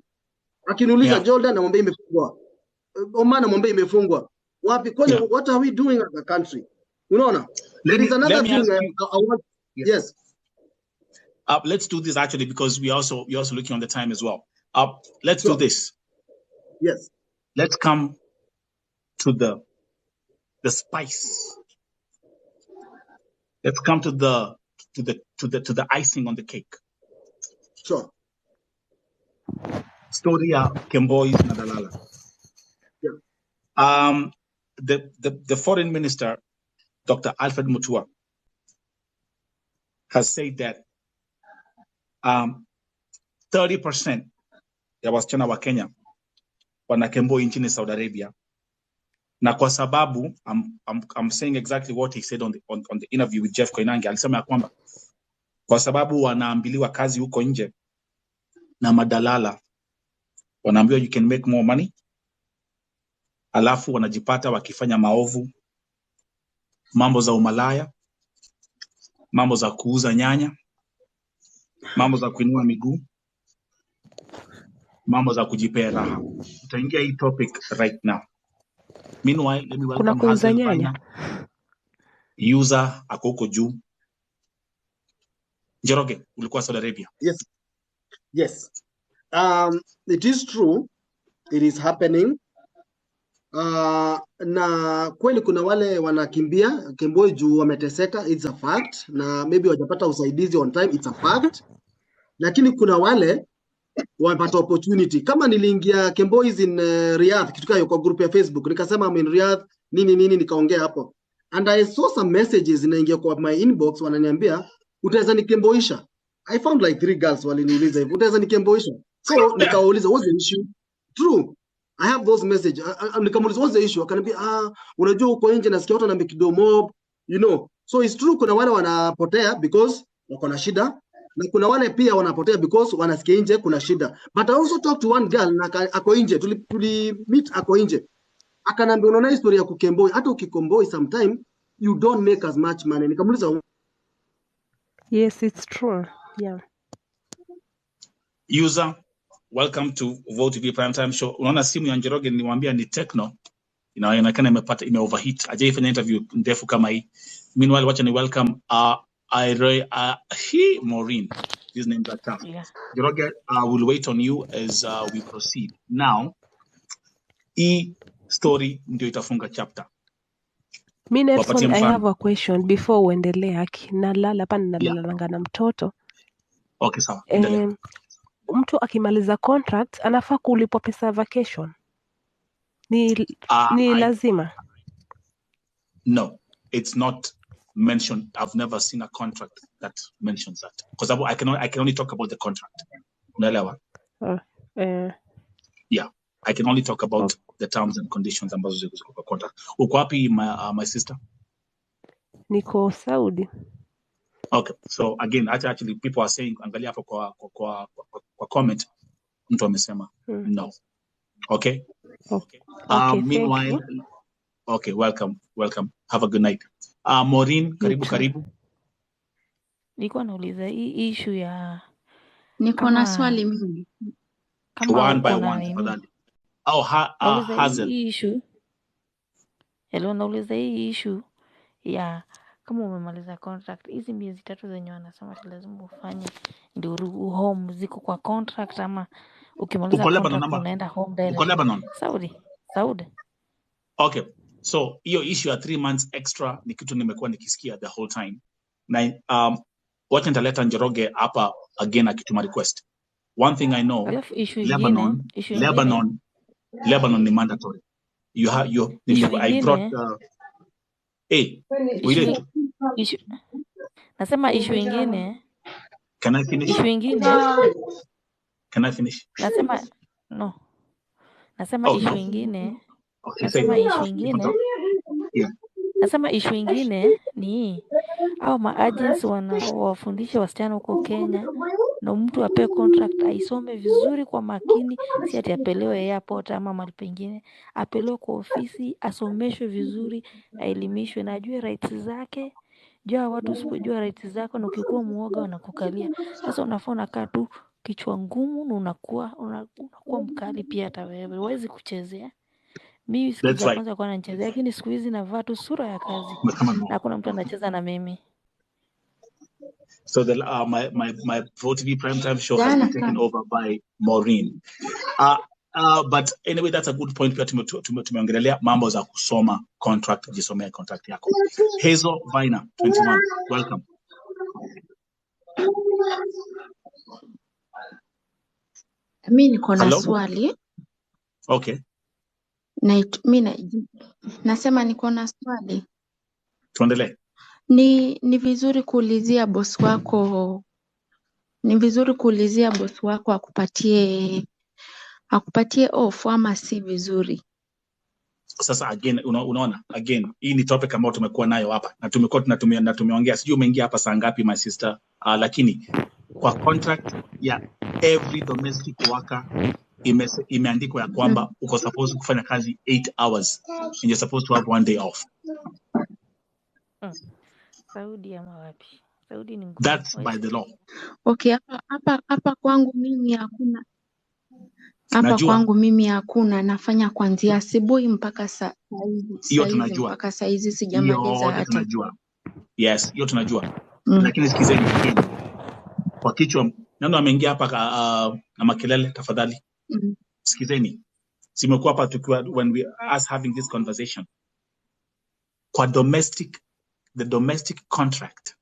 Akiniuliza Jordan, namwambia imefungwa. Oman, namwambia imefungwa. Wapi? Kwani what are we doing as a country? Unaona? There is another thing I want. Yes. Let's do this actually, because we're also looking on the time as well. Let's do this. Yes. Let's come to the spice. Let's come to the icing on the cake. Sure. Story ya Kemboi na Dalala. Yeah. The foreign minister, Dr. Alfred Mutua, has said that 30% ya wasichana wa Kenya wana Kemboi nchini Saudi Arabia. Na kwa sababu I'm saying exactly what he said on the interview with Jeff Koinange. Alisema ya kwamba kwa sababu wanaambiliwa kazi huko nje na madalala, wanaambiwa you can make more money, alafu wanajipata wakifanya maovu, mambo za umalaya, mambo za kuuza nyanya, mambo za kuinua miguu, mambo za kujipea raha. Tutaingia hii topic right now. Meanwhile, let me welcome kuuza nyanya. User akoko juu. Njoroge, ulikuwa Saudi Arabia. Yes. It is true. It is happening. Na kweli kuna wale wanakimbia Kemboi juu wameteseka, it's a fact, na maybe wajapata usaidizi on time, it's a fact. Lakini kuna wale wamepata opportunity. Kama niliingia Kemboi in Riyadh, kitu kwa group ya Facebook, nikasema I'm in Riyadh, nini nikaongea hapo. And I saw some messages inaingia kwa my inbox, wananiambia utaweza nikemboisha. I found like 3 girls waliniuliza hivyo, utaweza nikemboisha. So nikawauliza what's the issue? True. I have those messages. Nikamuuliza what's the issue? Akaniambia unajua uko nje nasikia watu na kidogo mob, you know. So it's true kuna wale wanapotea because wako na shida, na kuna wale pia wanapotea because wanasikia nje kuna shida. But I also talked to one girl na ako nje, tuli meet ako nje. Akanambia unaona historia ya kukemboi, hata ukikomboi sometime you don't make as much money. Nikamuuliza yes, it's true. Yeah. User, welcome to Vote TV Prime Time Show. Unaona simu ya Njoroge niwaambia ni Techno. Inaonekana ime overheat. Hajaifanya interview ndefu kama hii. Meanwhile, wacha ni welcome Maureen. These names are tough. Yeah. Njoroge, we'll wait on you as we proceed. Now, story ndio itafunga chapter. Mi Nelson, Wapatie I mfano. have a question before uendelee. Nalala hapa ninalalanga na mtoto. Okay, sawa. Endelea. Mtu akimaliza contract anafaa kulipwa pesa ya vacation. Ni lazima? No, it's not mentioned. I've never seen a contract that mentions that. Because I can only talk about the contract. Unaelewa? Yeah, I can only talk about the terms and conditions ambazo ziko kwa contract. Uko wapi my sister? Niko Saudi. Okay, so again, actually people are saying angalia hapo kwa comment mtu amesema no. Okay? Okay, meanwhile, thank you. Okay, welcome. Have a good night. Maureen, karibu. Nilikuwa nauliza hii issue ya niko na swali mimi. Kama one by uko na one, nini? tafadhali. Nauliza hii issue. Hello, nauliza hii issue ya kama umemaliza contract, hizi miezi 3 zenye wanasema lazima ufanye ndio home ziko kwa contract ama ukimaliza contract unaenda home direct? Uko Lebanon? Saudi. Okay, so hiyo issue ya 3 months extra ni kitu nimekuwa nikisikia the whole time. Na wacha nitaleta Njoroge hapa again akituma request. One thing I know, Lebanon ni mandatory. I brought nasema issue ingine. Can I finish? Issue ingine. Can I finish? Nasema no. Nasema issue ingine. Nasema issue ingine. Yeah. Nasema issue ingine ni au ma-agents wanawafundisha wasichana huko Kenya na mtu apewe contract aisome vizuri kwa makini, si ati apelewe airport ama mahali pengine, apelewe kwa ofisi, asomeshwe vizuri, aelimishwe na ajue rights zake. Jua watu usipojua rights zako na ukikuwa muoga wanakukalia. Sasa unafaa unakaa tu kichwa ngumu na unakuwa mkali pia hata wewe. Huwezi kuchezea. Mimi siku za kwanza kwa nachezea, lakini siku hizi navaa tu sura ya kazi. Na hakuna mtu anacheza na mimi. So my VOTV primetime show has been taken over by Maureen. But anyway, that's a good point. Pia tumeongelea mambo za kusoma contract, jisomea contract yako. Hazel Vina 21, welcome. Mimi niko na swali. Okay. Nasema niko na swali. Tuendelee. Ni vizuri kuulizia boss wako. Ni vizuri kuulizia boss wako akupatie off ama si vizuri? Sasa again unaona again hii ni topic ambayo tumekuwa nayo hapa na tumeongea, sijui umeingia hapa saa ngapi my sister, lakini kwa contract ya every domestic worker imeandikwa ya kwamba uko supposed kufanya kazi 8 hours and you're supposed to have 1 day off. Saudi ama wapi? Saudi ni ngumu. That's by the law. Okay, hapa kwangu mimi hakuna. Kwangu mimi hakuna, nafanya kuanzia asubuhi mpaka saa hizi sijamaliza hata. Tunajua. Yes, hiyo tunajua. Lakini sikizeni kwa kichwa nani ameingia hapa na makelele tafadhali. Sikizeni. Simekuwa hapa tukiwa when we us having this conversation. Kwa the domestic contract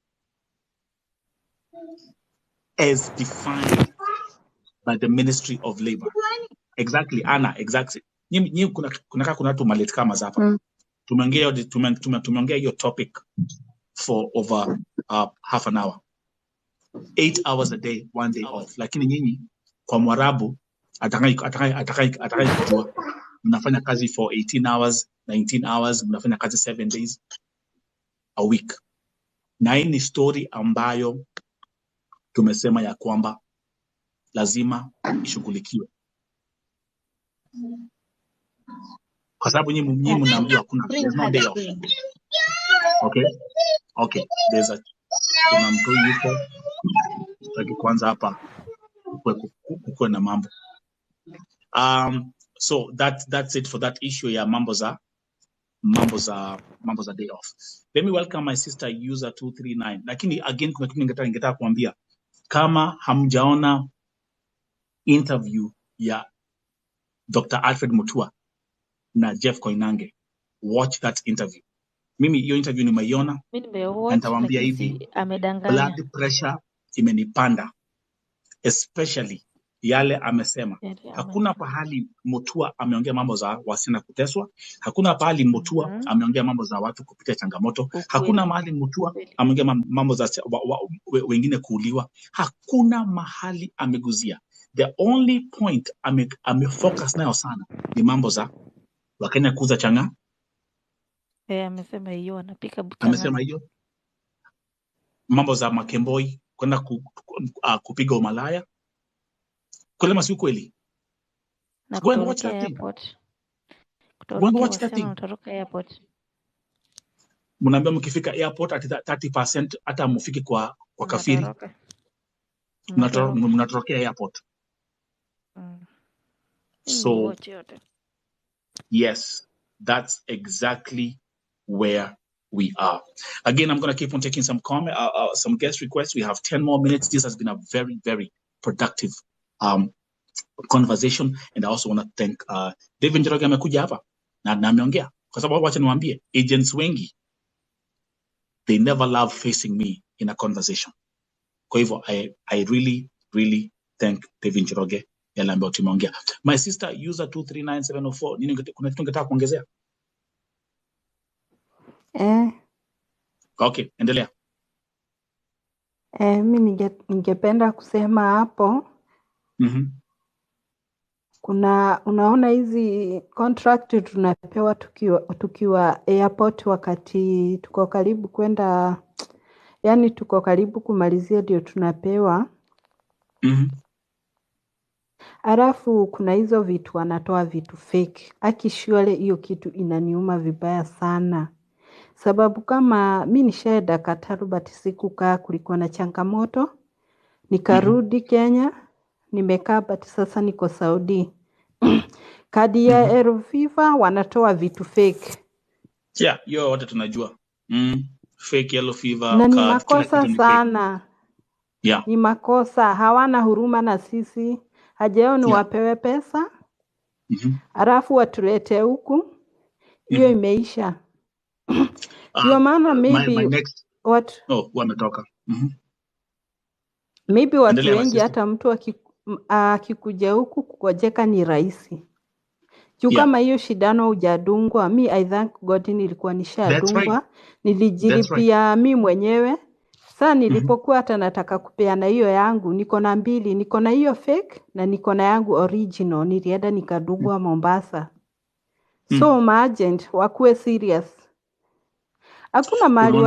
as defined by the Ministry of Labor. Exactly, Anna, exactly. Kuna watu maleti kama hapa. Tumeongea hiyo topic for over half an hour. 8 hours a day, 1 day off. Lakini nyinyi kwa Mwarabu atakai kujua mnafanya kazi for 18 hours, 19 hours, mnafanya kazi 7 days a week. Na hii ni story ambayo tumesema ya kwamba lazima ishughulikiwe. Kwa sababu nyinyi mnaambiwa hakuna no day off. Okay. Kuna mtu yuko taki kwanza hapa kuwe na mambo. So that's it for that issue ya mambo za day off. Let me welcome my sister user 239. Lakini again kuna kitu ningetaka kuambia. Kama hamjaona interview ya Dr. Alfred Mutua na Jeff Koinange, watch that interview. Mimi hiyo interview nimeiona, Mimi na nimewatch nitawaambia lakini hivi, si amedanganya. blood pressure imenipanda, especially yale amesema. Hakuna pahali Mutua ameongea mambo za wasichana kuteswa. Hakuna pahali Mutua ameongea mambo za watu kupitia changamoto. Hakuna mahali Mutua ameongea mambo za wengine kuuliwa. Hakuna mahali ameguzia. The only point amefocus nayo sana ni mambo za Wakenya kuuza changa. Amesema hiyo anapika buchanga. Amesema hiyo. Mambo za Makemboi kwenda kupiga umalaya. Kweli si kweli? Na Go and watch kutoroka that thing. airport. Go and watch that thing. Kutoroka airport. Mnaambia mkifika airport at 30% hata mufiki kwa kafiri. Mnatorokea airport. So yes, that's exactly where we are. Again, I'm going to keep on taking some some guest requests. We have 10 more minutes. This has been a very, very productive conversation, and I also want to thank David Njoroge amekuja hapa na ameongea kwa sababu wacha niwaambie, agents wengi they never love facing me in a conversation. Kwa hivyo I really thank David Njoroge yale ambayo tumeongea. My sister user 239704, nini kuna kitu ungetaka kuongezea? Okay, endelea. Mimi ningependa kusema hapo. Unaona hizi contract tunapewa tukiwa airport wakati tuko karibu kwenda, yani tuko karibu kumalizia ndio tunapewa. Alafu kuna hizo vitu wanatoa vitu fake. Akishwale hiyo kitu inaniuma vibaya sana. Sababu kama mimi nishaenda Qatar but sikukaa, kulikuwa na changamoto. Nikarudi Kenya, nimekaa but sasa niko Saudi. Kadi ya Aeroviva wanatoa vitu fake. Yeah, hiyo wote tunajua. Fake yellow fever na card. Ni makosa sana. Yeah. Ni makosa, hawana huruma na sisi. Hajao ni wapewe pesa. Alafu watulete huku. Hiyo imeisha. Ndio maana maybe wametoka. Maybe watu wengi hata mtu akikuja huku kukojeka ni rahisi. Kama hiyo shindano hujadungwa, mi I thank God nilikuwa nishadungwa. Nilijilipia mi mwenyewe. Sasa nilipokuwa hata nataka kupeana hiyo yangu, niko na mbili, niko na hiyo fake na niko na yangu original, nilienda nikadungwa Mombasa. So maagent wakuwe serious. Hakuna mahali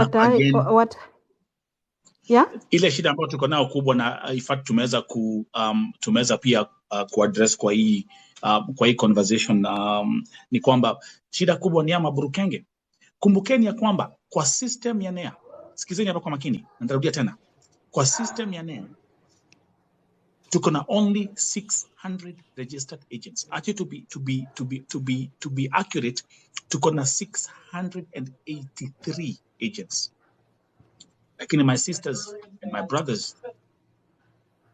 ile shida ambayo tuko nayo kubwa, na in fact tumeweza pia kuaddress kwa hii conversation ni kwamba shida kubwa ni ya maburukenge. Kumbukeni ya kwamba kwa system ya NEA, sikizeni hapa kwa makini, nitarudia tena, kwa system ya NEA tuko na only 600 registered agents. Actually to be accurate, tuko na 683 agents. Lakini my sisters and my brothers,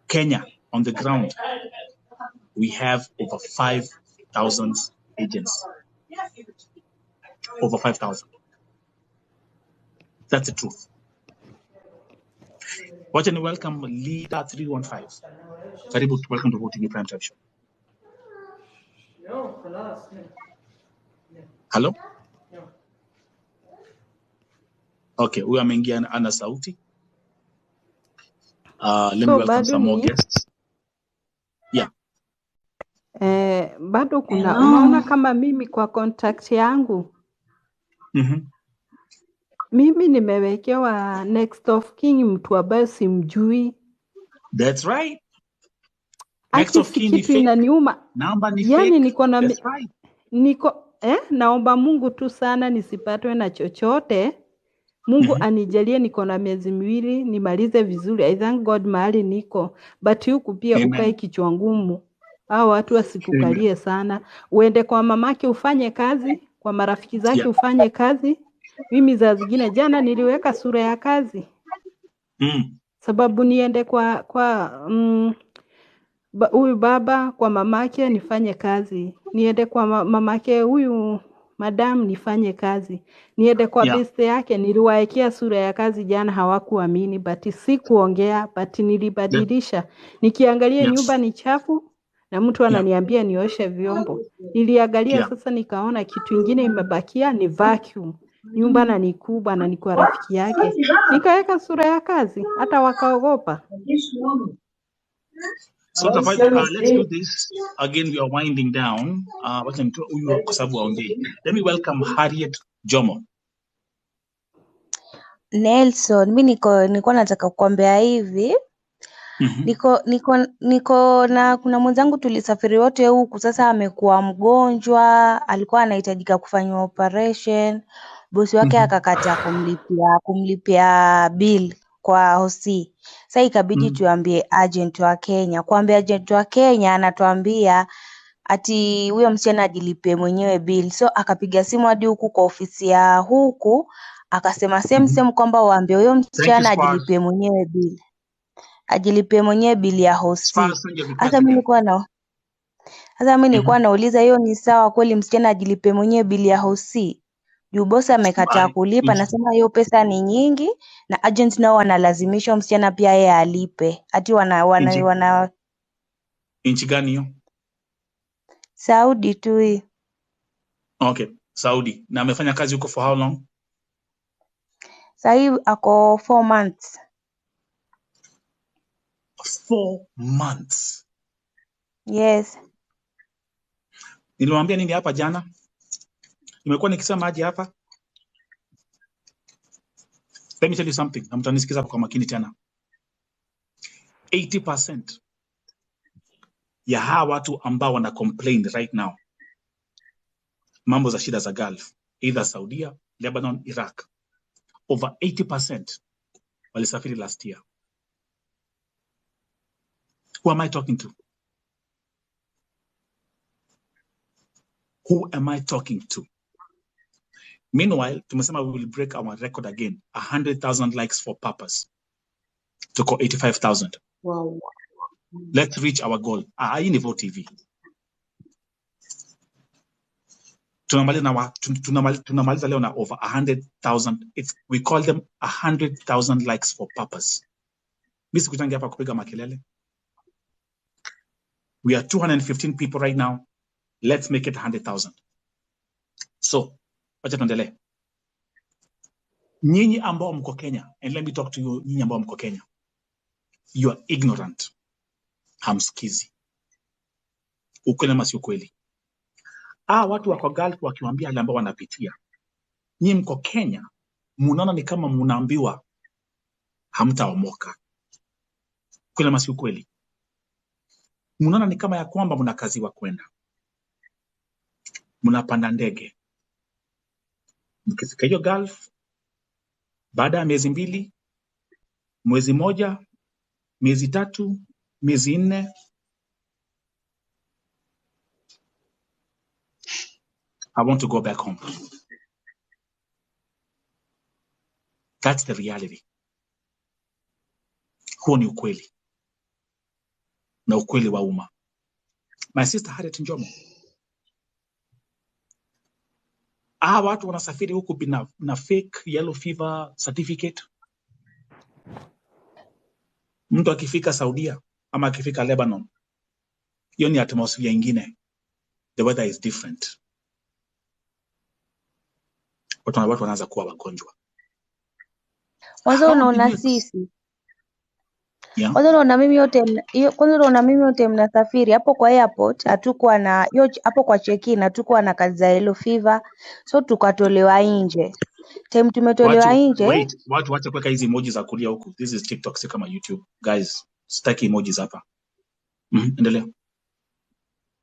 Kenya on the ground, we have over 5,000 agents. Over 5,000. That's the truth. Watch and welcome Leader 315. Karibu, welcome to Voting Prime Time Show. Hello? Okay, we ameingia ana sauti. Let me welcome some more guests. Yeah. Bado kuna unaona kama mimi kwa contact yangu. Mimi nimewekewa next of kin mtu ambaye simjui. That's right. Next of kin ni fake. Inaniuma. Namba ni yani fake. Niko na That's right. Naomba Mungu tu sana nisipatwe na chochote. Mungu anijalie niko na miezi miwili nimalize vizuri. I thank God mahali niko. But huku pia ukae kichwa ngumu. Hao watu wasikukalie sana. Uende kwa mamake ufanye kazi, kwa marafiki zake ufanye kazi. Mimi za zingine jana niliweka sura ya kazi. sababu niende kwa huyu baba kwa mamake nifanye kazi, niende kwa mamake huyu madam nifanye kazi, niende kwa beste yake. Niliwaekea sura ya kazi jana, hawakuamini, but sikuongea, but nilibadilisha. Nikiangalia nyumba ni chafu na mtu ananiambia nioshe vyombo. Niliangalia sasa nikaona kitu ingine imebakia ni vacuum. Nyumba na ni kubwa na niko rafiki yake, nikaweka sura ya kazi, hata wakaogopa. So let's do this again. We are winding down. Let me welcome Harriet Jomo. Nelson, mi nilikuwa nataka kukwambia hivi. Niko na kuna mwenzangu tulisafiri wote huku, sasa amekuwa mgonjwa, alikuwa anahitajika kufanywa operation. Bosi wake akakataa kumlipia bill kwa hosi. Sasa ikabidi tuambie agent wa Kenya. Kuambia agent wa Kenya anatuambia ati huyo msichana ajilipie mwenyewe bill. So akapiga simu hadi huku kwa ofisi ya huku, akasema same kwamba waambie huyo msichana ajilipie mwenyewe bill. Ajilipie mwenyewe bili ya hosi. Sasa mimi nilikuwa nauliza hiyo ni sawa kweli msichana ajilipie mwenyewe bili ya hosi? Juu bosi amekataa kulipa, nasema hiyo pesa ni nyingi na agent nao wanalazimisha msichana pia yeye alipe. Ati wana Inchi gani hiyo? Saudi tu hii. Okay, Saudi. Na amefanya kazi huko for how long? Sasa hivi ako 4 months. 4 months. Yes. Nilimwambia nini hapa jana? Nimekuwa nikisema aje hapa? Let me tell you something. Na mtanisikiza kwa makini tena. 80% ya hawa watu ambao wana complain right now mambo za shida za Gulf, either Saudia, Lebanon, Iraq, over 80% walisafiri last year. Who am I talking to? Who am I talking to? Meanwhile, tumesema we will break our record again. 100,000 likes for purpose. Tuko 85,000. Wow. Let's reach our goal. Hii ni Vote TV. Tunamaliza leo na over 100,000. We call them 100,000 likes for purpose. Mimi sikutangia hapa kupiga makelele. We are 215 people right now. Let's make it 100,000. So, wacha tuendelee. Nyinyi ambao mko Kenya, and let me talk to you, nyinyi ambao mko Kenya. You are ignorant. Hamsikizi. Ukweli ama si ukweli? Watu wako Gulf wakiwaambia wale ambao wanapitia. Nyinyi mko Kenya, mnaona ni kama mnaambiwa hamtaomoka. Ukweli ama si ukweli? Mnaona ni kama ya kwamba mna kazi wa kwenda. Mnapanda ndege. Mkifika hiyo Gulf, baada ya miezi 2, mwezi 1, miezi 3, miezi 4, I want to go back home. That's the reality. Huo ni ukweli. Na ukweli wa umma. My sister Harriet Njomo. Watu wanasafiri huku na fake yellow fever certificate. Mtu akifika Saudia ama akifika Lebanon, hiyo ni atmosphere ingine. The weather is different. Watu wanaanza kuwa wagonjwa. Kwanza unaona sisi. Kwanza unaona mimi yote mnasafiri hapo kwa airport, hatukuwa na hapo kwa check-in hatukuwa na kazi za yellow fever, so tukatolewa nje. Time tumetolewa nje. Wait, wacha kuweka hizi emoji za kulia huku. This is TikTok, si kama YouTube. Guys, sitaki emojis hapa. Endelea.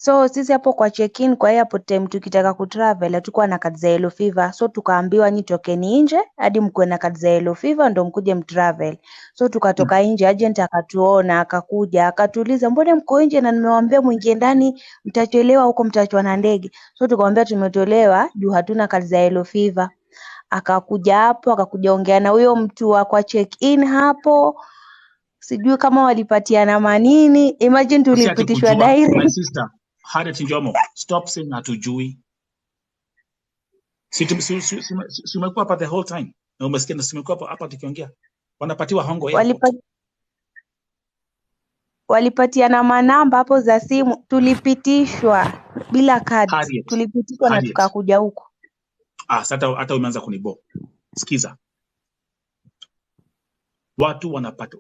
So sisi hapo kwa check-in kwa airport time tukitaka kutravel hatukuwa na kazi za yellow fever, so tukaambiwa nyi tokeni nje hadi mkuwe na kazi za yellow fever ndo mkuje mtravel. So tukatoka nje, agent akatuona, akakuja, akatuuliza mbona mko nje na nimewaambia muingie ndani mtachelewa huko mtachwa na ndege. So tukamwambia tumetolewa juu hatuna kazi za yellow fever. Akakuja hapo, akakuja ongea na huyo mtu wa kwa check-in hapo. sijui kama walipatiana manini. Imagine Si ati tulipitishwa kujua, my direct. sister, Harriet Njomo, stop saying hatujui. Si umekuwa hapa the whole time. Na umesikia na simekuwa hapa tukiongea. Wanapatiwa hongo airport. Walipatiana manamba hapo za simu, tulipitishwa bila cards. Tulipitishwa na tukakuja huko. Sasa hata umeanza kunibo. Sikiza.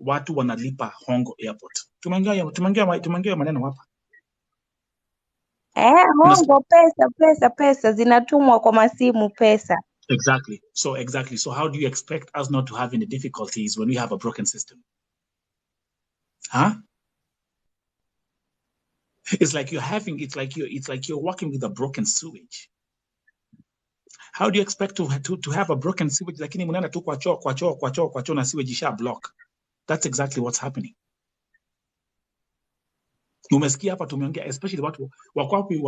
Watu wanalipa hongo airport. Tumeongea maneno hapa. Hongo, pesa zinatumwa kwa masimu, pesa. Exactly. So how do you expect us not to have any difficulties when we have a broken system? Huh? It's like you're working with a broken sewage. How do you expect to have a broken sewage? Lakini mnaenda tu kwa choo na sewage isha block. That's exactly what's happening. Umesikia hapa tumeongea, especially watu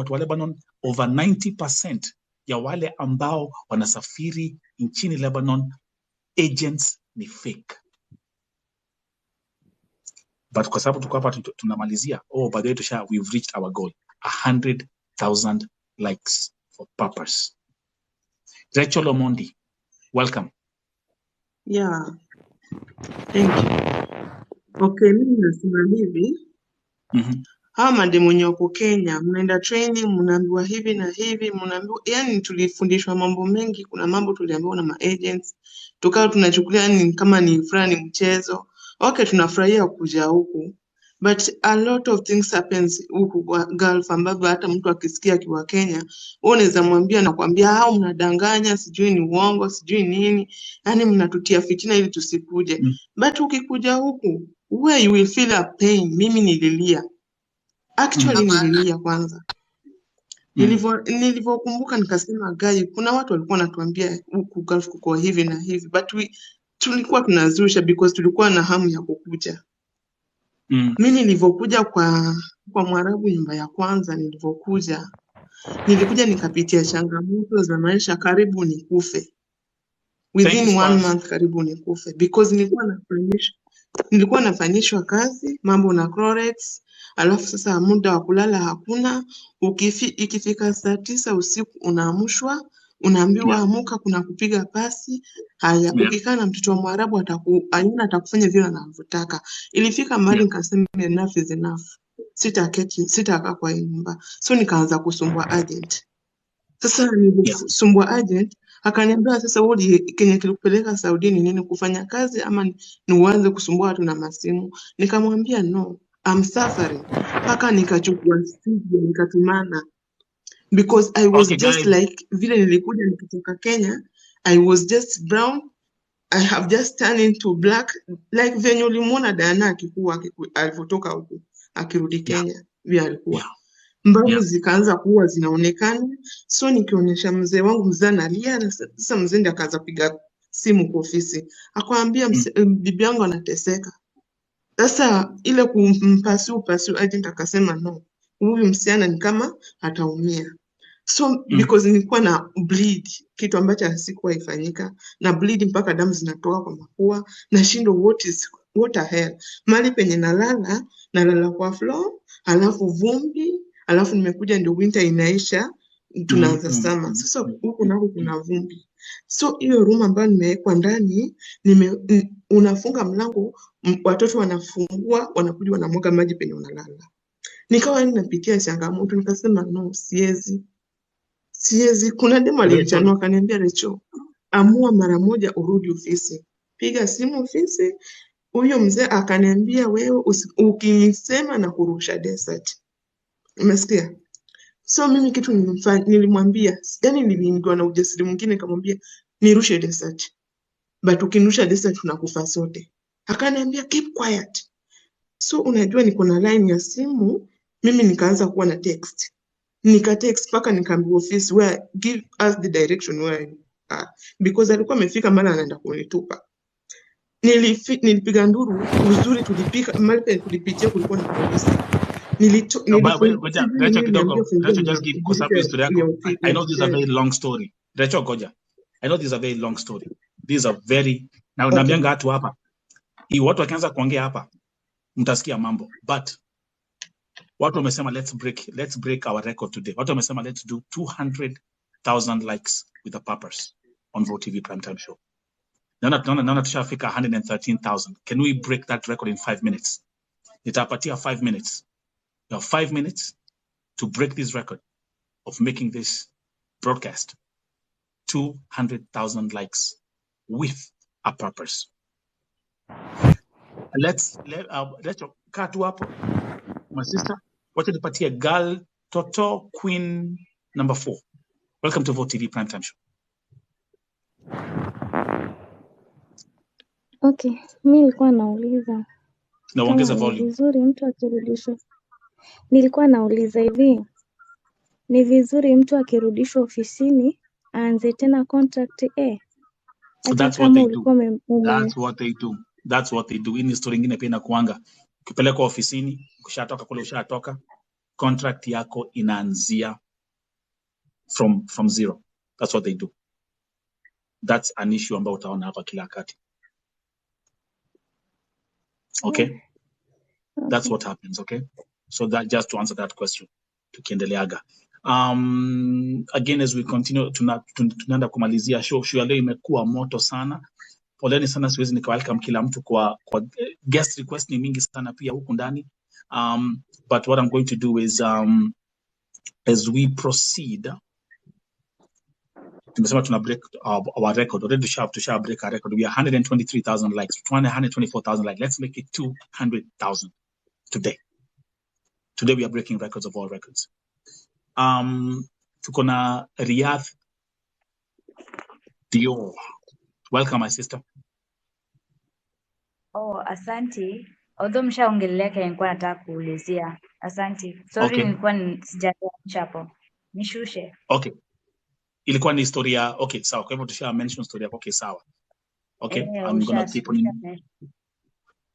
wa Lebanon, over 90% ya wale ambao wanasafiri nchini Lebanon, agents ni fake. But kwa sababu tuko hapa tunamalizia, by the way, we've reached our goal, 100,000 likes for purpose. Rachel Omondi, welcome. Yeah, thank you. Okay, mimi nasema hivi. Hawa mademu wenye wako Kenya, mnaenda training, mnaambiwa hivi na hivi, mnaambiwa, yani tulifundishwa mambo mengi, kuna mambo tuliambiwa na ma-agents, tukawa tunachukulia ni kama ni fulani mchezo. Okay, tunafurahia kuja huku, but a lot of things happens huku kwa Gulf, ambavyo hata mtu akisikia akiwa Kenya, unaweza mwambia na kuambia hao mnadanganya, sijui ni uongo, sijui nini, yani mnatutia fitina ili tusikuje. But ukikuja huku, where you will feel a pain. Mimi nililia. Actually nililia kwanza. Nilivyokumbuka nikasema gai, kuna watu walikuwa wanatuambia huku Gulf kuko hivi na hivi, but tulikuwa tunazusha because tulikuwa na hamu ya kukuja. Mimi nilivyokuja kwa Mwarabu nyumba ya kwanza, nilikuja nikapitia changamoto za maisha karibu nikufe. Within 1 month karibu nikufe because nilikuwa nafanyishwa kazi, mambo na Clorex, alafu sasa muda wa kulala hakuna. Ikifika saa 9 usiku unaamshwa, unaambiwa amuka, kuna kupiga pasi. Haya, ukikaa na mtoto wa Mwarabu atakufanya vile anavyotaka. Ilifika mahali nikasema enough is enough. Sitakaa kwa nyumba. So nikaanza kusumbua agent. Sasa nilisumbua agent, akaniambia sasa wewe Kenya kilikupeleka Saudi ni nini, kufanya kazi ama ni uanze kusumbua watu na masimu? Nikamwambia no, I'm suffering. Paka nikachukua studio nikatumana because I was just like vile nilikuja nikitoka Kenya, I was just brown, I have just turned into black, like venye ulimuona Diana akikuwa alipotoka huku akirudi Kenya vile alikuwa. Mbavu zikaanza kuwa zinaonekana. So nikionyesha mzee wangu, mzee analia, na sasa mzee ndiye akaanza piga simu kwa ofisi. Akamwambia bibi yangu anateseka. Sasa ile kumpasu agent akasema no, huyu msichana ni kama ataumia. So because nilikuwa na bleed, kitu ambacho hasikuwa ifanyika, na bleed mpaka damu zinatoka kwa mapua, na shindo what the hell. Mali penye nalala kwa floor, alafu vumbi, alafu nimekuja ndio winter inaisha, tunaanza summer. Sasa huku nako kuna vumbi. So hiyo room ambayo nimewekwa ndani, unafunga mlango, watoto wanafungua, wanakuja wanamwaga maji penye unalala. Nikawa ninapitia changamoto, nikasema no, siwezi. Kuna demo alichanua akaniambia, Rachel, amua mara moja urudi ofisi. Piga simu ofisi. Huyo mzee akaniambia, wewe ukinisema na kurusha desert. Umesikia? So mimi kitu nilimwambia, yani niliingiwa na ujasiri mwingine, nikamwambia nirushe desert. But ukinirusha desert tunakufa sote. Akaniambia keep quiet. So unajua niko na line ya simu, mimi nikaanza kuwa na text. Nika-text paka nikaambia office where give us the direction where because alikuwa amefika mara anaenda kunitupa. Nilipiga nduru, uzuri tulipika mali penye tulipitia kulikuwa na polisi. I know this is a very long story. Rachel goja. I know this is a very long story. These are very now naambianga watu hapa. Hii watu wakianza kuongea hapa. mtasikia mambo, but watu wamesema let's break our record today. Watu wamesema let's do 200,000 likes with a purpose on VoTV Primetime Show. Naona tushafika 113,000. Can we break that record in 5 minutes? Nitapatia 5 minutes. You have 5 minutes to break this record of making this broadcast 200,000 likes with a purpose. Let's cut tu hapo. My sister, wacha nipatie girl Toto Queen number 4. Welcome to VoTV Primetime Show. Okay, mi nilikuwa nauliza Naongeza kama ni volume. vizuri mtu akirudishwa. Nilikuwa nauliza hivi, ni vizuri mtu akirudishwa ofisini aanze tena contract hata That's what kama they do. ulikuwa That's what they do. Hii ni story nyingine pia inakuanga. Ukipelekwa ofisini, ukishatoka kule ushatoka, contract yako inaanzia from zero. That's what they do. That's an issue ambao utaona hapa kila wakati. Okay? That's what happens, okay? So that just to answer that question. Tukiendeleaga. Again, as we continue, tunaenda kumalizia show ya leo imekuwa moto sana. Poleni sana, siwezi welcome kila mtu kwa guest request ni mingi sana pia huku ndani. But what I'm going to do is as we proceed, tumesema tuna break our record. Already tusha break our record. We are 123,000 likes, 124,000 likes. Let's make it 200,000 today. Today we are breaking records of all records. Tuko na Riyadh Dior. Welcome, my sister. Oh, asanti. Although mshaongelea kenye nilikuwa nataka kuulizia. Asanti. Sorry Okay. nilikuwa sijaelewa hapo. Nishushe. Okay. Ilikuwa ni historia. Okay, sawa. Kwa hivyo tusha mention story yako. Okay, sawa. Okay, I'm going to keep on.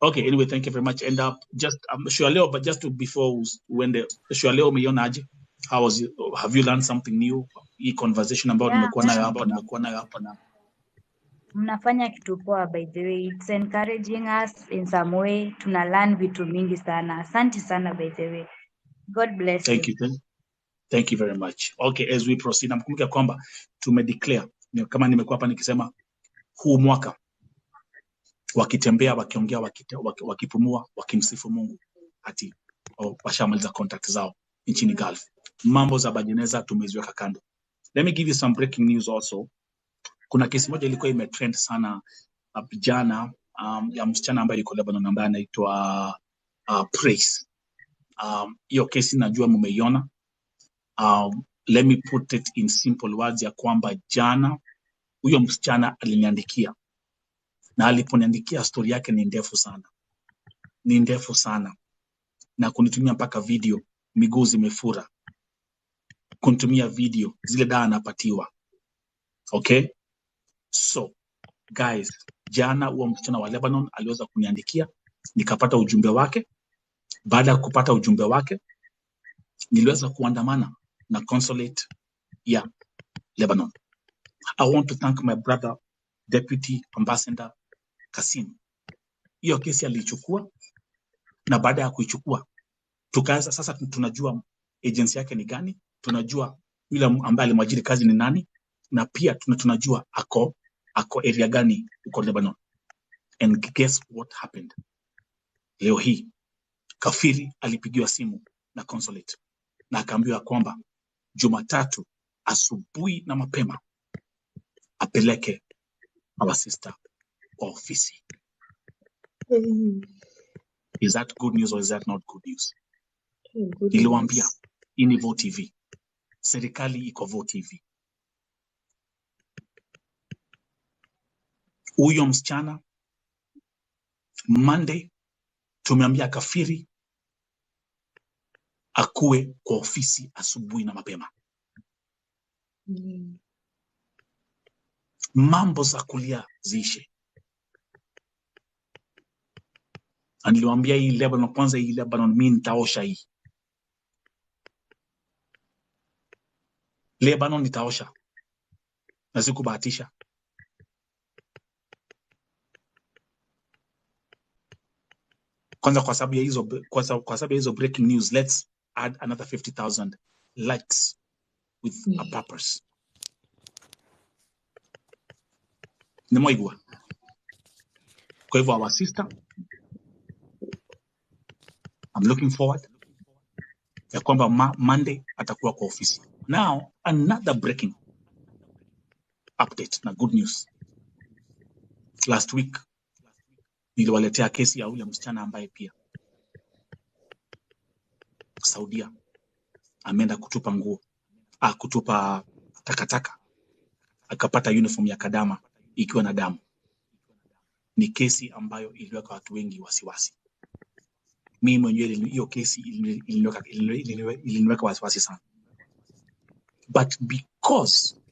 Okay, anyway, thank you very much. And just sure leo, but just to before when the sure leo umeionaje? How was it? Have you learned something new? Hii conversation ambayo nimekuwa nayo hapa na mnafanya kitu poa, by the way. It's encouraging us in some way. Tuna learn vitu mingi sana. Asante sana, by the way. God bless Thank you. Thank you very much. Okay, as we proceed, namkumbuka kwamba tumedeclare kama nimekuwa hapa nikisema huu mwaka wakitembea, wakiongea, wakipumua, wakimsifu Mungu ati washamaliza contact zao nchini Gulf. Mambo za Bajeneza tumeziweka kando. Let me give you some breaking news also. Kuna kesi moja ilikuwa imetrend sana jana, ya msichana ambaye yuko Lebanon ambaye anaitwa Praise. Hiyo kesi najua mmeiona. Let me put it in simple words ya kwamba jana huyo msichana aliniandikia, na aliponiandikia story yake ni ndefu sana, na kunitumia mpaka video, miguu zimefura, kunitumia video zile dawa anapatiwa. Okay, so guys, jana huo msichana wa Lebanon aliweza kuniandikia, nikapata ujumbe wake. Baada ya kupata ujumbe wake, niliweza kuandamana na consulate ya Lebanon. I want to thank my brother Deputy Ambassador Kasim. Hiyo kesi alichukua, na baada ya kuichukua tukaanza sasa, tunajua agency yake ni gani, tunajua yule ambaye alimwajiri kazi ni nani, na pia tunajua ako area gani uko Lebanon. And guess what happened? Leo hii Kafiri alipigiwa simu na consulate na akaambiwa kwamba Jumatatu asubuhi na mapema apeleke our sister kwa ofisi. Is that good news or is that not good news? Niliwaambia hii ni VoTV. Serikali iko VoTV. Huyo msichana Monday tumeambia Kafiri akue kwa ofisi asubuhi na mapema. Mambo za kulia ziishe. Niliwaambia hii Lebanon kwanza, hii Lebanon mimi nitaosha hii. Lebanon nitaosha. Na sikubahatisha. Kwanza kwa sababu ya hizo breaking news, let's add another 50,000 likes with a purpose. Nemoigwa. Kwa hivyo our sister, I'm looking forward ya kwamba Monday atakuwa kwa ofisi. Now, another breaking update na good news. Last week, niliwaletea kesi ya ule msichana ambaye pia Saudia ameenda kutupa nguo, kutupa takataka, akapata uniform ya Kadama ikiwa na damu. Ni kesi ambayo iliweka watu wengi wasiwasi. Mimi mwenyewe hiyo kesi iliniweka wasiwasi sana. But because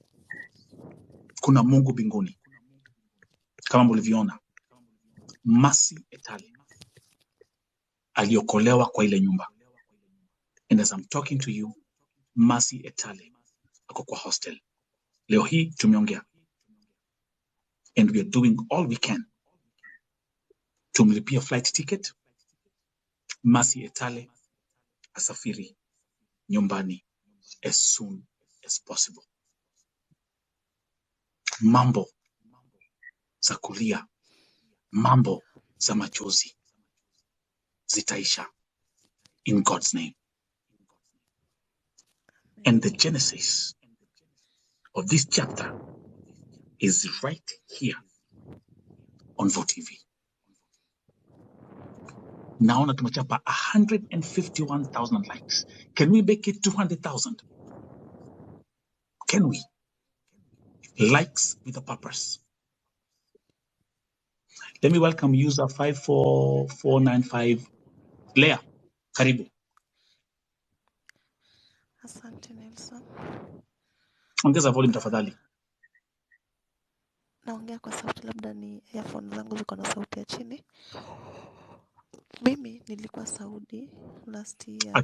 kuna Mungu mbinguni, kama mlivyoona, Mercy Etale aliokolewa kwa ile nyumba. And as I'm talking to you, Mercy Etale ako kwa hostel. Leo hii tumeongea. And we are doing all we can tumlipia flight ticket, Mercy Etale asafiri nyumbani as soon as possible. Mambo za kulia, mambo za machozi zitaisha in God's name. And the genesis of this chapter is right here on VOTV. Naona tumechapa 151,000 likes. Can we make it 200,000? Can we? Likes with a purpose. Let me welcome user 54495. Lea, karibu. Asante Nelson. Ongeza volume tafadhali. Naongea kwa sauti, labda ni earphone zangu ziko na sauti ya chini. Mimi nilikuwa Saudi last year.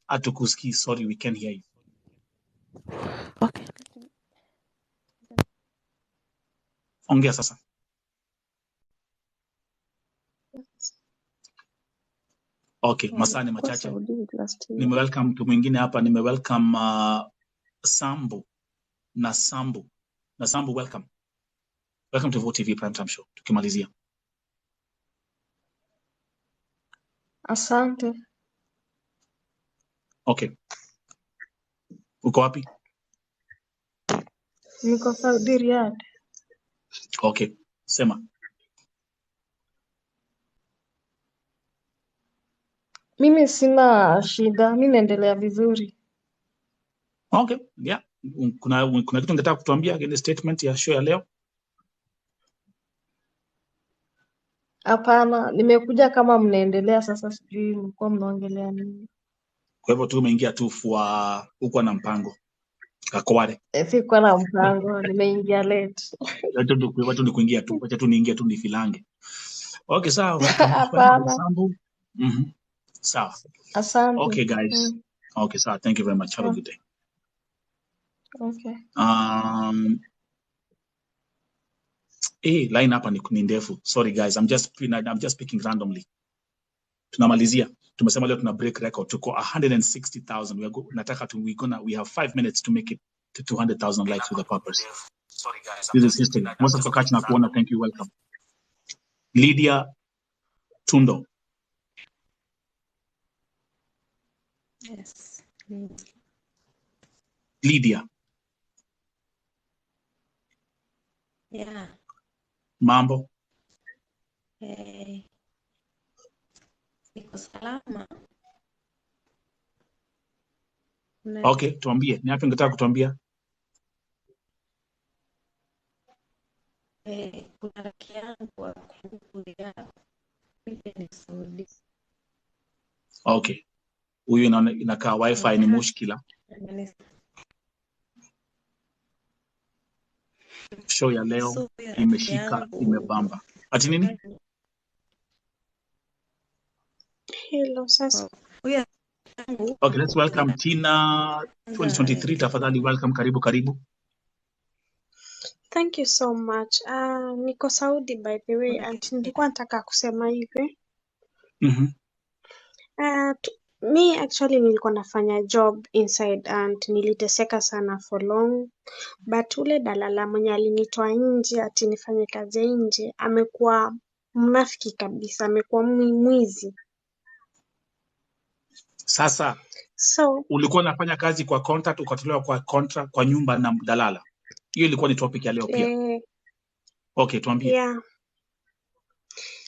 Atukuski, sorry, we can't hear you. Okay. Ongea sasa. Okay, masani machache. Welcome to mwingine hapa, welcome Sambu, welcome. Welcome to VOTV Prime Time Show. Tukimalizia. Asante. Okay. Uko wapi? Niko Saudi Riyadh. Okay, sema. Mimi sina shida, mimi naendelea vizuri. Okay, yeah. Kuna kitu ungetaka kutuambia against statement ya show ya leo? Hapana, nimekuja kama mnaendelea sasa, sijui mlikuwa mnaongelea nini. Kwa hivyo tu umeingia tu huko na mpango. Kakware. Sikuwa na mpango, nimeingia late. Watu ni kuingia tu, wacha tu niingia tu nifilange. Okay, sawa. Hapana. Sambu. Sawa. Asante. Okay, guys. Okay, sawa. Thank you very much. Have a good day. Okay. Line hapa ni ndefu. Sorry guys, I'm just speaking randomly. Tunamalizia. Tumesema leo tuna break record. Tuko 160,000. We have 5 minutes to make it to 200,000 likes with a purpose. Sorry guys. This is history. Most of catch na kuona. Thank you. Welcome. Lydia Tundo. Yes. Lydia. Yeah. Mambo. Niko salama. Okay, tuambie. Ni yapi ungetaka kutuambia? Kuna rafiki yangu wa kulia. Mimi ni Saudi. Okay. Huyu inakaa wifi ni mushkila. Show ya leo imeshika, imebamba. Ati nini? Hello, sasa. Okay, let's welcome Tina 2023. Tafadhali welcome, karibu. Thank you so much. Niko Saudi by the way, and nilikuwa nataka kusema hivi. Me actually nilikuwa nafanya job inside and niliteseka sana for long, but ule dalala mwenye alinitoa nje ati nifanye kazi nje amekuwa mnafiki kabisa, amekuwa mwizi. Sasa So ulikuwa unafanya kazi kwa contract, ukatolewa kwa contract kwa nyumba na dalala. Hiyo ilikuwa ni topic ya leo pia. Okay, tuambie. Yeah.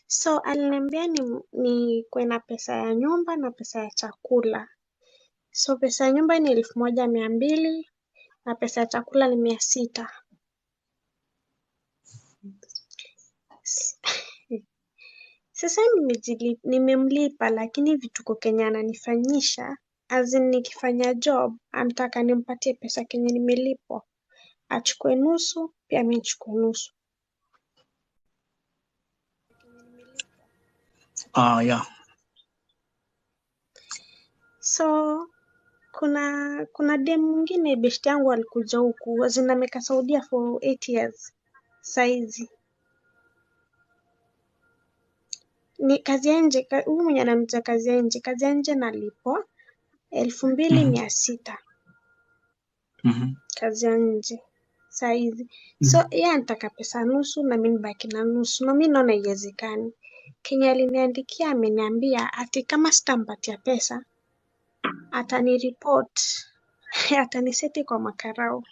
So aliniambia ni kuwe pesa ya nyumba na pesa ya chakula. So pesa ya nyumba ni 1,200 na pesa ya chakula ni 600. Sasa nimemlipa, lakini vituko Kenya ananifanyisha, as in nikifanya job anataka nimpatie pesa Kenya nimelipwa, achukue nusu pia mimi nichukue nusu. Yeah. So kuna dem mwingine best yangu alikuja huku, amekaa Saudia for 8 years saizi. Ni kazi ya nje, huyu mwenye anamta kazi ya nje nalipwa 2,600. Kazi ya nje saizi. So yeye anataka pesa nusu na mimi nibaki na nusu, na mimi naona haiwezekani. Kenya aliniandikia, ameniambia ati kama sitampatia pesa atanireport, ataniseti kwa makarao.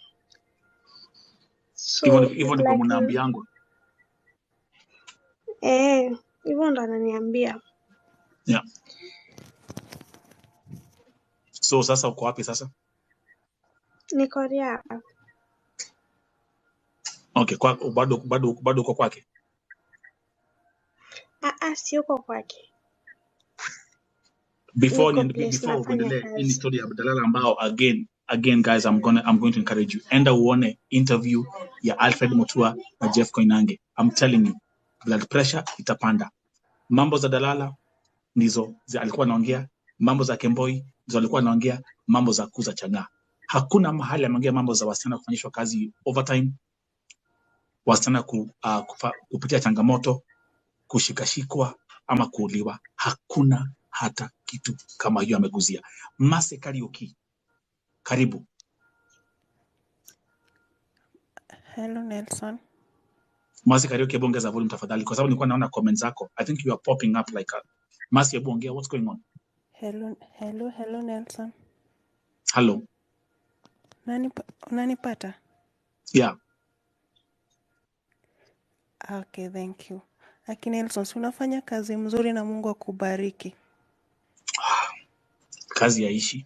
So hivyo ndivyo mnaambiangu. Hivyo ndo ananiambia. Yeah. So sasa uko wapi sasa? Niko Riyadh. Okay, bado uko kwake? Si uko kwake. Before kuendelea hii story ya dalala ambao again guys, I'm going to encourage you. Enda uone interview ya Alfred Mutua na Jeff Koinange. I'm telling you, blood pressure itapanda. Mambo za dalala ndizo alikuwa anaongea, mambo za Kemboi ndizo alikuwa anaongea, mambo za kuza changa. Hakuna mahali ameongea mambo za wasichana kufanyishwa kazi overtime, wasichana kupitia changamoto, kushikashikwa ama kuuliwa. Hakuna hata kitu kama hiyo ameguzia. Mase Karaoke, karibu. Hello Nelson. Mase Karaoke, bongeza volume tafadhali, kwa sababu nilikuwa naona comments zako. I think you are popping up like a Mase, bongea, what's going on? Hello Nelson. Hello. Unanipata? Yeah. Okay, thank you. Lakini Nelson, unafanya kazi mzuri na Mungu akubariki. Kazi yaishi.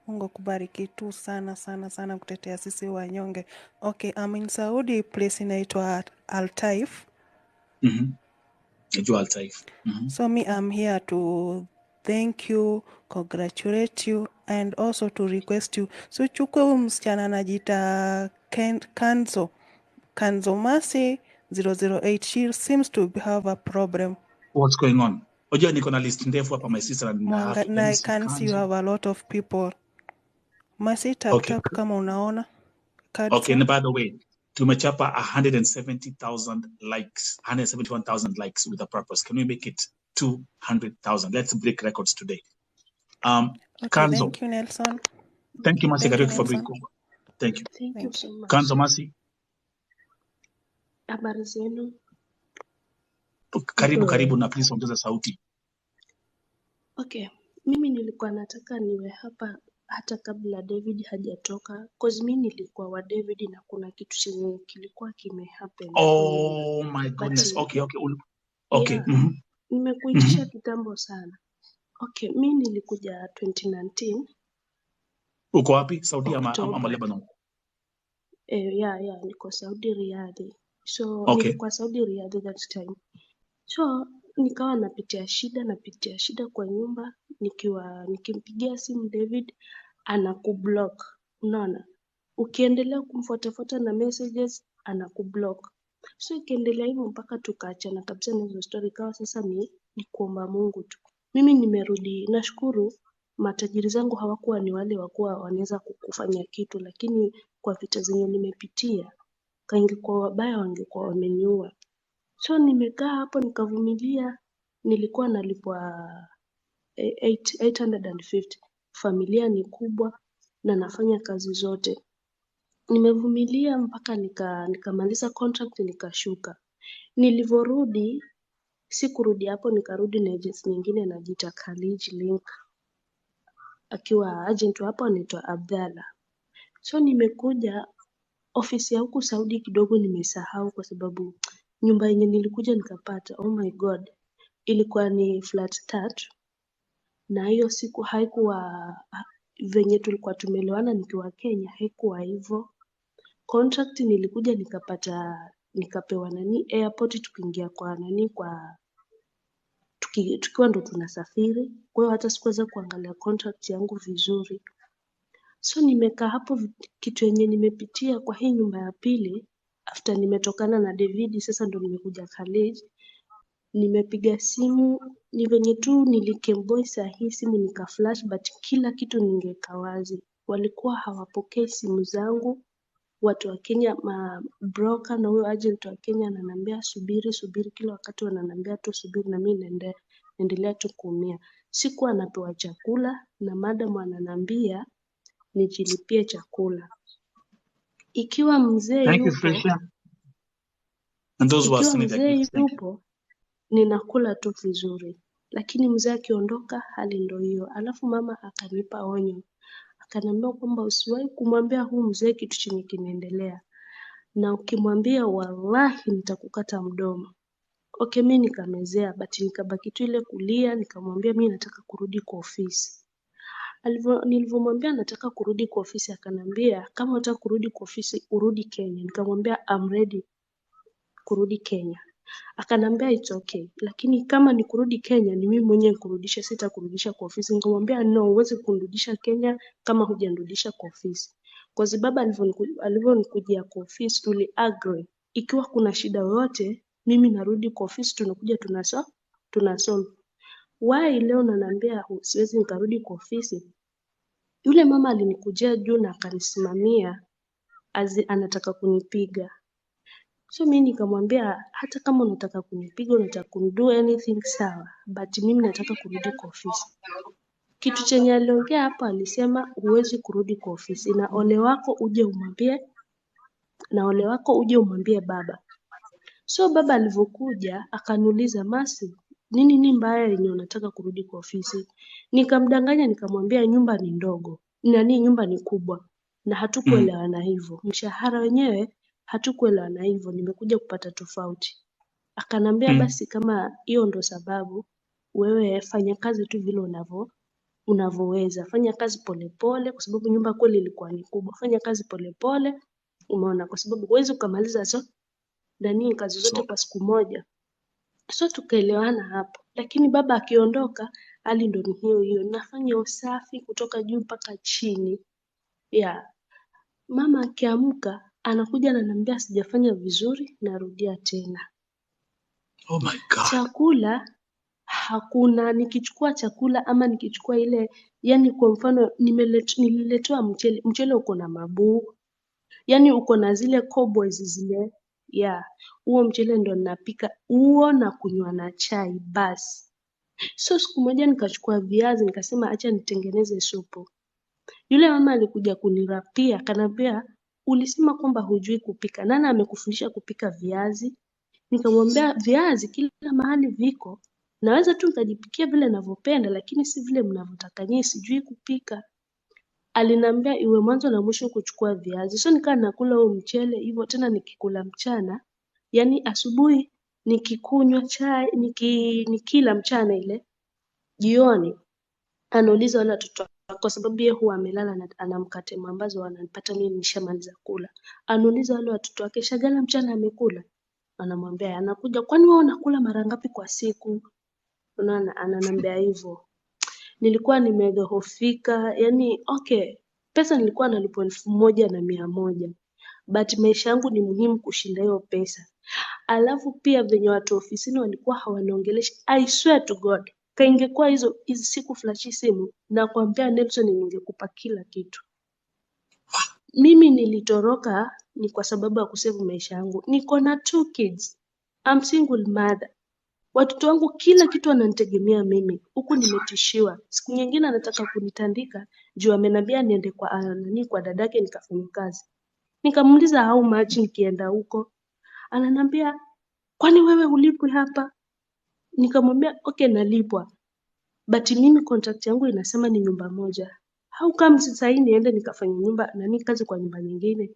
Mungu akubariki tu sana kutetea sisi wanyonge. Okay, I'm in Saudi, place inaitwa Al Taif. Najua Al Taif. So I'm here to thank you, congratulate you and also to request you. So chukue huyu msichana anajiita Kanzo Masi 008. She seems to have a problem. What's going on? Oja niko na list ndefu hapa, my sister, and I can see you have a lot of people. Masi tap kama unaona. Kanzo. Okay, and by the way, tumechapa 170,000 likes, 171,000 likes with a purpose. Can we make it 200,000? Let's break records today. Okay, Kanzo. thank you, Nelson. Thank you, Masi Karaoke, for being cool. Thank you. Thank you so much. Kanzo, Masi. Habari zenu? Karibu na please ongeza sauti. Okay, mimi nilikuwa nataka niwe hapa hata kabla David hajatoka, cause mimi nilikuwa wa David na kuna kitu chenye kilikuwa kimehappen. Oh my goodness. Okay. Yeah, nimekuitisha kitambo sana. Okay, mimi nilikuja 2019. Uko wapi? Saudi ama Lebanon? Yeah, niko Saudi Riyadh. So nilikuwa Saudi Riyadh that time. So nikawa napitia shida kwa nyumba, nikimpigia simu David anakublock. Unaona? Ukiendelea kumfuatafuata na messages anakublock. So ikiendelea hivyo mpaka tukaachana kabisa na hizo story, kawa sasa ni kuomba Mungu tu. Mimi nimerudi, nashukuru matajiri zangu hawakuwa ni wale wakuwa wanaweza kukufanya kitu, lakini kwa vita zenye nimepitia, kaingekuwa wabaya wangekuwa wameniua. So nimekaa hapo nikavumilia, nilikuwa nalipwa 850. Familia ni kubwa na nafanya kazi zote. Nimevumilia mpaka nikamaliza contract nikashuka. Nilivorudi, sikurudi hapo, nikarudi na agency nyingine inajiita College Link. Akiwa agent hapo anaitwa Abdalla. So nimekuja ofisi ya huku Saudi kidogo nimesahau kwa sababu nyumba yenye nilikuja nikapata, oh my god, ilikuwa ni flat 3 na hiyo siku haikuwa venye tulikuwa tumelewana nikiwa Kenya, haikuwa hivyo. Contract nilikuja nikapata, nikapewa airport tukiingia kwa tukiwa ndo tunasafiri. Kwa hiyo hata sikuweza kuangalia contract yangu vizuri. So nimekaa hapo, kitu yenye nimepitia kwa hii nyumba ya pili after nimetokana na David, sasa ndo nimekuja college. Nimepiga simu, ni venye tu nilikemboy hii simu nikaflash, but kila kitu ningeka wazi. Walikuwa hawapokei simu zangu. Watu wa Kenya, broker na huyo agent wa Kenya ananiambia subiri, kila wakati wananiambia tu subiri, na mimi naendelea tu kuumia. Siku anapewa chakula na madam ananiambia nijilipie chakula. Ikiwa mzee yupo, ninakula tu vizuri. Lakini mzee akiondoka hali ndio hiyo. Alafu mama akanipa onyo. Akaniambia kwamba usiwahi kumwambia huu mzee kitu chenye kinaendelea. Na ukimwambia wallahi nitakukata mdomo. Okay, mimi nikamezea, but nikabaki tu ile kulia, nikamwambia mimi nataka kurudi kwa ofisi. Nilivyomwambia nataka kurudi kwa ofisi, akanambia kama unataka kurudi kwa ofisi urudi Kenya. Nikamwambia I'm ready kurudi Kenya. Akanambia it's okay, lakini kama ni kurudi Kenya ni mimi mwenyewe kurudisha, sitakurudisha kwa ofisi. Nikamwambia no, huwezi kunirudisha Kenya kama hujanirudisha kwa ofisi. Kwa sababu alivyonikujia kwa ofisi tuli agree ikiwa kuna shida yoyote mimi narudi kwa ofisi, tunakuja tunasolve. Why leo unaniambia siwezi nikarudi kwa ofisi? Yule mama alinikujia juu na akanisimamia anataka kunipiga. So mimi nikamwambia hata kama unataka kunipiga, unataka kunido anything sawa, but mimi nataka kurudi kwa ofisi. Kitu chenye aliongea hapa, alisema huwezi kurudi kwa ofisi na ole wako uje umwambie baba. So baba alivyokuja akaniuliza, Masi, nini mbaya yenye unataka kurudi kwa ofisi? Nikamdanganya nikamwambia nyumba ni ndogo, nyumba ni kubwa na hatukuelewana hivyo. Mshahara wenyewe hatukuelewana hivyo, nimekuja kupata tofauti. Akanambia basi kama hiyo ndo sababu, wewe fanya kazi tu vile unavyoweza. Fanya kazi polepole kwa sababu nyumba kweli ilikuwa ni kubwa. Fanya kazi polepole, umeona, kwa sababu huwezi ukamaliza kazi zote kwa siku moja. So tukaelewana hapo. Lakini baba akiondoka hali ndo ni hiyo. Nafanya usafi kutoka juu mpaka chini. Mama akiamka anakuja ananiambia sijafanya vizuri, narudia tena. Oh my God. Chakula hakuna, nikichukua chakula ama nikichukua ile, yani kwa mfano nililetewa mchele uko na mabuu. Yani uko na zile cobwebs zile. Huo mchele ndo ninapika huo na kunywa na chai basi. So siku moja nikachukua viazi nikasema acha nitengeneze supu. Yule mama alikuja kunirapia, akanambia ulisema kwamba hujui kupika. Nani amekufundisha kupika viazi? Nikamwambia viazi kila mahali viko. Naweza tu nikajipikia vile ninavyopenda, lakini si vile mnavyotaka nyinyi, sijui kupika. Alinambia iwe mwanzo na mwisho kuchukua viazi. So nikaa nakula huo mchele hivyo, tena nikikula mchana. Yani asubuhi nikikunywa chai, nikila mchana ile, jioni anauliza wale watoto kwa sababu yeye huwa amelala na ana mkate ambazo ananipata mimi nishamaliza kula. Anauliza wale watoto wake, Shagala mchana amekula? Anamwambia anakuja, kwani wewe unakula mara ngapi kwa siku? Unaona, ananiambia hivyo. Nilikuwa nimedhoofika, yani okay, pesa nilikuwa nalipwa 1,100, but maisha yangu ni muhimu kushinda hiyo pesa. Alafu pia venye watu ofisini walikuwa hawaniongeleshi, I swear to God, kaingekuwa hizi siku flashi simu na kuambia Nelson ningekupa kila kitu. Mimi nilitoroka ni kwa sababu ya kusave maisha yangu. Niko na 2 kids. I'm single mother. Watoto wangu kila kitu wananitegemea mimi. Huku nimetishiwa. Siku nyingine anataka kunitandika juu amenambia niende kwa dadake nikafanye kazi. Nikamuuliza how much nikienda huko. Ananiambia kwani wewe ulipwi hapa? Nikamwambia okay nalipwa. But mimi contract yangu inasema ni nyumba moja. How come sasa hii niende nikafanya kazi kwa nyumba nyingine?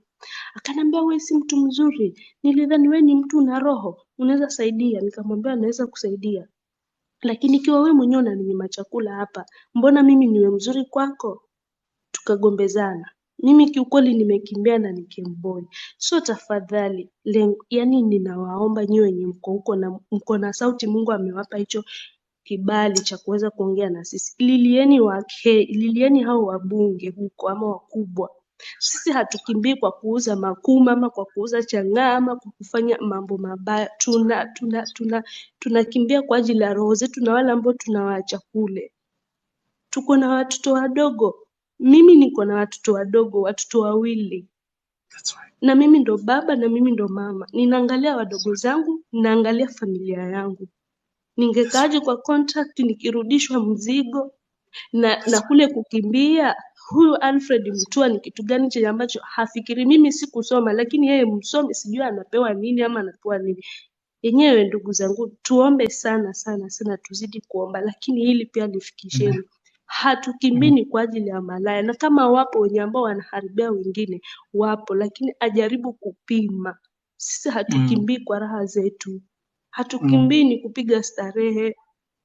Akanambia wewe si mtu mzuri. Nilidhani wewe ni mtu na roho. Unaweza saidia. Nikamwambia naweza kusaidia. Lakini ikiwa wewe mwenyewe unaninyima chakula hapa, mbona mimi niwe mzuri kwako? Tukagombezana. Mimi kiukweli nimekimbia na ni Kemboy. So tafadhali, yani ninawaomba nyiwe wenye mko huko na mko na sauti, Mungu amewapa hicho kibali cha kuweza kuongea na sisi. Lilieni hao wabunge huko ama wakubwa. Sisi hatukimbii kwa kuuza makuma ama kwa kuuza chang'aa ama kwa kufanya mambo mabaya. Tunakimbia kwa ajili ya roho zetu na wale ambao tunawaacha kule. Tuko na watoto wadogo. Mimi niko na watoto wadogo, watoto wawili. Na mimi ndo baba na mimi ndo mama. Ninaangalia wadogo zangu, ninaangalia familia yangu. Ningekaaje kwa contract nikirudishwa mzigo na kule kukimbia? Huyu Alfred Mutua ni kitu gani chenye ambacho hafikiri? Mimi sikusoma lakini yeye msomi, sijui anapewa nini ama anapewa nini. Yenyewe ndugu zangu, tuombe sana sana sana, tuzidi kuomba, lakini hili pia lifikisheni. Hatukimbini kwa ajili ya malaya, na kama wapo wenye ambao wanaharibia wengine wapo, lakini ajaribu kupima. Sisi hatukimbii kwa raha zetu, hatukimbii ni kupiga starehe.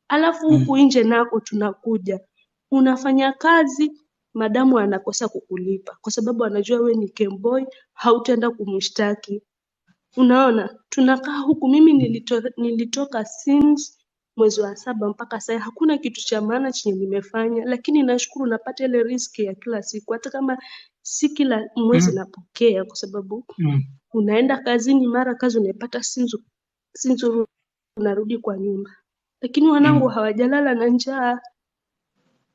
Alafu huku nje nako tunakuja, unafanya kazi, madamu anakosa kukulipa kwa sababu anajua we ni Kemboy, hautaenda kumshtaki. Unaona, tunakaa huku. Mimi nilitoka since mwezi wa 7 mpaka sasa hakuna kitu cha maana chenye nimefanya, lakini nashukuru napata ile riski ya kila siku, hata kama si kila mwezi napokea, kwa sababu unaenda kazini, mara kazi unaipata sinzo unarudi kwa nyumba, lakini wanangu hawajalala na njaa.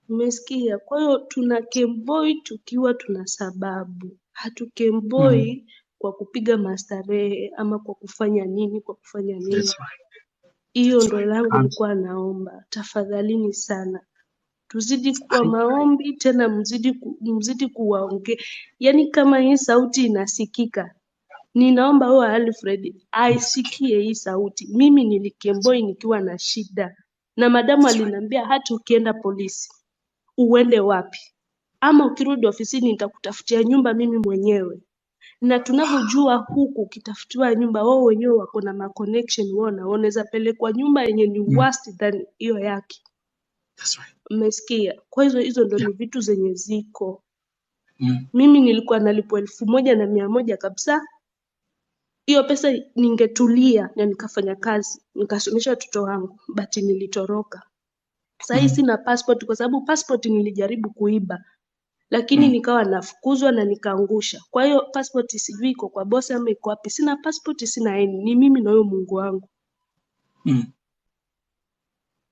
Umesikia? Kwa hiyo tuna Kemboy tukiwa tuna sababu. Hatukemboi kwa kupiga mastarehe ama kwa kufanya nini. Hiyo ndo langu nilikuwa naomba. Tafadhalini sana. Tuzidi kwa maombi, tena mzidi kuwaongea. Yani kama hii sauti inasikika, ninaomba huwa Alfred aisikie hii sauti. Mimi nilikemboi nikiwa na shida. Na madamu aliniambia hata ukienda polisi uende wapi, ama ukirudi ofisini nitakutafutia nyumba mimi mwenyewe. Na tunavyojua huku ukitafutiwa nyumba, wao wenyewe wako na ma connection, wanaweza pelekwa nyumba yenye ni worst than hiyo yake. Umesikia? Kwa hizo ndo ni vitu zenye ziko. Mimi nilikuwa nalipwa 1,100 kabisa. Hiyo pesa ningetulia na nikafanya kazi, nikasomesha watoto wangu, but nilitoroka. Sasa sina passport kwa sababu passport nilijaribu kuiba, lakini nikawa nafukuzwa na nikaangusha. Kwa hiyo passport sijui iko kwa boss ama iko wapi. Sina passport, sina any. Ni mimi na huyo Mungu wangu.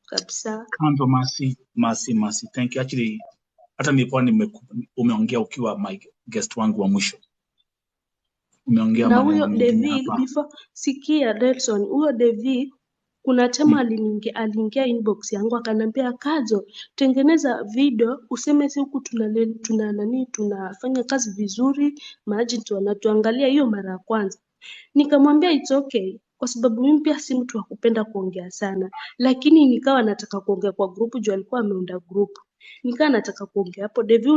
Kabisa. Kanzo, mercy. Thank you. Actually, hata nilikuwa umeongea ukiwa my guest wangu wa mwisho. Umeongea na maneno huyo mengine Devi hapa. before sikia Delson, huyo Devi kuna chama aliingia inbox yangu akanambia, Kazo, tengeneza video useme si huku tunafanya kazi vizuri, maagent wanatuangalia. Hiyo mara ya kwanza nikamwambia it's okay, kwa sababu mimi pia si mtu wa kupenda kuongea sana, lakini nikawa nataka kuongea kwa group juu alikuwa ameunda group. Nikawa nataka kuongea hapo. Devi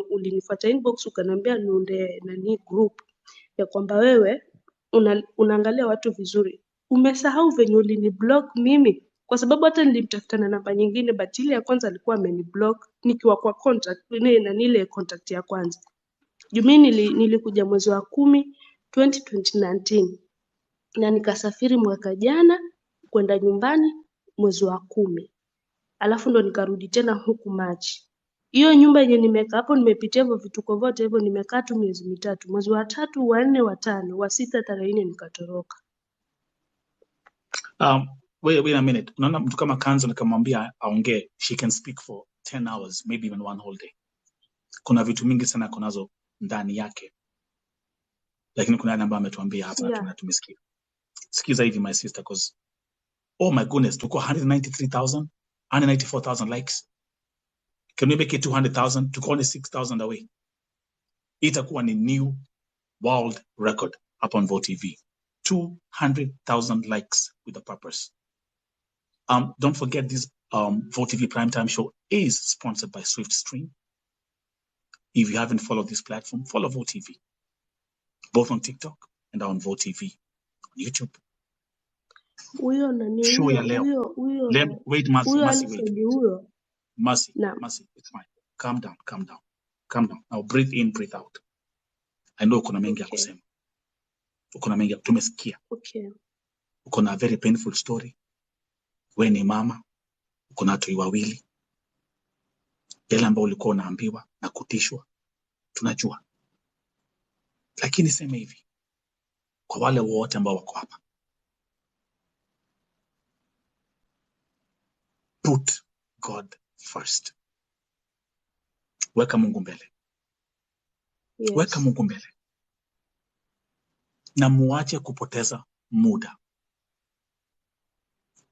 ulinifuata inbox ukaniambia niunde group ya kwamba wewe unaangalia watu vizuri. Umesahau venye uliniblock mimi, kwa sababu hata nilimtafuta na namba nyingine, but ile ya kwanza alikuwa ameniblock nikiwa kwa contact na ile contact ya kwanza. Mimi nilikuja mwezi wa 10 2019 na nikasafiri mwaka jana kwenda nyumbani mwezi wa 10, alafu ndo nikarudi tena huku Machi. Hiyo nyumba yenye nimekaa hapo, nimepitia hivyo vituko vyote hivyo, nimekaa tu miezi 3. Mwezi wa 3, wa 4, wa 5, wa 6 tarehe 4 nikatoroka. Wait a minute. Unaona mtu kama Kanzo nikamwambia aongee, she can speak for 10 hours, maybe even one whole day. Kuna vitu mingi sana kunazo ndani yake. Lakini kuna yale ambayo ametuambia hapa na tumesikia. Skiza hivi, my sister, because, oh my goodness, tuko 193,000, 194,000 likes. Can we make it 200,000? Tuko only 6,000 away. Itakuwa ni new world record up on Vote TV. 200,000 likes with a purpose. Don't forget this Vote TV primetime show is sponsored by SwiftStream. If you haven't followed this platform, follow Vote TV, both on TikTok and on Vote TV on YouTube. Huyo nani Show ya leo. Wait, Mercy, wait. Mercy, it's fine. Calm down. Now breathe in, breathe out. I know kuna mengi ya kusema. Kuna mengi tumesikia. Okay. Uko na very painful story. We ni mama, uko na watoto wawili. Yale ambao ulikuwa unaambiwa na kutishwa, tunajua. Lakini sema hivi, kwa wale wote ambao wako hapa, put God first. Weka Mungu mbele. Yes. Weka Mungu mbele. Na muache kupoteza muda.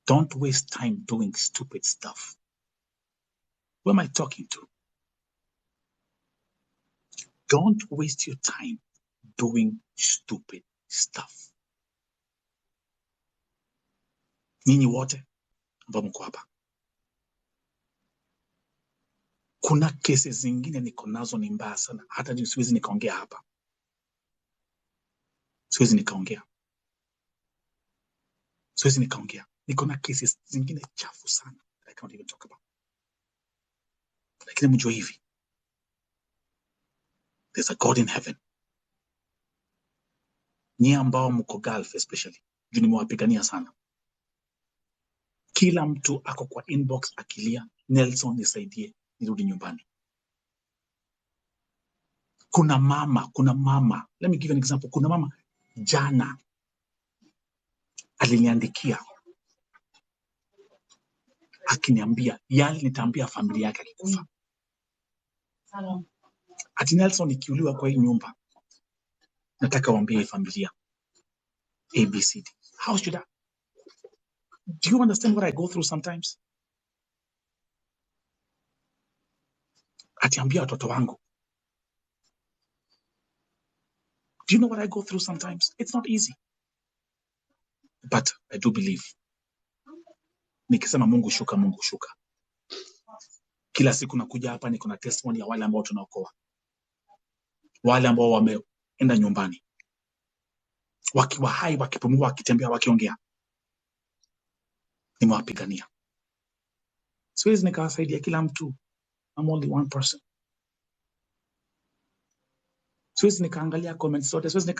Don't waste time doing stupid stuff. Who am I talking to? Don't waste your time doing stupid stuff. Nyinyi wote ambao mko hapa, kuna kesi zingine niko nazo ni mbaya sana, hata siwezi nikaongea hapa. Siwezi nikaongea. Niko na kesi zingine chafu sana. I can't even talk about. Lakini mjue hivi, there's a God in heaven. Nyie ambao mko Gulf especially, juu nimewapigania sana. Kila mtu ako kwa inbox akilia, Nelson nisaidie nirudi nyumbani. Kuna mama, let me give you an example. Kuna mama jana aliniandikia akiniambia yale nitaambia familia yake akikufa. Ati Nelson, nikiuliwa kwa hii nyumba, nataka waambie familia ABCD. How should I? Do you understand what I go through sometimes? Atiambia watoto wangu. Do you know what I go through sometimes? It's not easy. But I do believe. Nikisema Mungu shuka. Kila siku nakuja hapa niko na testimony ya wale ambao tunaokoa. Wale ambao wameenda nyumbani. Wakiwa hai, wakipumua, wakitembea, wakiongea. Nimewapigania. Siwezi nikawasaidia kila mtu. I'm only one person. Siwezi nikaangalia comments zote. Siwezi nika